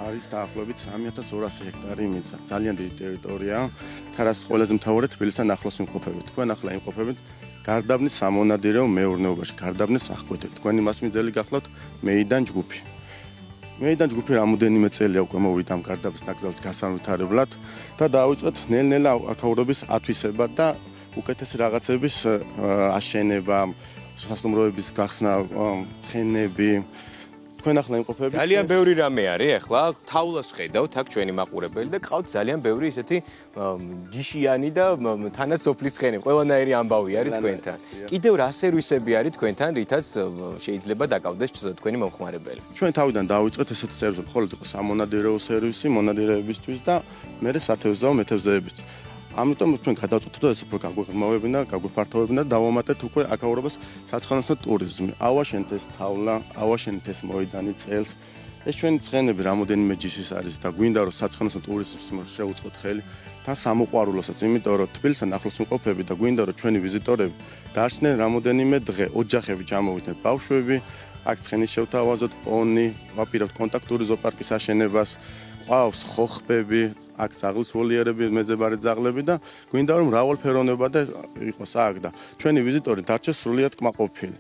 არის დაახლოებით 3200 ჰექტარი მიწა. ძალიან დიდი ტერიტორიაა. თარას ყველაზე მთავარად თბილისთან ახლოს ვიმყოფებით. თქვენ ახლა იმყოფებით გარდაბნის სამონადირეო მეურნეობაში, გარდაბნის აღკვეთილ. თქვენი მასმიძელი გახლავთ მეიდან ჯგუფი. მეიდან ჯგუფი რამოდენიმე წელია უკვე მოვიდა ამ გარდაბნის ნაკრძალის გასავითარებლად და დაავიწყეთ ნელ-ნელა აქაურობის ათვისება და უკეთესი რაღაცების აშენება, სასტუმროების გახსნა, ცხენები. თქვენ ახლა იმყოფებით. ძალიან ბევრი რამე არის, ახლა თავლას ხედავთ აქ ჩვენი მაყურებელი და ყავთ ძალიან ბევრი ესეთი ჯიშიანი და თანაც სოფლის ცხენი, ყველანაირი ამბავი არის თქვენთან. კიდევ რა სერვისები არის თქვენთან, რითაც შეიძლება დაკავდეს თქვენი მომხმარებელი? ჩვენ თავიდან დავიწყეთ ესეთი სერვისი, მხოლოდ იყო სამონადირეო სერვისი მონადირეებისთვის და მერე სათევზაო მეთევზეებისთვის. ამიტომ ჩვენ გადავწყვეტთ, რომ ეს უფრო გაგვეხმოვებინა, გაგვიფართოვებინა და დავამატეთ უკვე აქაურობას საცხენოსნო ტურიზმი. ავაშენთ ეს თავლა, ავაშენთ ეს მოედანი წელს. ეს ჩვენი ცხენები რამოდენიმე ჯიშის არის და გვინდა რომ საცხენოსნო ტურიზმს შევუწყოთ ხელი და სამოყვარულოსაც, იმიტომ რომ თბილისთან ახლოს ვიმყოფები და გვინდა რომ ჩვენი ვიზიტორები დარჩნენ რამოდენიმე დღე, ოჯახები ჩამოვიდნენ, ბავშვები, აქ ცხენის შევთავაზოთ, პონი, ვაპირებთ კონტაქტური ზოოპარკის აშენებას. ყავს ხოხბები, აქ ძაღლის ვოლიერები, მეძებარი ძაღლები და გვინდა რომ მრავალფეროვნება და იყოს აქ და ჩვენი ვიზიტორი დარჩეს სრულიად კმაყოფილი.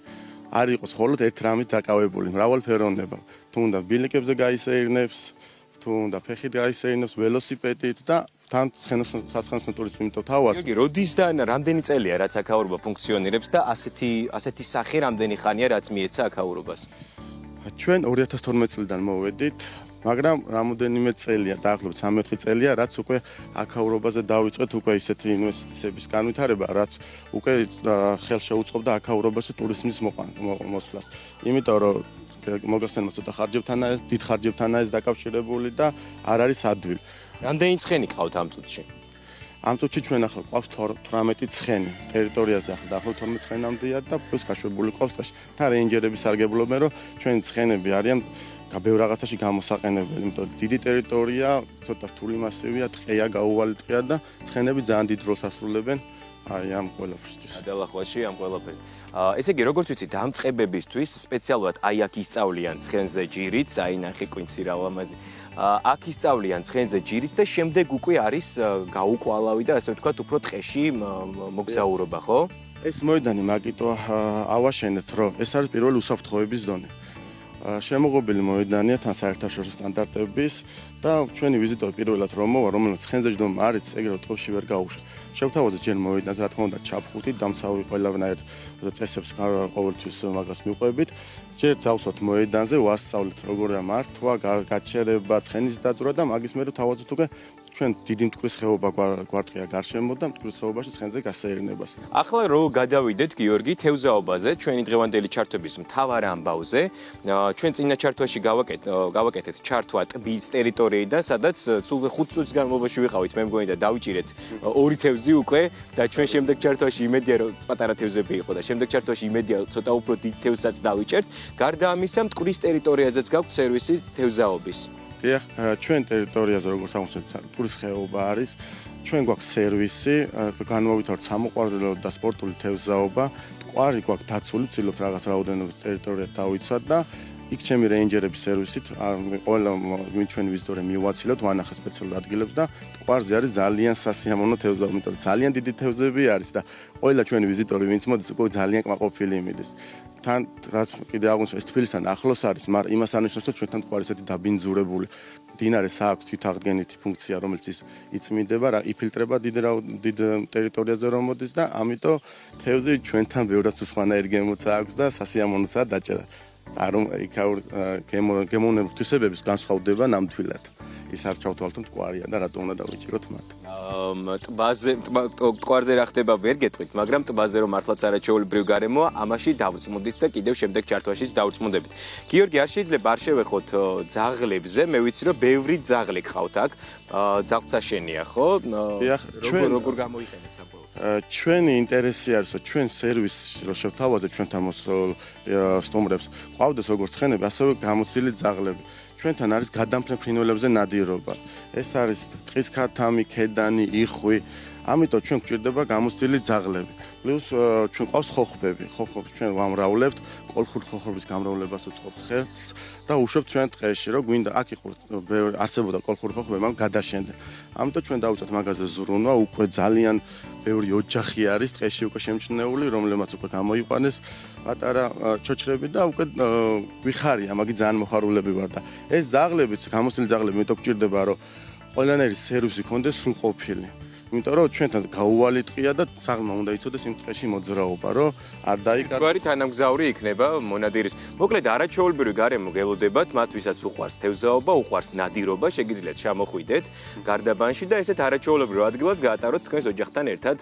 არ იყოს მხოლოდ ერთ რამით დაკავებული, მრავალფეროვნება. თუ უნდა ბილიკებზე გაისეირნებს, თუ უნდა ფეხით გაისეირნებს, ველოსიპედით და თან საცხენოსნო ტურიზმი იმიტომ თავაზ. გიორგი, როდის და რამდენი წელია რაც აქაურობა ფუნქციონირებს და ასეთი სახე რამდენი ხანია რაც მიეცა აქაურობას? ჩვენ 2012 წლიდან მოვედით. მაგრამ რამოდენიმე წელია, დაახლოებით 3-4 წელია, რაც უკვე აქაურობაზე დავიწყეთ უკვე ისეთი ინვესტიციების განვითარება, რაც უკვე ხელშეუწყობდა აქაურობაში ტურიზმის მოსვლას. იმიტომ რომ მოგახსენებთ ცოტა ხარჯებთანაა ეს, დიდ ხარჯებთანაა ეს დაკავშირებული და არ არის ადვილი. რამდენი ცხენი ყავთ ამ წუთში? ამ წუთში ჩვენ ახლა ყავს 18 ცხენი, ტერიტორიაზე ახლა დაახლოებით 12 ცხენამდეა და პლუს გაშვებული ყავს და თან რეინჯერები სარგებლობენ, რომ ჩვენი ცხენები არიან ბევრ რაღაცაში გამოსაყენებელი, იმიტომ დიდი ტერიტორია, ცოტა რთული მასივია, ტყეა, გაუვალი ტყეა და ცხენები ძალიან დიდ როლს ასრულებენ აი ამ ყველაფერს. გადალახვაში ამ ყველაფერს. ესე იგი, როგორც ვიცი, დამწყებებისთვის სპეციალურად აი აქ ისწავლიან ცხენზე ჯირიც, აი ნახე კვინცი რა ლამაზი. აქ ისწავლიან ცხენზე ჯირიც და შემდეგ უკვე არის გაუკვალავი და ასე ვთქვათ, უფრო ტყეში მოგზაურობა, ხო? ეს მოედანი მაგიტო ავაშენეთ, რომ ეს არის პირველი უსაფრთხოების ზონე. შემოღობილი მოედანია თან საერთაშორისო სტანდარტების და ჩვენი ვიზიტორი პირველად რომ მოვა, რომელიც ცხენზე ჯდომა არის, ეგრევე ტყეში ვერ გაუშვათ. შევთავაზეთ ჯერ მოედანს, რა თქმა უნდა, ჩაფხუტით, დამცავი ყველანაირ წესებს ყოველთვის მაგას მივყვებით. ჯერ დავსვათ მოედანზე, ვასწავლეთ როგორია მართვა, გაჩერება, ცხენის დაძვრა და მაგის მერე თავაზობთ უკვე ჩვენ დიდი მტკვრის ხეობა გვარტყია გარშემო და მტკვრის ხეობაში ცხენზე გასეირნებას. ახლა რო გადავიდეთ გიორგი თევზაობაზე, ჩვენი დღევანდელი ჩართვების მთავარ ამბავზე, ჩვენ წინა ჩართვაში გავაკეთეთ ჩართვა ტბის ტერიტორიიდან, სადაც სულ 5 წუთის განმავლობაში ვიყავით, მე მგონი და დავიჭირეთ 2 თევზი უკვე და ჩვენ შემდეგ ჩართვაში იმედია რომ პატარა თევზები იყო და შემდეგ ჩართვაში იმედია ცოტა უფრო დიდ თევზსაც დავიჭერთ. გარდა ამისა, მტკვრის ტერიტორიაზეც გაქვთ სერვისი თევზაობის. დიახ, ჩვენ ტერიტორიაზე როგორც აღმოსავლეთ მტკვრის ხეობა არის, ჩვენ გვაქვს სერვისი, განმოვითაროთ სამოყვარულო და სპორტული თევზაობა, მტკვარი გვაქვს დაცული, ვცდილობთ რაღაც რაოდენობის ტერიტორია დავიცვათ და იქ ჩემი რეინჯერების სერვისით ყველა ვინ ჩვენი ვიზიტორი მივაცილოთ, ვანახეთ სპეციალურ ადგილებს და მტკვარზე არის ძალიან სასიამოვნო თევზაობა, იმიტომ რომ ძალიან დიდი თევზები არის და ყველა ჩვენი ვიზიტორი ვინც მოდის, უკვე ძალიან კმაყოფილი მიდის. თან რაც კიდე აღვნიშნე, ეს თბილისთან ახლოს არის, მაგრამ იმას არნიშნავს, რომ ჩვენთან მტკვარი ესეთი დაბინძურებული მდინარეს აქვს თვითაღდგენითი ფუნქცია, რომელიც ის იწმინდება, იფილტრება დიდ ტერიტორიაზე რომ მოდის და ამიტომ თევზი ჩვენთან ბევრად სხვანაირი გემოცა აქვს და სასიამოვნოა დაჭერა. რომ გემოვნების თვისებების განსხვავდება ნამდვილად. ის არ ჩავთვალოთ მტკვარია და რატომ უნდა დავიჭიროთ მათ. მტკვარზე რა ხდება ვერ გეტყვით, მაგრამ ტბაზე რომ მართლაც არაჩვეულებრივ გარემოა, ამაში დავწმუნდით და კიდევ შემდეგ ჩართვაშიც დავწმუნდებით. გიორგი, არ შეიძლება არ შევეხოთ ძაღლებზე, მე ვიცი რომ ბევრი ძაღლი გყავთ აქ, ძაღლსაშენია, ხო? როგორ გამოიყენებთ ამ ყველაფერს? ჩვენი ინტერესი არის, რომ ჩვენ სერვისს რო შევთავაზეთ ჩვენთან სტუმრებს, ყავდეს როგორც ცხენები, ასევე გამოცდილი ძაღლები. ჩვენთან არის გადამფრენ ფრინველებზე ნადირობა. ეს არის ტყის ქათამი, ქედანი, იხვი. ამიტომ ჩვენ გვჭირდება გამოცდილი ძაღლები. პლუს ჩვენ ყავს ხოხბები. ხოხბებს ჩვენ ვამრავლებთ, კოლხური ხოხბების გამრავლებას უწყობთ ხელს და უშვებთ ჩვენ ტყეში, რომ გვინდა აქ იყო არსებობდა კოლხური ხოხბები, მაგრამ გადაშენდა. ამიტომ ჩვენ დავუწევთ მაგაზე ზრუნვა, უკვე ძალიან ბევრი ოჯახი არის ტყეში უკვე შემჩნეული, რომლებმაც უკვე გამოიყვანეს პატარა ჩოჩრები და უკვე გვიხარია, მაგი ძალიან მოხარულები ვარ და ეს ძაღლებიც, გამოცდილი ძაღლები, მეტო გვჭირდება, რომ ყველანაირი სერვისი ქონდეს სრულყოფილი. იმიტომ რომ ჩვენთან გაუვალი ტყია და საღმა უნდა იცოდეს იმ ტყეში მოძრაობა, რომ არ დაიკარგოს. გვარი თანამგზავრი იქნება მონადირის. მოკლედ არაჩვეულებრივი გარემო გელოდებათ, მათ ვისაც უყვარს თევზაობა, უყვარს ნადირობა, შეგიძლიათ ჩამოხვიდეთ გარდაბანში და ესეთ არაჩვეულებრივ ადგილას გაატაროთ თქვენს ოჯახთან ერთად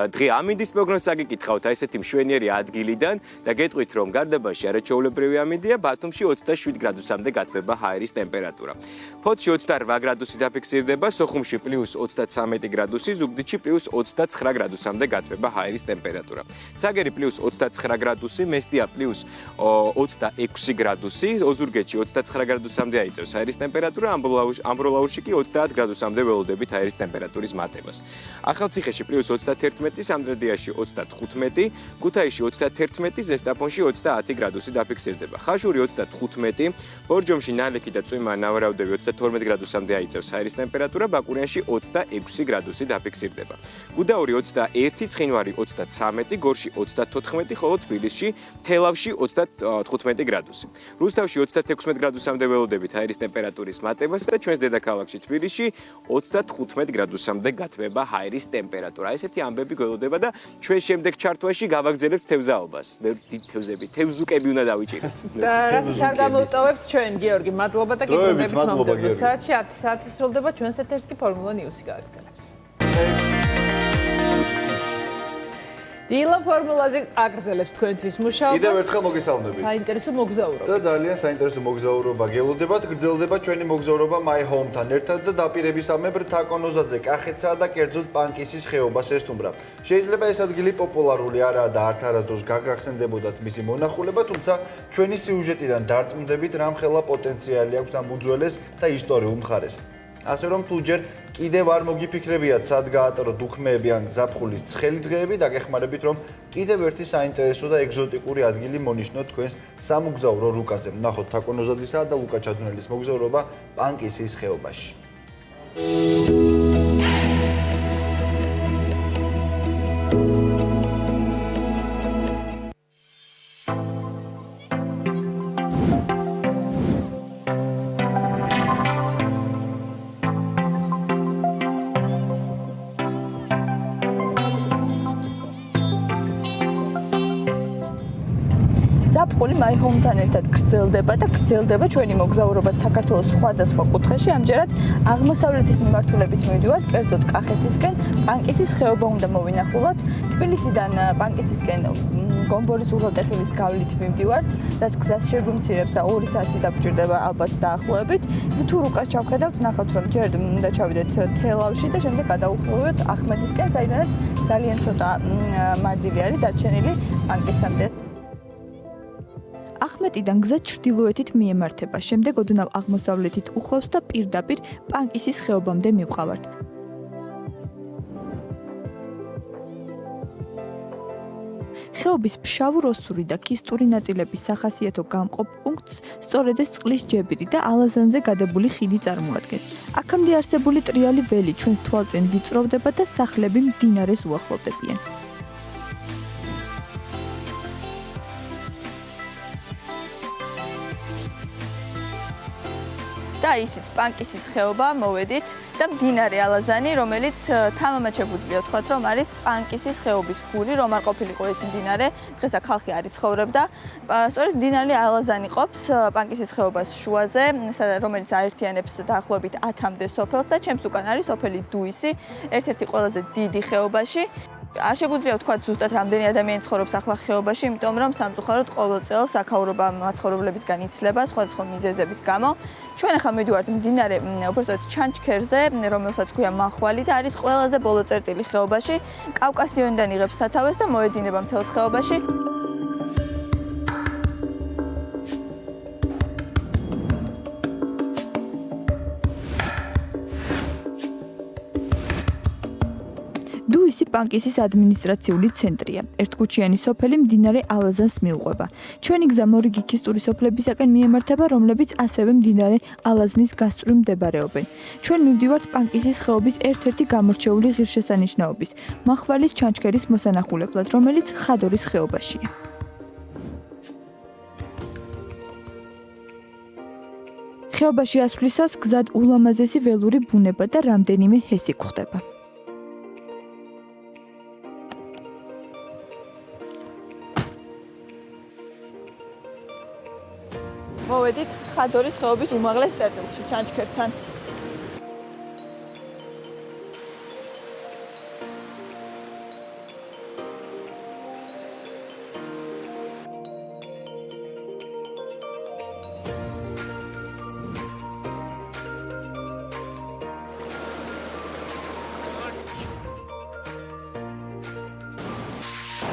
დღე. ამინდის პროგნოზს წაგიკითხავთ აი ესეთი მშვენიერი ადგილიდან და გეტყვით რომ გარდაბანში არაჩვეულებრივი ამინდია, ბათუმში 27 გრადუსამდე გათბება ჰაერის ტემპერატურა. ფოთში 28 გრადუსი დაფიქსირდება, სოხუმში +33 გრადუსი, ზუგდიდში +29 გრადუსამდე გათბება ჰაერის ტემპერატურა. ცაგერი +29 გრადუსი, მესტია +26 გრადუსი, ოზურგეთში 29 გრადუსამდე აიწევს ჰაერის ტემპერატურა, ამბროლაურში კი 30 გრადუსამდე ველოდებით ჰაერის ტემპერატურის მატებას. ახალციხეში +31, სამტრედიაში 35, ქუთაისში 31, ზესტაფონში 30 გრადუსი დაფიქსირდება. ხაშური 35, ბორჯომში ნალექი და წვიმა ნავარაუდები 32 გრადუსამდე აიწევს ჰაერის ტემპერატურა, ბაკურიანში 26 გრადუსი დაფიქსირდება. გუდაური 21, ცხინვარი 33, გორში 34, ხოლო თბილისში, თელავში 35 გრადუსი. რუსთავში 36 გრადუსამდე ველოდებით ჰაერის ტემპერატურის მატებას და ჩვენს დედაქალაქში თბილისში 35 გრადუსამდე გათბება ჰაერის ტემპერატურა. ესეთი ამბები გველოდება და ჩვენ შემდეგ ჩართვაში გავაგზავნებთ თევზაობას. დიდ თევზები, თევზუკები უნდა დავიჭიროთ. და რასაც არ გამოვტოვებთ ჩვენ, გიორგი, მადლობა და გიგონდებით მომდევნო საათში 10 საათი სრულდება ჩვენს ეთერს კი ფორმულა ნიუსი გააგრძელებს. დილა ფორმულაზე აგრძელებს თქვენთვის მუშაობას. კიდევ ერთხელ მოგესალმებით. საინტერესო მოგზაურობა. და ძალიან საინტერესო მოგზაურობა გელოდებათ. გრძელდება ჩვენი მოგზაურობა My Home-თან ერთად და დაპირებისამებრ თაკონოზაძე კახეთსა და კერძოდ პანკისის ხეობას ესტუმრა. შეიძლება ეს ადგილი პოპულარული არაა და არც არასდროს გაგახსენდებოდათ მისი მონახულება, თუმცა ჩვენი სიუჟეტიდან დარწმუნდებით, რამხელა პოტენციალი აქვს ამ უძველეს და ისტორიულ მხარეს. ასე რომ თუ ჯერ კიდევ არ მოგიფიქრებიათ სად გაატაროთ უქმეები ან ზაფხულის ცხელი დღეები, დაგეხმარებით რომ კიდევ ერთი საინტერესო და ეგზოტიკური ადგილი მონიშნოთ თქვენს სამოგზაურო რუკაზე. ნახოთ თაკონოზაძისა და ლუკა ჩადუნელის მოგზაურობა პანკისის ხეობაში. ზაფხული My Home-თან ერთად გრძელდება და გრძელდება ჩვენი მოგზაურობა საქართველოს სხვადასხვა კუთხეში. ამჯერად აღმოსავლეთის მიმართულებით მივდივართ, კერძოდ კახეთისკენ, პანკისის ხეობა უნდა მოვინახულოთ. თბილისიდან პანკისისკენ გომბორის უღელტეხილის გავლით მივდივართ, რაც გზას შეგვიმცირებს და 2 საათი დაგჭირდება ალბათ დაახლოებით. თუ რუკას ჩავხედავთ, ნახავთ რომ ჯერ უნდა ჩავიდეთ თელავში და შემდეგ გადავუხმოვებთ ახმედისკენ, საიდანაც ძალიან ცოტა მანძილი არის დარჩენილი პანკისამდე. ახმეტიდან გზა ჩრდილოეთით მიემართება, შემდეგ ოდნავ აღმოსავლეთით უხვევს და პირდაპირ პანკისის ხეობამდე მივყავართ. ხეობის ფშავ-როსური და ქისტური ნაწილების სახასიათო გამყოფ პუნქტს სწორედ ეს წყლის ჯებირი და ალაზანზე გადებული ხიდი წარმოადგენს. აქამდე არსებული ტრიალი ველი ჩვენს თვალწინ ვიწროვდება და სახლები მდინარეს უახლოვდებიან. და ისიც პანკისის ხეობა მოვედით და მდინარე ალაზანი, რომელიც თამამად შეგვიძლია ვთქვათ, რომ არის პანკისის ხეობის გული, რომ არ ყოფილიყო ეს მდინარე, დღეს აქ ხალხი არ იცხოვრებდა. სწორედ მდინარე ალაზანი ყოფს პანკისის ხეობას შუაზე, რომელიც აერთიანებს დაახლოებით 10-მდე სოფელს და ჩემს უკან არის სოფელი დუისი, ერთ-ერთი ყველაზე დიდი ხეობაში. არ შეგვიძლია ვთქვათ ზუსტად რამდენი ადამიანი ცხოვრობს ახლა ხეობაში, იმიტომ რომ სამწუხაროდ ყოველ წელს აქაურობა მაცხოვრებლებისგან იცლება სხვადასხვა მიზეზების გამო. ჩვენ ახლა მივდივართ მდინარე უბრალოდ ჩანჩქერზე, რომელსაც ქვია მახვალი და არის ყველაზე ბოლო წერტილი ხეობაში. კავკასიონიდან იღებს სათავეს და მოედინება მთელს ხეობაში. დუისი პანკისის ადმინისტრაციული ცენტრია. ერთკუჩიანი სოფელი მდინარე ალაზანს მიუყვება. ჩვენი გზა მორიგი ქისტური სოფლებისაკენ მიემართება, რომლებიც ასევე მდინარე ალაზნის გასწვრივ მდებარეობენ. ჩვენ მივდივართ პანკისის ხეობის ერთ-ერთი გამორჩეული ღირსშესანიშნაობის, მახვალის ჩანჩქერის მოსანახულებლად, რომელიც ხადორის ხეობაშია. ხეობაში ასვლისას გზად ულამაზესი ველური ბუნება და რამდენიმე ჰესი გვხვდება. მოვედით ხადორის ხეობის უმაღლეს წერტილში ჩანჩქერთან.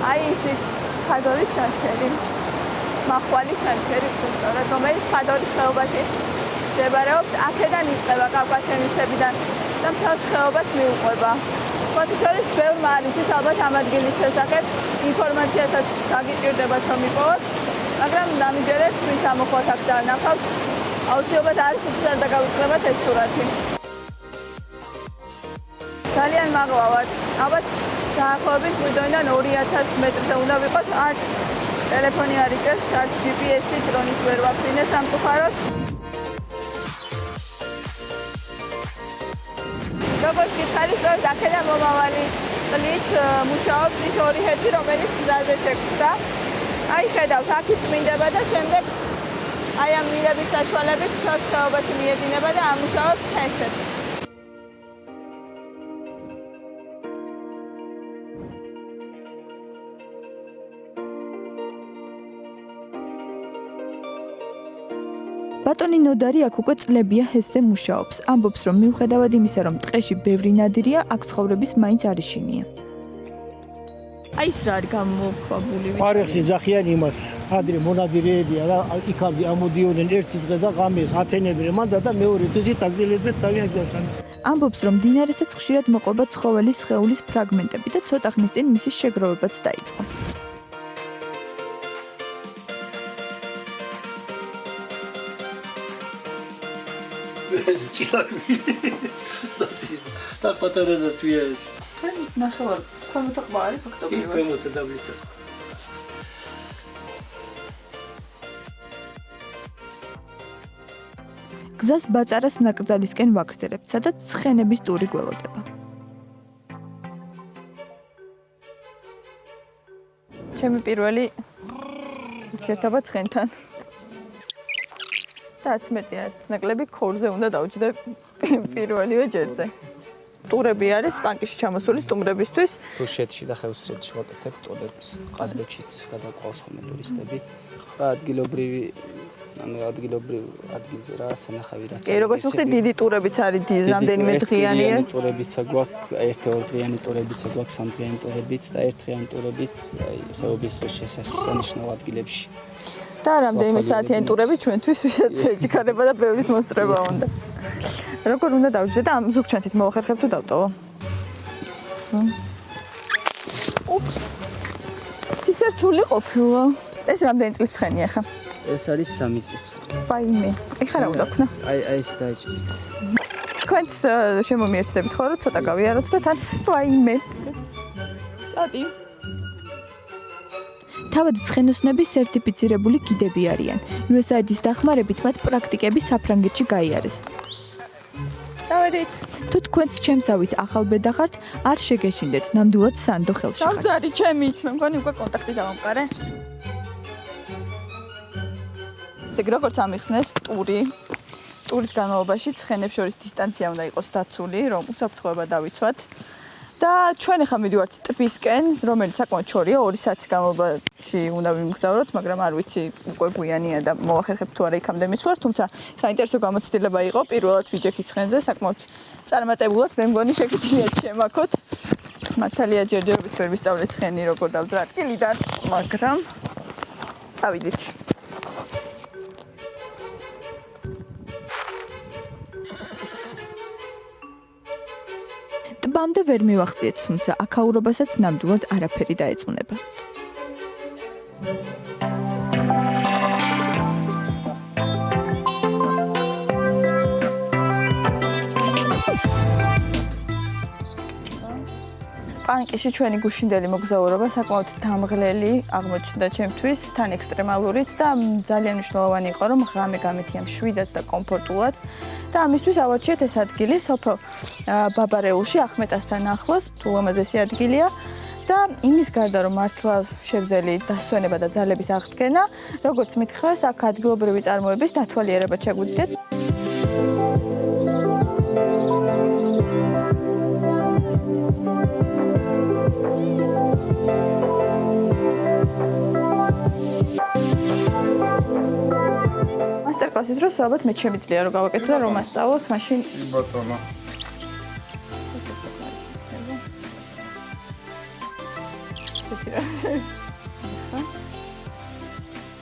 აი ისიც ხადორის ჩანჩქერი. მახვალის ჩანჩქერი სწორედ რომელიც ხადორის ხეობაში მდებარეობს, აქედან იწყება კავკასიონისებიდან და მთელს ხეობას მიუყვება. სხვათა შორის ბევრმა არ იცის ალბათ ამ ადგილის შესახებ, ინფორმაციასაც გაგიჭირდებათ რომ იპოვოთ, მაგრამ დამიჯერეთ ვინც ამოხვათ აქ და ნახავთ, აუცილებლად არის უცნაურ და გავიწყდებათ ეს სურათი. ძალიან მაღლავად, ალბათ დაახლოებით მუდმივად 2000 მეტრზე უნდა ვიყოთ, არც ტელეფონი არ იწევს, არც GPS-ი დრონის ვერ ვაფრინე სამწუხაროდ. როგორც გითხარი, სწორედ აქედან მომავალი წყლით მუშაობს ის ორი ჰესი, რომელიც გზაზე შეგვსა. აი ხედავთ, აქ იწმინდება და შემდეგ აი ამ მილების საშუალებით მთელს ხეობაში მიედინება და ამუშავებს ჰესებს. ბატონი ნოდარი აქ უკვე წლებია ჰესზე მუშაობს. ამბობს, რომ მიუხედავად იმისა, რომ ტყეში ბევრი ნადირია, აქ ცხოვრების მაინც არიშინია. აი ეს რა არის გამოქვაბული? ხარეხში ძახიან იმას. ადრე მონადირეებია რა, იქამდე ამოდიოდნენ ერთი დღე და ღამეს ათენებდნენ მანდა და მეორე დღეში დაგძელებდნენ თავიანთ გზასთან. ამბობს, რომ მდინარესაც ხშირად მოყვება ცხოველის სხეულის ფრაგმენტები და ცოტა ხნის წინ მისი შეგროვებაც დაიწყო. და პატარა და თვია ეს. ნახევარ ქვემოთ ყვა არის ფაქტობრივად. ქვემოთ დაბლით. გზას ბაწარას ნაკრძალისკენ ვაგრძელებთ, სადაც ცხენების ტური გველოდება. ჩემი პირველი ურთიერთობა ცხენთან. და არც მეტი არც ნაკლები ქორზე უნდა დავჯდე პირველივე ჯერზე. ტურები არის პანკისში ჩამოსული სტუმრებისთვის. რუსეთში და ხელოსრეთში ვაკეთებ ტურებს, ყაზბეგშიც გადაყავს ხოლმე ტურისტები. და ადგილობრივი ადგილზე რა სანახავი რაც. კი, როგორც ვთქვი, დიდი ტურებიც არის რამდენიმე დღიანია. ტურებიც გვაქვს, ერთი-ორი დღიანი ტურებიც გვაქვს, სამდღიანი ტურებიც და ერთდღიანი ტურებიც აი ხეობის შესანიშნავ ადგილებში. და რამდენიმე საათიანი ტურები ჩვენთვის ვისაც ეჭიქარება და ბევრის მოსწრება უნდა. როგორ უნდა დავჯდე და ამ ზუგჩანთით მოვახერხებ თუ დავტოვო? უფს. ცისერთული ყოფილა. ეს რამდენი წლის ცხენია ხა? ეს არის 3 წლის. ვაიმე. ეხლა რა უნდა ქნა? აი ეს დაიჭირეთ. თქვენც შემომიერთდებით ხო რომ ცოტა გავიაროთ და თან ვაიმე. წადი. თავად ცხენოსნები სერტიფიცირებული გიდები არიან. USAID-ის დახმარებით მათ პრაქტიკები საფრანგეთში გაიარეს. წავედით. თუ თქვენც ჩემსავით ახალბედა ხართ, არ შეგეშინდეთ, ნამდვილად სანდო ხელში ხართ. დავძარი ჩემით, მე მგონი უკვე კონტაქტი დავამყარე. ეგ როგორც ამიხსნეს ტური. ტურის განმავლობაში ცხენებს შორის დისტანცია უნდა იყოს დაცული, რომ უსაფრთხოება დავიცვათ. და ჩვენ ახლა მივიდივართ ტბისკენ, რომელიც საკმაოდ ჩორია, 2 საათის განმავლობაში უნდა ვიმგზავროთ, მაგრამ არ ვიცი, უკვე გვიანია და მოვახერხებთ თუ არა იქამდე მისვლას, თუმცა საინტერესო გამოცდილება იყო, პირველად ვიჯექი ცხენზე, საკმაოდ წარმატებულად, მე მგონი შეგიძლიათ შემაქოთ. მართალია ჯერჯერობით ვერ ვისწავლეთ ცხენი როგორ დავძრა ადგილიდან, მაგრამ წავიდით. ტბამდე ვერ მივახციეთ, თუმცა აქაურობასაც ნამდვილად არაფერი დაეწუნება. პანკიში ჩვენი გუშინდელი მოგზაურობა საკმაოდ დამღლელი აღმოჩნდა ჩემთვის, თან ექსტრემალურიც და ძალიან მნიშვნელოვანი იყო, რომ ღამე გამეთია მშვიდად და კომფორტულად. და ამისთვის ავარჩიეთ ეს ადგილი სოფელ ბაბარეულში, ახმეტასთან ახლოს, ულამაზესი ადგილია და იმის გარდა რომ მართლა შევძელი დასვენება და ძალების აღდგენა, როგორც მითხრას, აქ ადგილობრივი წარმოების დათვალიერება შეგვიძლიათ. მასტერკლასის დროს ალბათ მე შემიძლია რომ გავაკეთო და რომ ასწავლოთ, მაშინ ბატონო.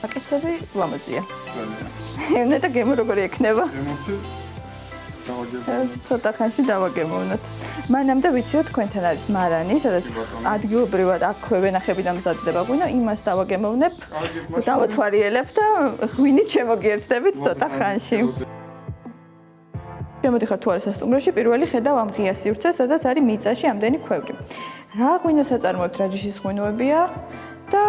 აკეთები ლამაზია. მე და გემო როგორი ექნება? ცოტა ხანში დავაგემოვნოთ. მანამდე ვიციო თქვენთან არის მარანი, სადაც ადგილობრივად აქვე ვენახები და მზადდება ღვინო, იმას დავაგემოვნებ, დავათვალიერებ და ღვინით შემოგიერთდებით ცოტა ხანში. შემოდიხარ თუ არა სასტუმროში, პირველი ხედავ ამ ღია სივრცეს, სადაც არის მიწაში ამდენი ქვევრი. რა ღვინოს აწარმოებთ, რა ჯიშის ღვინოებია და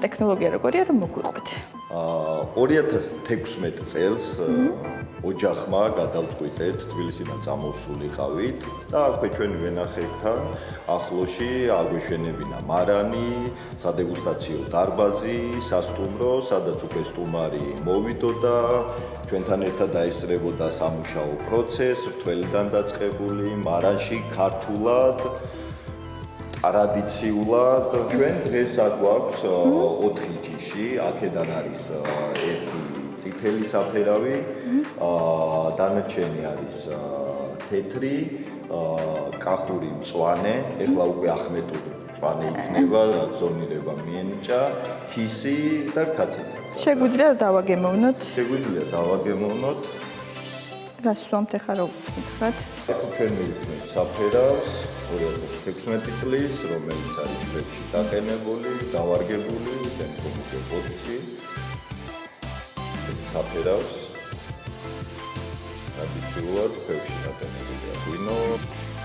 ტექნოლოგია როგორია რომ მოგვიყვეთ. 2016 წელს ოჯახმა გადავწყვიტეთ თბილისიდან წამოსულიყავით და აქვე ჩვენი ვენახებთან ახლოში აგვეშენებინა მარანი, სადეგუსტაციო დარბაზი, სასტუმრო, სადაც უკვე სტუმარი მოვიდოდა, ჩვენთან ერთად დაესწრებოდა სამუშაო პროცესს, რთველიდან დაწყებული, მარანში ქართულად ტრადიციულად ჩვენ დღეს აგვაქვს 4 ჯიში, აქედან არის ერთი წითელი საფერავი, დანარჩენი არის თეთრი, კახური მწვანე, ეხლა უკვე ახმეტური მწვანე იქნება, ზონირება მიენიჭა, ქისი და კაცეთი. შეგვიძლია დავაგემოვნოთ? შეგვიძლია დავაგემოვნოთ. რას ვამთ ახლა რომ გითხრათ? ახლა ჩვენ მივიქნებთ საფერავს 2016 წლის, რომელიც არის ჩვენში დაყენებული, დავარგებული, შემდგომში პოტში. საფერავს ტრადიციულად ქვევში დაყენებულია ღვინო.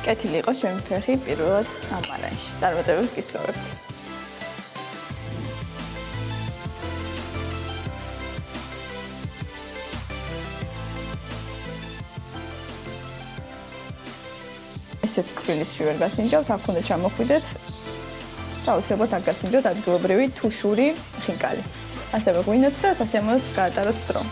კეთილი იყოს ჩემი ფეხი პირველად ამ მარანში. წარმატებებს გისურვებთ. ესეც თბილისში ვერ გასინჯავთ, აქ უნდა ჩამოხვიდეთ და აუცილებლად აქ გასინჯოთ ადგილობრივი თუშური ხინკალი. ასევე ღვინოთ და სასიამოვნოდ გაატაროთ დრო.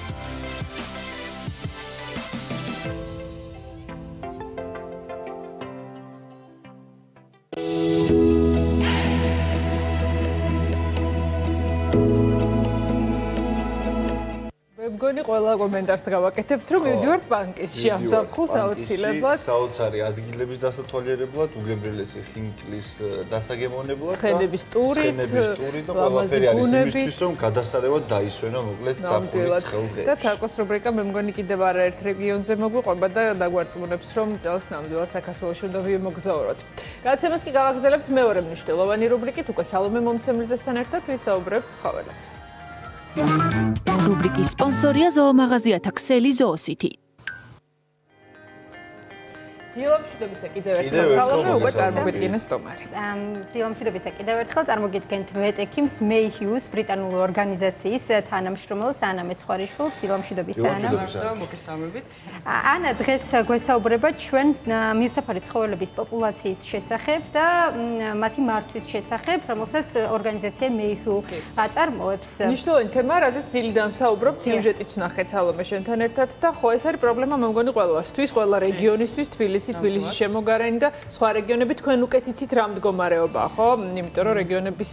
მგონი ყველა კომენტარს გავაკეთებთ, რომ მივდივართ ბანკისში ამ ზაფხულს აუცილებლად. საოცარი ადგილების დასათვალიერებლად, უგემრიელესი ხინკლის დასაგემოვნებლად და ცხენების ტურით, და ყველაფერი არის იმისთვის, რომ გადასარევად დაისვენო მოკლედ ზაფხულის ცხელდღეებში. და თაკოს რუბრიკა მე მგონი კიდევ არაერთ რეგიონზე მოგვიყვება და დაგვარწმუნებს, რომ წელს ნამდვილად საქართველოში უნდა ვიმოგზაუროთ. გადაცემას კი გავაგრძელებთ მეორე მნიშვნელოვანი რუბრიკით, უკვე სალომე მომცემლიძესთან ერთად ვისაუბრებთ ცხოველებზე. რუბრიკის სპონსორია ზოომაღაზია „თაქსელი ზოოსითი“. დილა მშვიდობისა კიდევ ერთხელ სალომე, უკვე წარმოგვიდგინეს სტომარი. დილა მშვიდობისა კიდევ ერთხელ წარმოგიდგენთ ვეტექიმს მეიჰიუს ბრიტანული ორგანიზაციის თანამშრომელს ანა მეცხვარიშვილს. დილა მშვიდობისა ანა. მოგესალმებით. ანა, დღეს გვესაუბრება ჩვენ მიუსაფარი ცხოველების პოპულაციის შესახებ და მათი მართვის შესახებ, რომელსაც ორგანიზაცია მეიჰიუ აწარმოებს. მნიშვნელოვანი თემა, რაზეც დილიდან ვსაუბრობთ, სიუჟეტიც ვნახეთ სალომე შენთან ერთად და ხო ეს არის პრობლემა მე მგონი ყველასთვის, ყველა რეგიონისთვის, თბილისის შემოგარენი და სხვა რეგიონები თქვენ უკეთ იცით რა მდგომარეობაა, ხო? იმიტომ რომ რეგიონების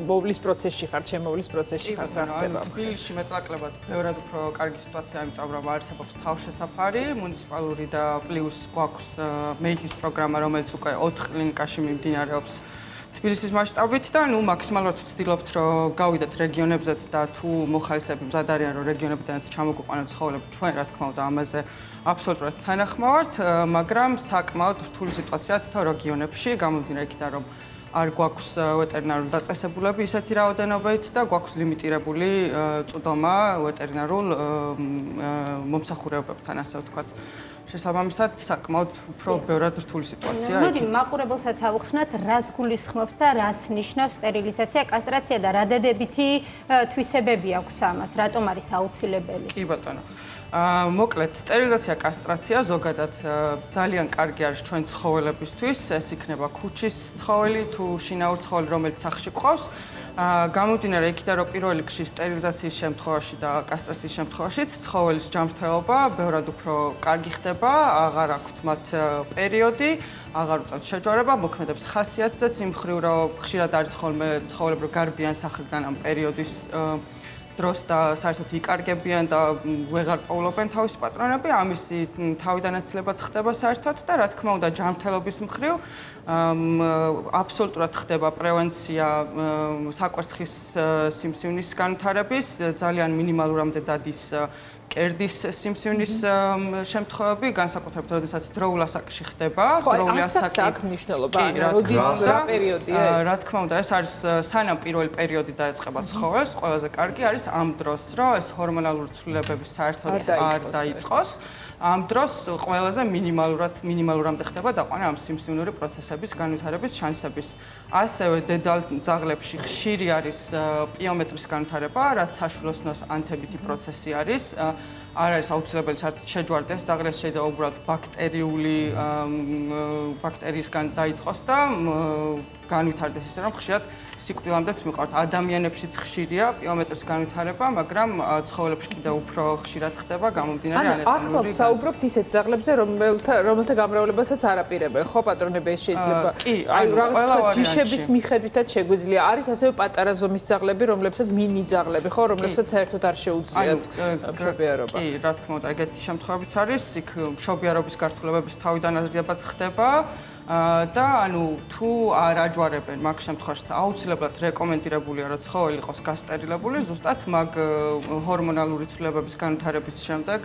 მოვლის პროცესში ხართ, შემოვლის პროცესში ხართ, რა ხდება? თბილისში მეტნაკლებად ბევრად უფრო კარგი სიტუაცია, იმიტომ რომ არსებობს თავშესაფარი, მუნიციპალური და პლუს გვაქვს მეიჰის პროგრამა, რომელიც უკვე 4 კლინიკაში მიმდინარეობს თბილისის მასშტაბით და ნუ მაქსიმალურად ვცდილობთ რომ გავიდეთ რეგიონებზეც და თუ მოხალისეები მზად არიან რომ რეგიონებიდანაც ჩამოგუყვანოთ ცხოველები, ჩვენ რა თქმა უნდა ამაზე აბსოლუტურად თანახმოვართ, მაგრამ საკმაოდ რთული სიტუაციაა თითო რეგიონებში, გამომდინარე იქიდან რომ არ გვაქვს ვეტერინარული დაწესებულები ისეთი რაოდენობით და გვაქვს ლიმიტირებული წვდომა ვეტერინარულ მომსახურებებთან, ასე ვთქვათ. შესაბამისად, საკმაოდ უფრო ბევრად რთული სიტუაციაა. მოდი, მაყურებელსაც ავუხსნათ, რას გულისხმობს და რას ნიშნავს სტერილიზაცია, კასტრაცია და რა დადებითი თვისებები აქვს ამას, რატომ არის აუცილებელი? კი ბატონო. მოკლედ, სტერილიზაცია, კასტრაცია ზოგადად ძალიან კარგი არის ჩვენ ცხოველებისთვის, ეს იქნება ქუჩის ცხოველი თუ შინაური ცხოველი, რომელიც სახლში ყავს. გამომდინარე იქიდან, რომ პირველ რიგში სტერილიზაციის შემთხვევაში და კასტრაციის შემთხვევაშიც ცხოველის ჯანმრთელობა ბევრად უფრო კარგი ხდება, აღარ აქვთ მათ პერიოდი, აღარ უწევთ შეჯვარება, მოქმედებს ხასიათზეც იმ მხრივ, რომ ხშირად არის ხოლმე ცხოველები, რომ გარბიან სახლიდან ამ პერიოდის დროს და საერთოდ იკარგებიან და ვეღარ პოულობენ თავის პატრონები, ამისი თავიდანაცლებაც ხდება საერთოდ და რა თქმა უნდა ჯანმრთელობის მხრივ აბსოლუტურად ხდება პრევენცია საკვერცხის სიმსივნის განვითარების, ძალიან მინიმალურამდე დადის კერდის სიმსივნის შემთხვევები, განსაკუთრებით როდესაც დროულ ასაკში ხდება, დროული ასაკი აქვს მნიშვნელობა, როდის რა პერიოდია ეს? რა თქმა უნდა, ეს არის სანამ პირველი პერიოდი დაეწყება ცხოველს, ყველაზე კარგი არის ამ დროს, რომ ეს ჰორმონალური ცვლილებები საერთოდ არ დაიწყოს. ამ დროს ყველაზე მინიმალურამდე ხდება დაყვანა ამ სიმსივნური პროცესების განვითარების შანსების. ასევე დედალ ძაღლებში ხშირი არის პიომეტრის განვითარება, რაც საშვილოსნოს ანთებითი პროცესი არის. არ არის აუცილებელი შეჯვარდეს ძაღლი, შეიძლება უბრალოდ ბაქტერიისგან დაიწყოს და განვითარდეს ისე რომ ხშირად სიკვდილამდეც მიყვართ. ადამიანებშიც ხშირია პიომეტრის განვითარება, მაგრამ ცხოველებში კიდევ უფრო ხშირად ხდება გამომდინარე ანატომიური. ახლა ვსაუბრობთ ისეთ ძაღლებზე, რომელთა გამრავლებასაც არ აპირებენ, ხო პატრონები ეს შეიძლება. აი რაღაც ჯიშების მიხედვითაც შეგვიძლია. არის ასევე პატარა ზომის ძაღლები, რომლებსაც მინი ძაღლები, ხო, რომლებსაც საერთოდ არ შეუძლიათ მშობიარობა. კი, რა თქმა უნდა, ეგეთი შემთხვევებიც არის. იქ მშობიარობის გართულებების თავიდანაზრდიებაც ხდება. და ანუ თუ არ აჯვარებენ მაგ შემთხვევაში აუცილებლად რეკომენდირებულია რომ ცხოველი იყოს გასტერილებული ზუსტად მაგ ჰორმონალური ცვლილებების განვითარების შემდეგ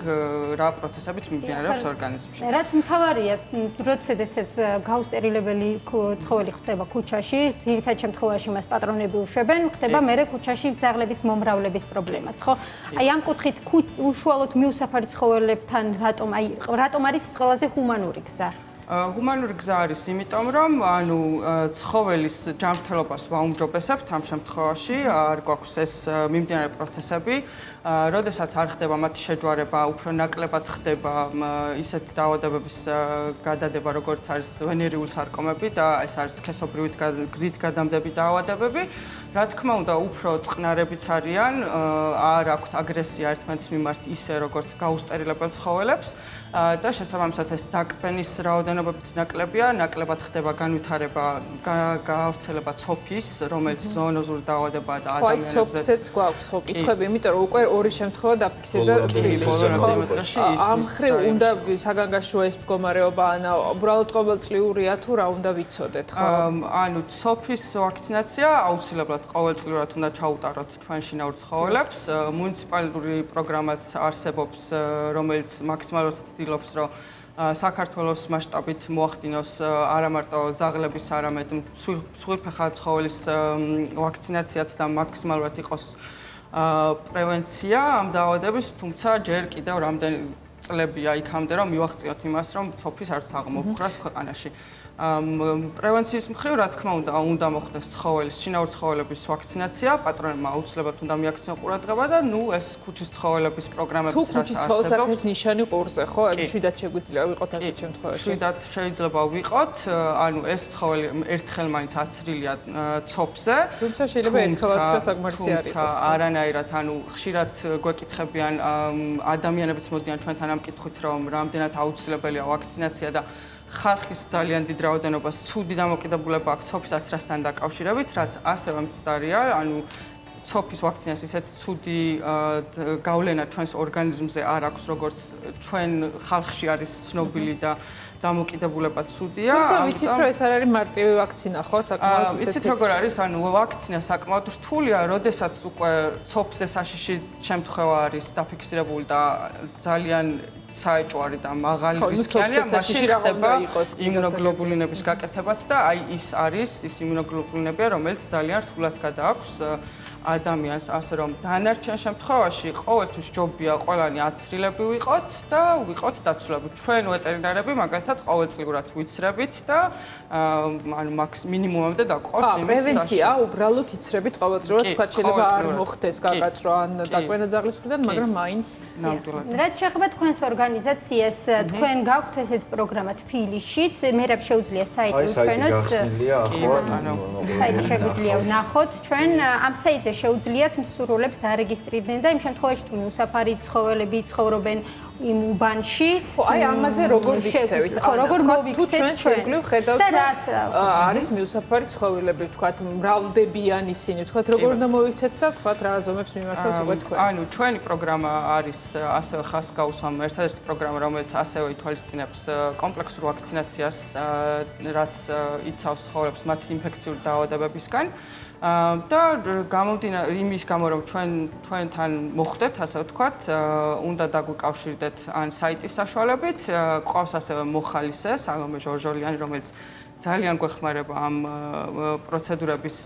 რა პროცესებიც მიმდინარეობს ორგანიზმში. რაც მთავარია, როდესაც გაუსტერილებელი ცხოველი ხდება ქუჩაში, ძირითად შემთხვევაში მას პატრონები უშვებენ, ხდება მერე ქუჩაში ძაღლების მომრავლების პრობლემაც, ხო? აი ამ კუთხით უშუალოდ მიუსაფარი ცხოველებთან რატომ არის ეს ყველაზე ჰუმანური გზა? ჰუმანური გზა არის იმიტომ, რომ ანუ ცხოველის ჯანმრთელობას ვაუმჯობესებთ ამ შემთხვევაში, არ გვაქვს ეს მიმდინარე პროცესები, როდესაც არ ხდება მათი შეჯვარება, უფრო ნაკლებად ხდება ისეთი დაავადებების გადადება, როგორც არის ვენერიული სარკომები და ეს არის სქესობრივი გზით გადამდები დაავადებები რა თქმა უნდა, უფრო წყნარებიც არიან, არ აქვთ აგრესია ერთმანეთის მიმართ ისე, როგორც გაუსტერილებელ ცხოველებს და შესაბამისად ეს დაკბენის რაოდენობებიც ნაკლებია, ნაკლებად ხდება განვითარება, გაავრცელება ცოფის, რომელიც ზოონოზური დაავადება და ადამიანებზე. ცოფსეც გვაქვს ხო კითხვები, იმიტომ რომ უკვე ორი შემთხვევა დაფიქსირდა თბილისში. ამ მხრივ უნდა საგანგაშოა ეს მდგომარეობა, ანა უბრალოდ ყოველწლიურია თუ რა უნდა ვიცოდეთ, ხო? ანუ ცოფის ვაქცინაცია აუცილებლად ყოველწლიურად უნდა ჩაუტაროთ ჩვენ შინაურ ცხოველებს. მუნიციპალური პროგრამაც არსებობს, რომელიც მაქსიმალურად ცდილობს, რომ საქართველოს მასშტაბით მოახდინოს არა მარტო ძაღლების, არამედ მსხვილფეხა ცხოველის ვაქცინაციაც და მაქსიმალურად იყოს პრევენცია ამ დაავადების, თუმცა ჯერ კიდევ რამდენი წლებია იქამდე, რომ მივახციოთ იმას, რომ ცოფის არ აღმოფხვრათ ქვეყანაში. პრევენციის მხრივ, რა თქმა უნდა მოხდეს შინაურ ცხოველების ვაქცინაცია, პატრონებმა აუცილებლად უნდა მიაქციონ ყურადღება და ეს ქუჩის ცხოველების პროგრამებიც თუ ქუჩის ცხოველს აქვს ნიშანი ყურზე, ხო? შვიდად შეგვიძლია ვიყოთ ასეთ შემთხვევაში. შვიდად შეიძლება ვიყოთ, ანუ ეს ცხოველი ერთხელ მაინც აცრილია ცოფზე. თუმცა შეიძლება ერთხელაც რა საკმარისი არ იყოს. არანაირად, ანუ ხშირად გვეკითხებიან ადამიანებიც მოდიან ჩვენთან ამ კითხვით, რომ რამდენად აუცილებელია ვაქცინაცია და ხალხის ძალიან დიდ რაოდენობას ცუდი დამოკიდებულება აქვს ცოფის აცრასთან დაკავშირებით, რაც ასევე მცდარია, ანუ ცოფის ვაქცინას ისეთ ცუდი გავლენა ჩვენს ორგანიზმზე არ აქვს, როგორც ჩვენ ხალხში არის ცნობილი და დამოკიდებულება ცუდია. თუმცა ვიცით, რომ ეს არ არის მარტივი ვაქცინა, ხო? საკმაოდ ვიცით როგორ არის, ანუ ვაქცინა საკმაოდ რთულია, როდესაც უკვე ცოფზე საშიში შემთხვევა არის დაფიქსირებული და ძალიან საეჭვარი და მაღალი რისკიანია, მაშინ ხდება იმუნოგლობულინების გაკეთებაც და აი ის არის ის იმუნოგლობულინებია, რომელიც ძალიან რთულად გადააქვს ადამიანს, ასე რომ დანარჩენ შემთხვევაში ყოველთვის ჯობია ყველანი აცრილები ვიყოთ და ვიყოთ დაცულები. ჩვენ ვეტერინარები მაგალითად ყოველწლიურად ვიცრებით და ანუ მინიმუმამდე დაგვყავს იმის პრევენცია, უბრალოდ იცრებით ყოველწლიურად, თქვა შეიძლება არ მოხდეს გაგაწვა ან დაკვენა ძაღლის მხრიდან, მაგრამ მაინც ნამდვილად. რაც შეეხება თქვენს ორგანიზაციას, თქვენ გაქვთ ესეთ პროგრამა თბილისშიც, მერაბ შეუძლია საიტი უჩვენოს. საიტი შეგვიძლია ვნახოთ. ჩვენ ამ საიტზე შეუძლიათ მსურველებს დარეგისტრირდნენ და იმ შემთხვევაში თუ მიუსაფარი ცხოველები ცხოვრობენ იმ უბანში. ხო, აი ამაზე როგორ ვიქცევით? ხო, როგორ მოვიქცეთ ჩვენ შეგვიძლია ხედავთ არის მიუსაფარი ცხოველები, თქვათ, მრავლდებიან ისინი, თქვათ, როგორ უნდა მოვიქცეთ და თქვათ, რა ზომებს მიმართავთ უკვე თქვენ. ანუ ჩვენი პროგრამა არის ასევე ხასგაუსამ ერთადერთი პროგრამა, რომელიც ასევე ითვალისწინებს კომპლექსურ ვაქცინაციას, რაც იცავს ცხოველებს მათი ინფექციური დაავადებებისგან. და გამომდინარე იმის გამო რომ ჩვენთან მოხვდეთ, ასე ვთქვათ, უნდა დაგვიკავშირდეთ ან საიტის საშუალებით, ყავს ასევე მოხალისე სალომე ჟორჟოლიანი, რომელიც ძალიან გვეხმარება ამ პროცედურების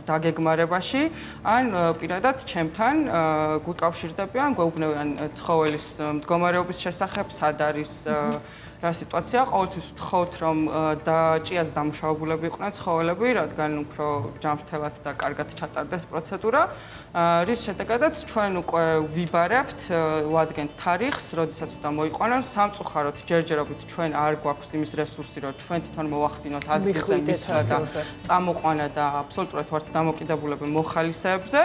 დაგეგმარებაში, ან პირადად ჩემთან გვიკავშირდებიან, გვეუბნებიან ცხოველის მდგომარეობის შესახებ, სად არის რა სიტუაცია, ყოველთვის ვთხოვთ, რომ ჭიას დამუშავებულები იყვნენ ცხოველები, რადგან უფრო ჯანმრთელად და კარგად ჩატარდეს პროცედურა. რის შედეგადაც ჩვენ უკვე ვიბარებთ, ვადგენთ თარიღს, როდესაც უნდა მოიყვანონ. სამწუხაროდ ჯერჯერობით ჩვენ არ გვაქვს იმის რესურსი, რომ ჩვენ თვითონ მოვახდინოთ ადგილზე მისვლა და წამოყვანა და აბსოლუტურად ვართ დამოკიდებულები მოხალისეებზე,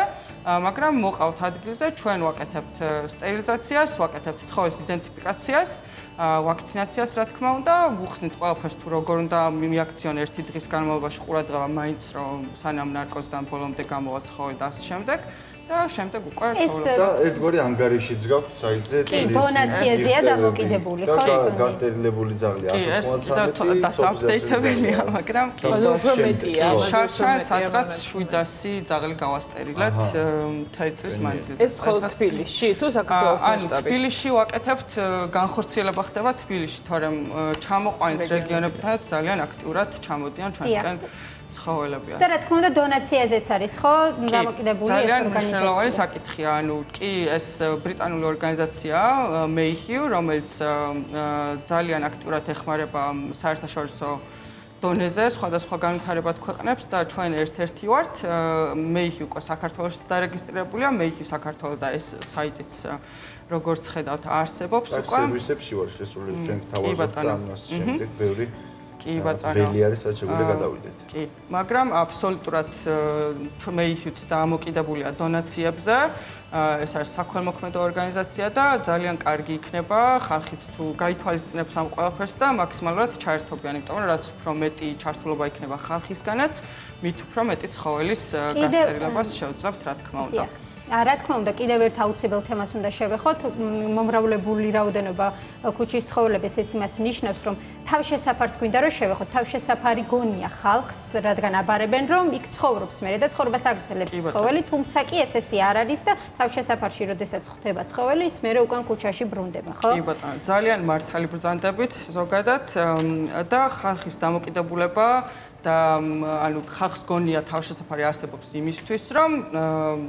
მაგრამ მოყავთ ადგილზე, ჩვენ ვაკეთებთ სტერილიზაციას, ვაკეთებთ ცხოველის იდენტიფიკაციას, ვაქცინაციას, რა თქმა უნდა, ვუხსნით ყველაფერს თუ როგორ უნდა მიაქციონ ერთი დღის განმავლობაში ყურადღება მაინც რომ სანამ ნარკოზიდან ბოლომდე გამოვა ცხოველი და ასე შემდეგ. და შემდეგ უკვე და ერთგვარი ანგარიშიც გაქვთ საიტზე წლის დონაციაზეა დამოკიდებული, ხო? გასტერილებული ძაღლი 193 დასაპდეიტებელია, მაგრამ უფრო მეტია. შარშან სადღაც 700 ძაღლი გავასტერილეთ მთელი წლის მანძილზე. ეს მხოლოდ თბილისში თუ საქართველოს მასშტაბით? თბილისში ვაკეთებთ, განხორციელება ხდება თბილისში, თორემ ჩამოყვანით რეგიონებითაც ძალიან აქტიურად ჩამოდიან ჩვენსკენ ცხოველებია. და რა თქმა უნდა დონაციაზეც არის, ხო? დამოკიდებული ეს ძალიან მნიშვნელოვანი საკითხია, ანუ კი ეს ბრიტანული ორგანიზაციაა, MEIHU, რომელიც ძალიან აქტიურად ეხმარება საერთაშორისო დონეზე სხვადასხვა განვითარებად ქვეყნებს და ჩვენ ერთ-ერთი ვართ. MEIHU უკვე საქართველოში დარეგისტრირებულია, MEIHU საქართველოს და ეს საიტიც როგორც ხედავთ არსებობს უკვე. სერვისებში ვარ შესული ჩვენ თავაზობთ და ამას შემდეგ ბევრი კი ბატონო. ველი არის რაც შეგვიძლია გადავიდეთ. კი, მაგრამ აბსოლუტურად მეიხით დამოკიდებულია დონაციებზე. ეს არის საქველმოქმედო ორგანიზაცია და ძალიან კარგი იქნება ხალხიც თუ გაითვალისწინებს ამ ყველაფერს და მაქსიმალურად ჩაერთობიან, იმიტომ რომ რაც უფრო მეტი ჩართულობა იქნება ხალხისგანაც, მით უფრო მეტი ცხოველის გასტერილებას შევძლებთ, რა თქმა უნდა. რა თქმა უნდა, კიდევ ერთ აუცილებლ თემას უნდა შევეხოთ. მომრავლებული რაოდენობა ქუჩის ცხოველების ეს იმას ნიშნავს, რომ თავშესაფარს გვინდა რომ შევეხოთ. თავშესაფარი გონია ხალხს, რადგან აბარებენ, რომ იქ ცხოვრობს მერე და ცხოვრებას აგრძელებს ცხოველი, თუმცა კი ესე არ არის და თავშესაფარში, როდესაც ხვდება ცხოველი, ის მერე უკან ქუჩაში ბრუნდება, ხო? კი ბატონო, ძალიან მართალი ბრძანდებით ზოგადად და ხალხის დამოკიდებულება და ანუ ხალხს გონია თავშესაფარი არსებობს იმისთვის, რომ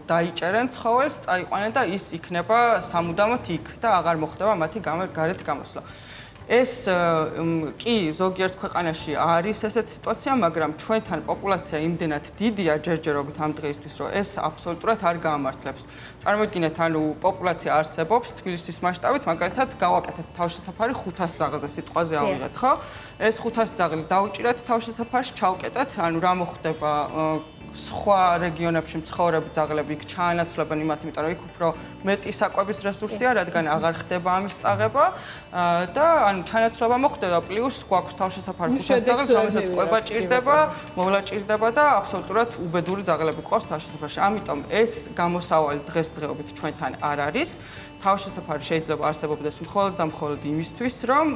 დაიჭერენ ცხოველს, წაიყვანენ და ის იქნება სამუდამოდ იქ და აღარ მოხდება მათი გარეთ გამოსვლა. ეს კი ზოგიერთ ქვეყანაში არის ესეთ სიტუაცია, მაგრამ ჩვენთან პოპულაცია იმდენად დიდია ჯერჯერობით ამ დღეისთვის, რომ ეს აბსოლუტურად არ გაამართლებს. წარმოიდგინეთ, ანუ პოპულაცია არსებობს თბილისის მასშტაბით, მაგალითად, გავაკეთეთ თავშესაფარი 500 ძაღლზე, სიტყვაზე ავიღეთ, ხო? ეს 500 ძაღლი დაუჭირეთ თავშესაფარში, ჩავკეტეთ, ანუ რა მოხდება სხვა რეგიონებში მცხოვრები ძაღლები იქ ჩაანაცვლებენ იმათ, იმიტომ რომ იქ უფრო მეტი საკვების რესურსია, რადგან აღარ ხდება ამის წაღება და ანუ ჩანაცვლება მოხდება, პლუს გვაქვს თავშესაფარი 500 ძაღლს, რომელსაც კვება ჭირდება, მოვლა ჭირდება და აბსოლუტურად უბედური ძაღლები ყავს თავშესაფარში. ამიტომ ეს გამოსავალი დღესდღეობით ჩვენთან არ არის. თავშესაფარი შეიძლება არსებობდეს მხოლოდ და მხოლოდ იმისთვის, რომ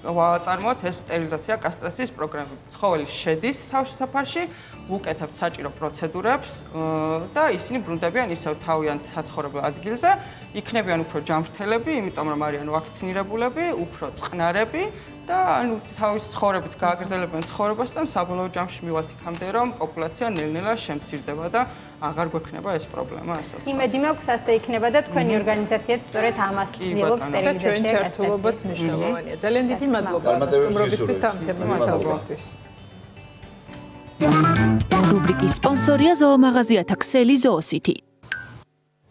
ვაწარმოოთ ეს სტერილიზაცია, კასტრაციის პროგრამები. ცხოველი შედის თავშესაფარში, ვუკეთებთ საჭირო პროცედურებს და ისინი ბრუნდებიან ისევ თავიანთ საცხოვრებელ ადგილზე, იქნებიან უფრო ჯანმრთელები, იმიტომ რომ არიან ვაქცინირებულები, უფრო წყნარები და ანუ თავის ცხოვრებით გააგრძელებენ ცხოვრებას და საბოლოო ჯამში მივალთ იქამდე, რომ პოპულაცია ნელ-ნელა შემცირდება და აღარ გვექნება ეს პრობლემა ასე. იმედი მაქვს ასე იქნება და თქვენი ორგანიზაციაც სწორედ ამას ცდილობს სტერილიზაცია. ჩვენ ჩართულობაც მნიშვნელოვანია. ძალიან დიდი მადლობა სტუმრობისთვის და ამ თემაზე საუბრისთვის. რუბრიკის სპონსორია ზოომაღაზიათა ქსელი ზოოსითი.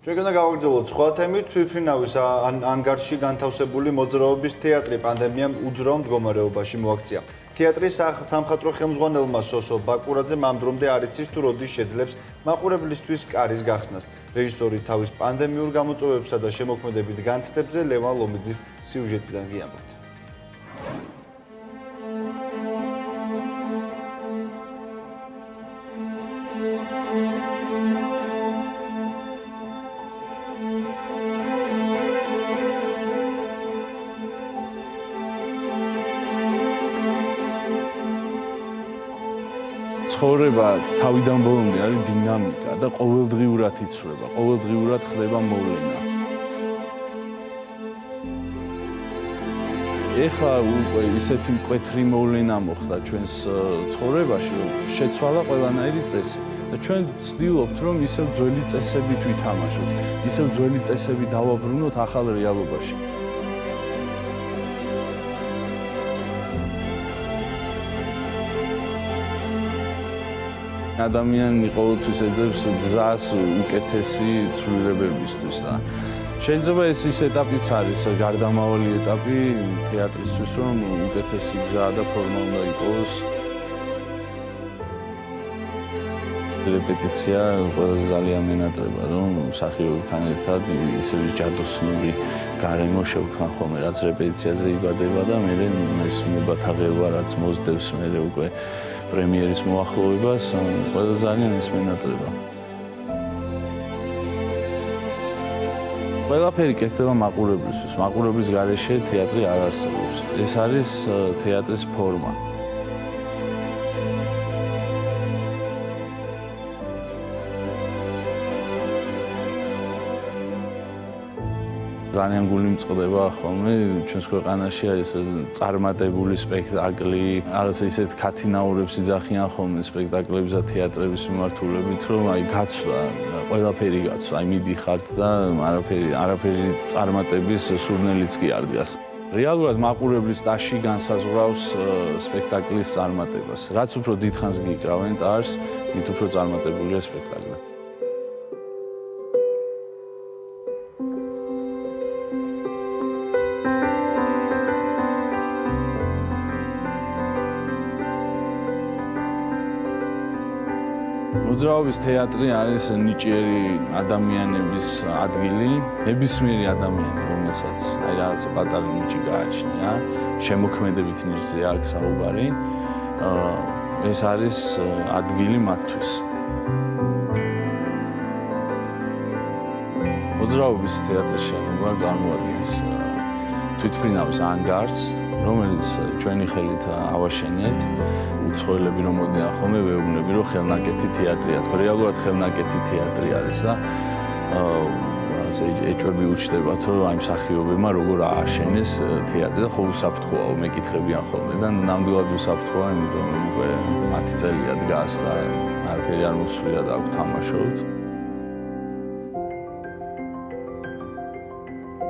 ჩვენ გუნდა გავაგრძელოთ სხვა თემით, თვითმფრინავის ანგარში განთავსებული მოძრაობის თეატრი პანდემიამ უძრავ მდგომარეობაში მოაქცია. თეატრის სამხატვრო ხელმძღვანელმა სოსო ბაკურაძემ ამ დრომდე არ იცის თუ როდის შეძლებს მაყურებლისთვის კარის გახსნას. რეჟისორი თავის პანდემიურ გამოწვევებსა და შემოქმედებით განცდებზე ლევან ლომიძის სიუჟეტიდან გიამბობთ. ცხოვრება თავიდან ბოლომდე არის დინამიკა და ყოველდღიურად იცვლება, ყოველდღიურად ხდება მოვლენა. ეხლა უკვე ისეთი მკვეთრი მოვლენა მოხდა ჩვენს ცხოვრებაში, რომ შეცვალა ყველანაირი წესი და ჩვენ ვცდილობთ, რომ ისევ ძველი წესებით ვითამაშოთ, ისევ ძველი წესები დავაბრუნოთ ახალ რეალობაში. ადამიანი ყოველთვის ეძებს გზას უკეთესი ცვლილებებისთვის და შეიძლება ეს ეტაპიც არის გარდამავალი ეტაპი თეატრისთვის, რომ უკეთესი გზა და ფორმა უნდა იყოს. რეპეტიცია ყველაზე ძალიან მენატრება, რომ მსახიობთან ერთად ისევ ჯადოსნური გარემო შევქმნა ხოლმე, რაც რეპეტიციაზე იბადება და მე ეს მებათაღება, რაც მოსდევს მე უკვე პრემიერის მოახლოვებას, ყველა ძალიან ეს მენატრება. ყველაფერი კეთდება მაყურებლისთვის. მაყურებლის გარეშე თეატრი არ არსებობს. ეს არის თეატრის ფორმა. ძალიან გული მწყდება ხოლმე ჩვენს ქვეყანაში ეს წარმატებული სპექტაკლი, რაღაც ისეთ ქათინაურებს იძახიან ხოლმე სპექტაკლების და თეატრების მიმართულებით, რომ აი გაცვლა, ყველაფერი გაცვლა, აი მიდიხართ და არაფერი წარმატების სურნელიც კი არ დგას. რეალურად მაყურებლის ტაში განსაზღვრავს სპექტაკლის წარმატებას. რაც უფრო დიდხანს გიკრავენ ტარს, მით უფრო წარმატებულია სპექტაკლი. მოძრაობის თეატრი არის ნიჭიერი ადამიანების ადგილი, ნებისმიერი ადამიანი, რომელსაც აი რაღაცა პატარა ნიჭი გააჩნია, შემოქმედებით ნიჭზე აქვს საუბარი. ეს არის ადგილი მათთვის. მოძრაობის თეატრის შენობა წარმოადგენს თვითმფრინავის ანგარს, რომელიც ჩვენი ხელით ავაშენეთ. უცხოელები რომ მოდიან ხოლმე ვეუბნები, რომ ხელნაკეთი თეატრია. თქო, რეალურად ხელნაკეთი თეატრი არის და ეჭვები უჩნდებათ, რომ აი მსახიობებმა როგორ ააშენეს თეატრი და ხო უსაფრთხოა, მეკითხებიან ხოლმე და ნამდვილად უსაფრთხოა, იმიტომ რომ უკვე 10 წელია დგას და არაფერი არ მოსვლია და აქ თამაშობთ.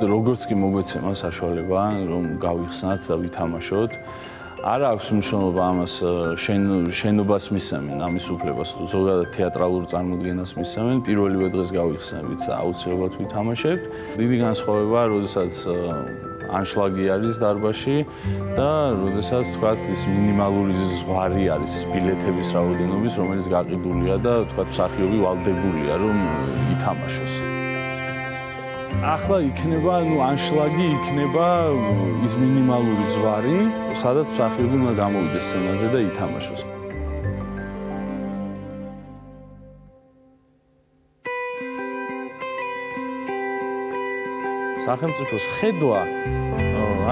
როგორც კი მოგვეცემა საშუალება, რომ გავიხსნათ და ვითამაშოთ, არ აქვს მნიშვნელობა ამას შენობას მისცემენ, ამის უფლებას, ზოგადად თეატრალურ წარმოდგენას მისცემენ, პირველივე დღეს გავიხსნებით, აუცილებლად ვითამაშებთ. დიდი განსხვავებაა, როდესაც ანშლაგი არის დარბაზში და როდესაც თქვათ ის მინიმალური ზღვარი არის ბილეთების რაოდენობის, რომელიც გაყიდულია და თქვათ მსახიობი ვალდებულია, რომ ითამაშოს. ახლა იქნება, ანშლაგი იქნება ის მინიმალური ზღვარი, სადაც მსახიობი უნდა გამოვიდეს სცენაზე და ითამაშოს. სახელმწიფოს ხედვა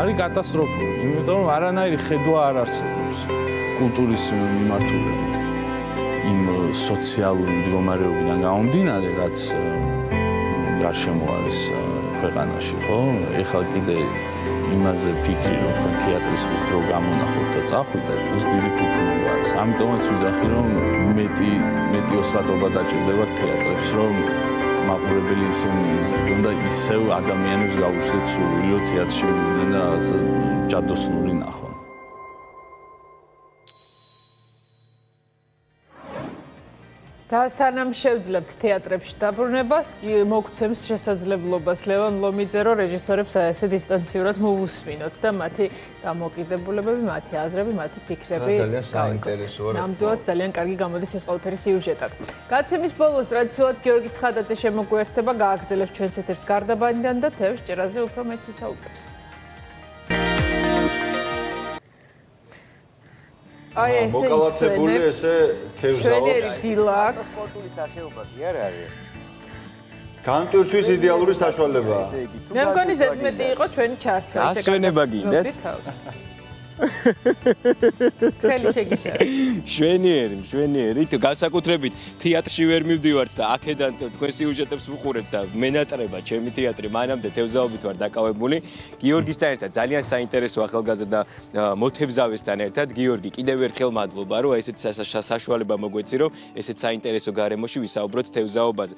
არის კატასტროფული, იმიტომ რომ არანაირი ხედვა არ არსებობს კულტურის მიმართულებით. იმ სოციალური მდგომარეობიდან გამომდინარე, რაც გარშემო არის ქვეყანაში, ხო? ეხლა კიდე იმაზე ფიქრი, რომ თქვენ თეატრისთვის დრო გამონახოთ და წახვიდეთ, ეს დიდი ფუფუნება არის. ამიტომაც ვიძახი, რომ მეტი ოსტატობა დაჭირდება თეატრებს, რომ მაყურებელი ისინი იზრდონ და ისევ ადამიანებს გაუჩნდეთ სურვილი, რომ თეატრში მივიდნენ და რაღაცა ჯადოსნური ნახონ. და სანამ შევძლებთ თეატრებში დაბრუნებას, მოგცემს შესაძლებლობას ლევან ლომიძე, რეჟისორებს ესე დისტანციურად მოვუსმინოთ და მათი დამოკიდებულებები, მათი აზრები, მათი ფიქრები ძალიან საინტერესოა. ნამდვილად ძალიან კარგი გამოდის ეს ყველაფერი სიუჟეტად. გადაცემის ბოლოს ტრადიციულად გიორგი ცხადაძე შემოგვიერთება, გააგრძელებს ჩვენს ეთერს გარდაბანიდან და თევზ ჭერაზე უფრო მეც ისაუბრებს. აი ესე მოკალაცებული ესე თევზაობს. დილა სპორტული სახეობა კი არ არის. განტვირთვის იდეალური საშუალებაა. მე მგონი ზედმეტი იყო ჩვენი ჩართვა. ასვენება გინდათ? ხელი შეგიშალა. მშვენიერი. თუ განსაკუთრებით თეატრში ვერ მივდივართ და აქედან თქვენ სიუჟეტებს ვუყურებთ და მენატრება ჩემი თეატრი, მანამდე თევზაობით ვარ დაკავებული. გიორგისთან ერთად ძალიან საინტერესო ახალგაზრდა მოთევზავესთან ერთად. გიორგი, კიდევ ერთხელ მადლობა, რომ ესეთ საშუალება მოგვეცი, რომ ესეთ საინტერესო გარემოში ვისაუბროთ თევზაობაზე.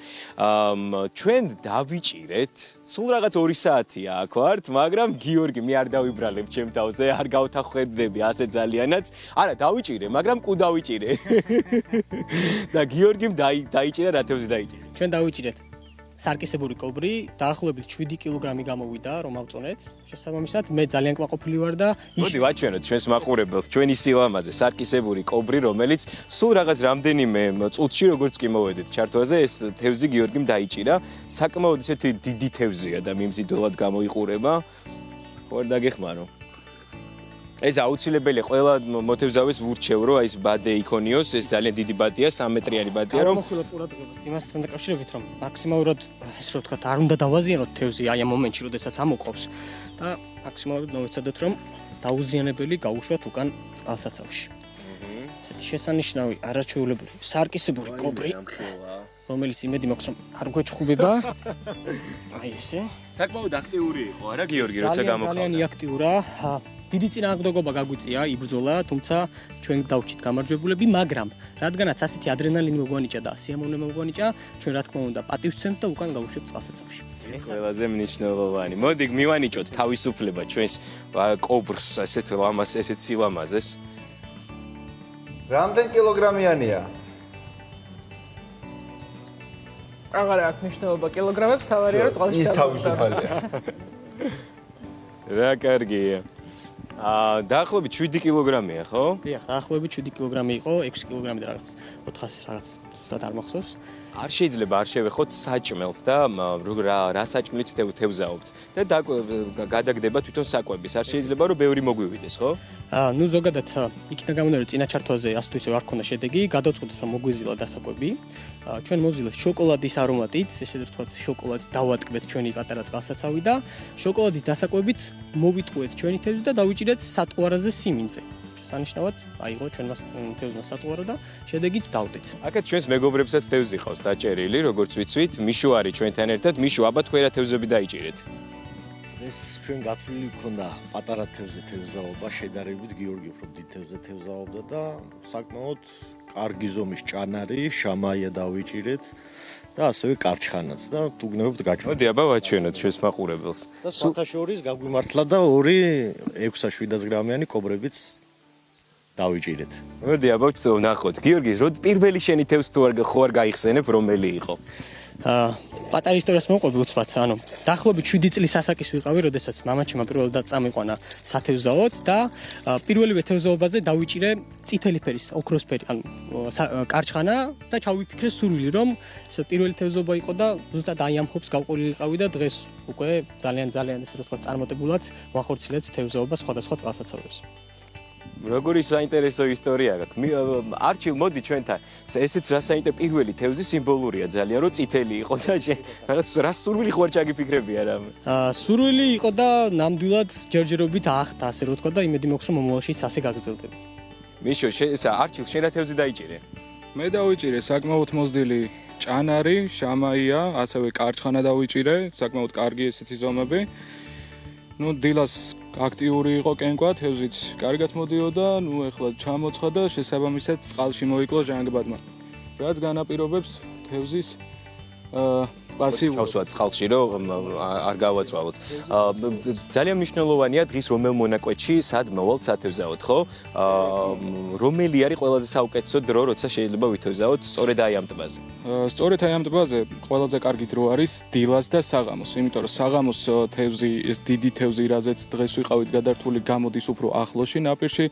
ჩვენ დავიჭირეთ, სულ რაღაც 2 საათია აქ ვართ, მაგრამ გიორგი, მე არ დავიბრალებ ჩემ თავზე, არ გავთანხმდები ასე ძალიანაც. არა, დავიჭირე, მაგრამ კუ დავიჭირე. და გიორგიმ დაიჭირა რა თევზი დაიჭირა. ჩვენ დავიჭირეთ სარკისებური კობრი, დაახლოებით 7 კილოგრამი გამოვიდა, რომ ავწონეთ. შესაბამისად, მე ძალიან კვაყოფილი ვარ და მოდი ვაჩვენოთ ჩვენს მაყურებელს ჩვენი სილამაზე, სარკისებური კობრი, რომელიც სულ რაღაც რამდენიმე წუთში როგორც კი მოვედით ჩართვაზე, ეს თევზი გიორგიმ დაიჭირა. საკმაოდ ისეთი დიდი თევზია და მიმზიდველად გამოიყურება. ხო არ დაგეხმარო. ეს აუცილებელია ყველა მოთევზავის ვურჩევ, რომ აი ეს ბადე იქონიოს, ეს ძალიან დიდი ბადეა, 3 მეტრიანი ბადეა, რომ გამოვხილოთ ყურადღებას იმასთან დაკავშირებით, რომ მაქსიმალურად ეს რო ვთქვათ, არ უნდა დავაზიანოთ თევზი აი ამ მომენტში, როდესაც ამოყობს და მაქსიმალურად მოვეცადოთ, რომ დაუზიანებელი გაუშვათ უკან წყალსაცავში. ესეთი შესანიშნავი, არაჩვეულებული, სარკისებური კობრი, რომელიც იმედი მაქვს, რომ არ გვეჩხუბება. აი ესე. საკმაოდ აქტიური იყო, არა გიორგი, როცა გამოხდა. ძალიან აქტიურა. დიდი წინააღმდეგობა გაგვიწია, იბრძოლა, თუმცა ჩვენ დავჭით გამარჯვებულები, მაგრამ რადგანაც ასეთი ადრენალინი მოგვანიჭა და სიამოვნე მოგვანიჭა, ჩვენ რა თქმა უნდა პატივცემთ და უკან გავუშვებთ წყალსაცავში. ეს ყველაზე მნიშვნელოვანი. მოდი მივანიჭოთ თავისუფლება ჩვენს კობრს, ესეთ ლამას, ესეთ სილამაზეს. რამდენ კილოგრამიანია? აღარ აქვს მნიშვნელობა კილოგრამებს, თავარია რომ წყალში ის თავისუფალია. რა კარგია. დაახლოებით 7 კილოგრამია, ხო? დიახ, დაახლოებით 7 კილოგრამი იყო, 6 კილოგრამი და რაღაც 400 რაღაც ზუსტად არ მახსოვს. არ შეიძლება არ შევეხოთ საჭმელს და რა საჭმლით თევზაობთ და გადაგდება თვითონ საკვების. არ შეიძლება რომ ბევრი მოგვივიდეს, ხო? ნუ ზოგადად იქიდან გამომდინარე წინა ჩართვაზე ასე თუ ისე არ ქონდა შედეგი, გადავწყვეტეთ რომ მოგვიზილა დასაკვები. ჩვენ მოვზილეთ შოკოლადის არომატით, ესე ვთქვათ, შოკოლადით დავატკბეთ ჩვენი პატარა წყალსაცავი და შოკოლადის დასაკვებით მოვიტყუეთ ჩვენი თევზი და დავიჭირეთ სატყუარაზე სიმინძე. სანიშნავად აიღო ჩვენმა თევზმა სატყუარო და შედეგიც დავდეთ. აქეთ ჩვენს მეგობრებსაც თევზი ყავს დაჭერილი, როგორც ვიცით, მიშო არის ჩვენთან ერთად. მიშო, აბა თქვენ რა თევზები დაიჭირეთ? ეს ჩვენ გათვლილი გქონდა პატარა თევზაობა, შედარებით გიორგი უფრო დიდ თევზაობდა და საკმაოდ კარგი ზომის ჭანარი, შამაია დავიჭირეთ და ასევე კარჩხანაც და ვგნებობთ გაჩვენოთ. მოდი აბა ვაჩვენოთ ჩვენს მაყურებელს. და სხვათა შორის გაგვიმართლა და 2 600 გრამიანი კობრებიც დავიჭირეთ. მოდი აბა ვნახოთ. გიორგი, როდ პირველი შენი თევზი თუ არ გაიხსენებ, რომელი იყო? პატარა ისტორიას მოვყვები უცბად, ანუ დაახლოებით 7 წლის ასაკის ვიყავი, როდესაც მამაჩემმა პირველად წამიყვანა სათევზაოდ და პირველივე თევზაობაზე დავიჭირე წითელი ფერის, ოქროსფერი, ანუ კარჩხანა და ჩავიფიქრე სრული, რომ ეს პირველი თევზაობა იყო და ზუსტად აი ამ ჰობს გავყოლილიყავი და დღეს უკვე ძალიან ესე რომ თქვა წარმატებულად ვახორციელებთ თევზაობას სხვადასხვა წყალსაცავებს. როგორი საინტერესო ისტორია გაქვს. არჩილ, მოდი ჩვენთან. ესეც რა საინტერესო პირველი თევზი სიმბოლურია ძალიან, რომ წითელი იყო და რაღაც რა სურვილი ხო არ ჩაგიფიქრები არა? სურვილი იყო და ნამდვილად ჯერჯერობით აახტა, ასე რომ თქვა და იმედი მაქვს რომ მომავალშიც ასე გაგრძელდება. მიშო, არჩილ, შენ რა თევზი დაიჭირე? მე დავიჭირე საკმაოდ მოზრდილი ჭანარი, შამაია, ასევე კარჩხანა დავიჭირე, საკმაოდ კარგი ესეთი ზომები. ნუ დილას აქტიური იყო კენკვა, თევზიც კარგად მოდიოდა, ნუ ეხლა ჩამოცხა და შესაბამისად წყალში მოიკლო ჟანგბადმა. რაც განაპირობებს თევზის პასიურ ჩავსვათ წყალში, რომ არ გავაწვალოთ. ძალიან მნიშვნელოვანია დღის რომელ მონაკვეთში სად მოვალთ სათევზაოდ, ხო? რომელი არის ყველაზე საუკეთესო დრო, როცა შეიძლება ვითევზაოთ სწორედ აი ამ ტბაზე? სწორედ აი ამ ტბაზე ყველაზე კარგი დრო არის დილას და საღამოს, იმიტომ რომ საღამოს თევზი, ეს დიდი თევზი, რაზეც დღეს ვიყავით გადართული, გამოდის უფრო ახლოში ნაპირში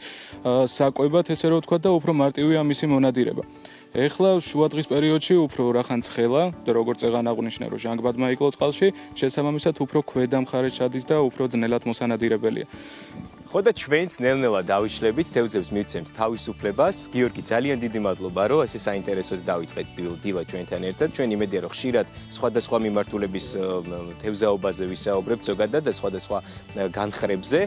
საკვებად, ესე რომ ვთქვა და უფრო მარტივია მისი მონადირება. ეხლა შუადღის პერიოდში უფრო რახან ცხელა და როგორც წეგან აღვნიშნე რომ ჟანგბადმა იკლო წყალში, შესაბამისად უფრო ქვედა მხარეს ჩადის და უფრო ძნელად მოსანადირებელია. ხო და ჩვენც ნელ-ნელა დავიშლებით თევზებს მივცემთ თავისუფლებას. გიორგი, ძალიან დიდი მადლობა, რომ ესე საინტერესოდ დავიწყეთ დილა ჩვენთან ერთად. ჩვენ იმედია, რომ ხშირად სხვადასხვა მიმართულების თევზაობაზე ვისაუბრებთ ზოგადად და სხვადასხვა განხრებზე.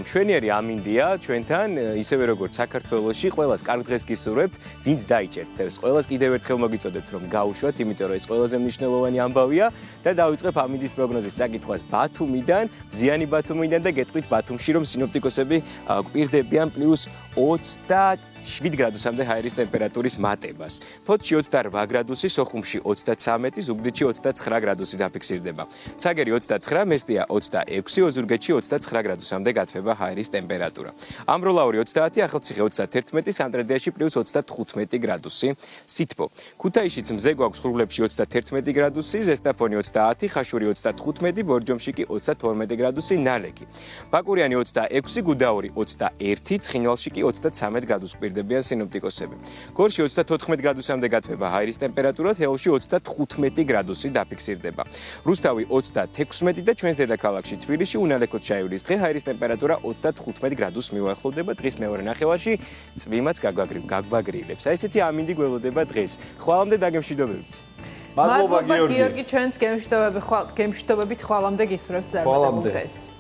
მშვენიერი ამინდია ჩვენთან, ისევე როგორც საქართველოში, ყველას კარგ დღეს გისურვებთ. ვინც დაიჭერთ თევზს, ყველას კიდევ ერთხელ მოგიწოდებთ, რომ გაუშვათ, იმიტომ რომ ეს ყველაზე მნიშვნელოვანი ამბავია და დავიწყებ ამინდის პროგნოზის წაკითხვას ბათუმიდან, მზიანი ბათუმიდან და გეტყვით ბათუმში, რომ სინოპტიკოსები გვპირდებიან +27 გრადუსამდე ჰაერის ტემპერატურის მატებას. ფოთში 28 გრადუსი, სოხუმში 33, ზუგდიდში 29 გრადუსი დაფიქსირდება. ცაგერი 29, მესტია 26, ოზურგეთში 29 გრადუსამდე გათბება ჰაერის ტემპერატურა. ამბროლაური 30, ახალციხე 31, სამტრედიაში +35 გრადუსი. სითბო. ქუთაისშიც მზე გვაქვს ხურვლებში 31 გრადუსი, ზესტაფონი 30, ხაშური 35, ბორჯომში კი 32 გრადუსი ნალექი. ბაკურიანი 26, გუდაური 21, ცხინვალში კი 33 გრადუსი გვპირდებიან სინოპტიკოსები. გორში 34 გრადუსამდე გათბება ჰაერის ტემპერატურა, თელავში 35 გრადუსი დაფიქსირდება. რუსთავი 36 და ჩვენს დედაქალაქში თბილისში უნალექოდ ჩაივლის დღე ჰაერის ტემპერატურა 35 გრადუსს მიუახლოვდება. დღის მეორე ნახევარში წვიმაც გაგვაგრილებს. აი ესეთი ამინდი გველოდება დღეს. ხვალამდე დაგემშვიდობებით. მადლობა გიორგი, ჩვენს გემშვიდობებით ხვალამდე გისურვებთ ზარმაცებულ დღეს.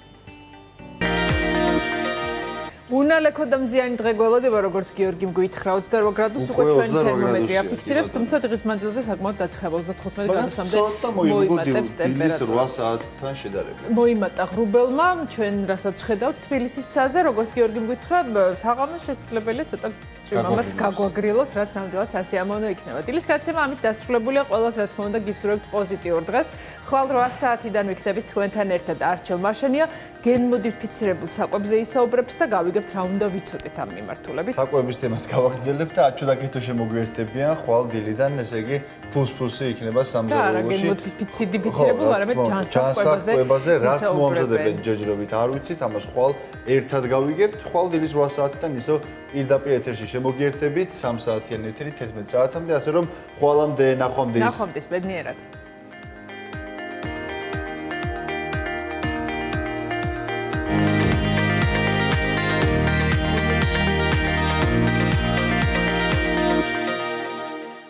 უნალექო და მზიანი დღე გველოდება, როგორც გიორგიმ გვითხრა 28 გრადუსს უკვე ჩვენი თერმომეტრი აფიქსირებს, თუმცა დღის მანძილზე საკმაოდ დაცხება 35 გრადუსამდე მოიმატებს ტემპერატურა. 8 საათთან შედარებით. მოიმატა ღრუბელმა, ჩვენ რასაც ვხედავთ თბილისის ცაზე, როგორც გიორგიმ გვითხრა, საღამოს შესაძლებელია ცოტა წვიმამაც გაგვაგრილოს, რაც ნამდვილად სასიამოვნო იქნება. დილის გადაცემა ამით დასრულებულია. ყველას რა თქმა უნდა გისურვებთ პოზიტიურ დღეს. ხვალ 8 საათიდან ვიქნებით თქვენთან ერთად. არჩილ მარშენია გენმოდიფიცირებულ საკვებზე ისაუბრებს და გავიგებთ რა უნდა ვიცოდეთ ამ მიმართულებით. საკვების თემას გავაგრძელებთ და აჩუდაკეთო შემოგვიერთებიან ხვალ დილიდან, ესე იგი ფუსფუსი იქნება სამზარეულოში. გენმოდიფიცირებულ, არამედ ჯანსაღკვებაზე რას მოამზადებენ ჯერჯერობით არ ვიცით, ამას ხვალ ერთად გავიგებთ. ხვალ დილის 8 საათიდან ისო პირდაპირ ეთერში შემოგიერთებით 3 საათიან ეთერი 11 საათამდე, ასე რომ ხვალამდე ნახვამდის ბედნიერად.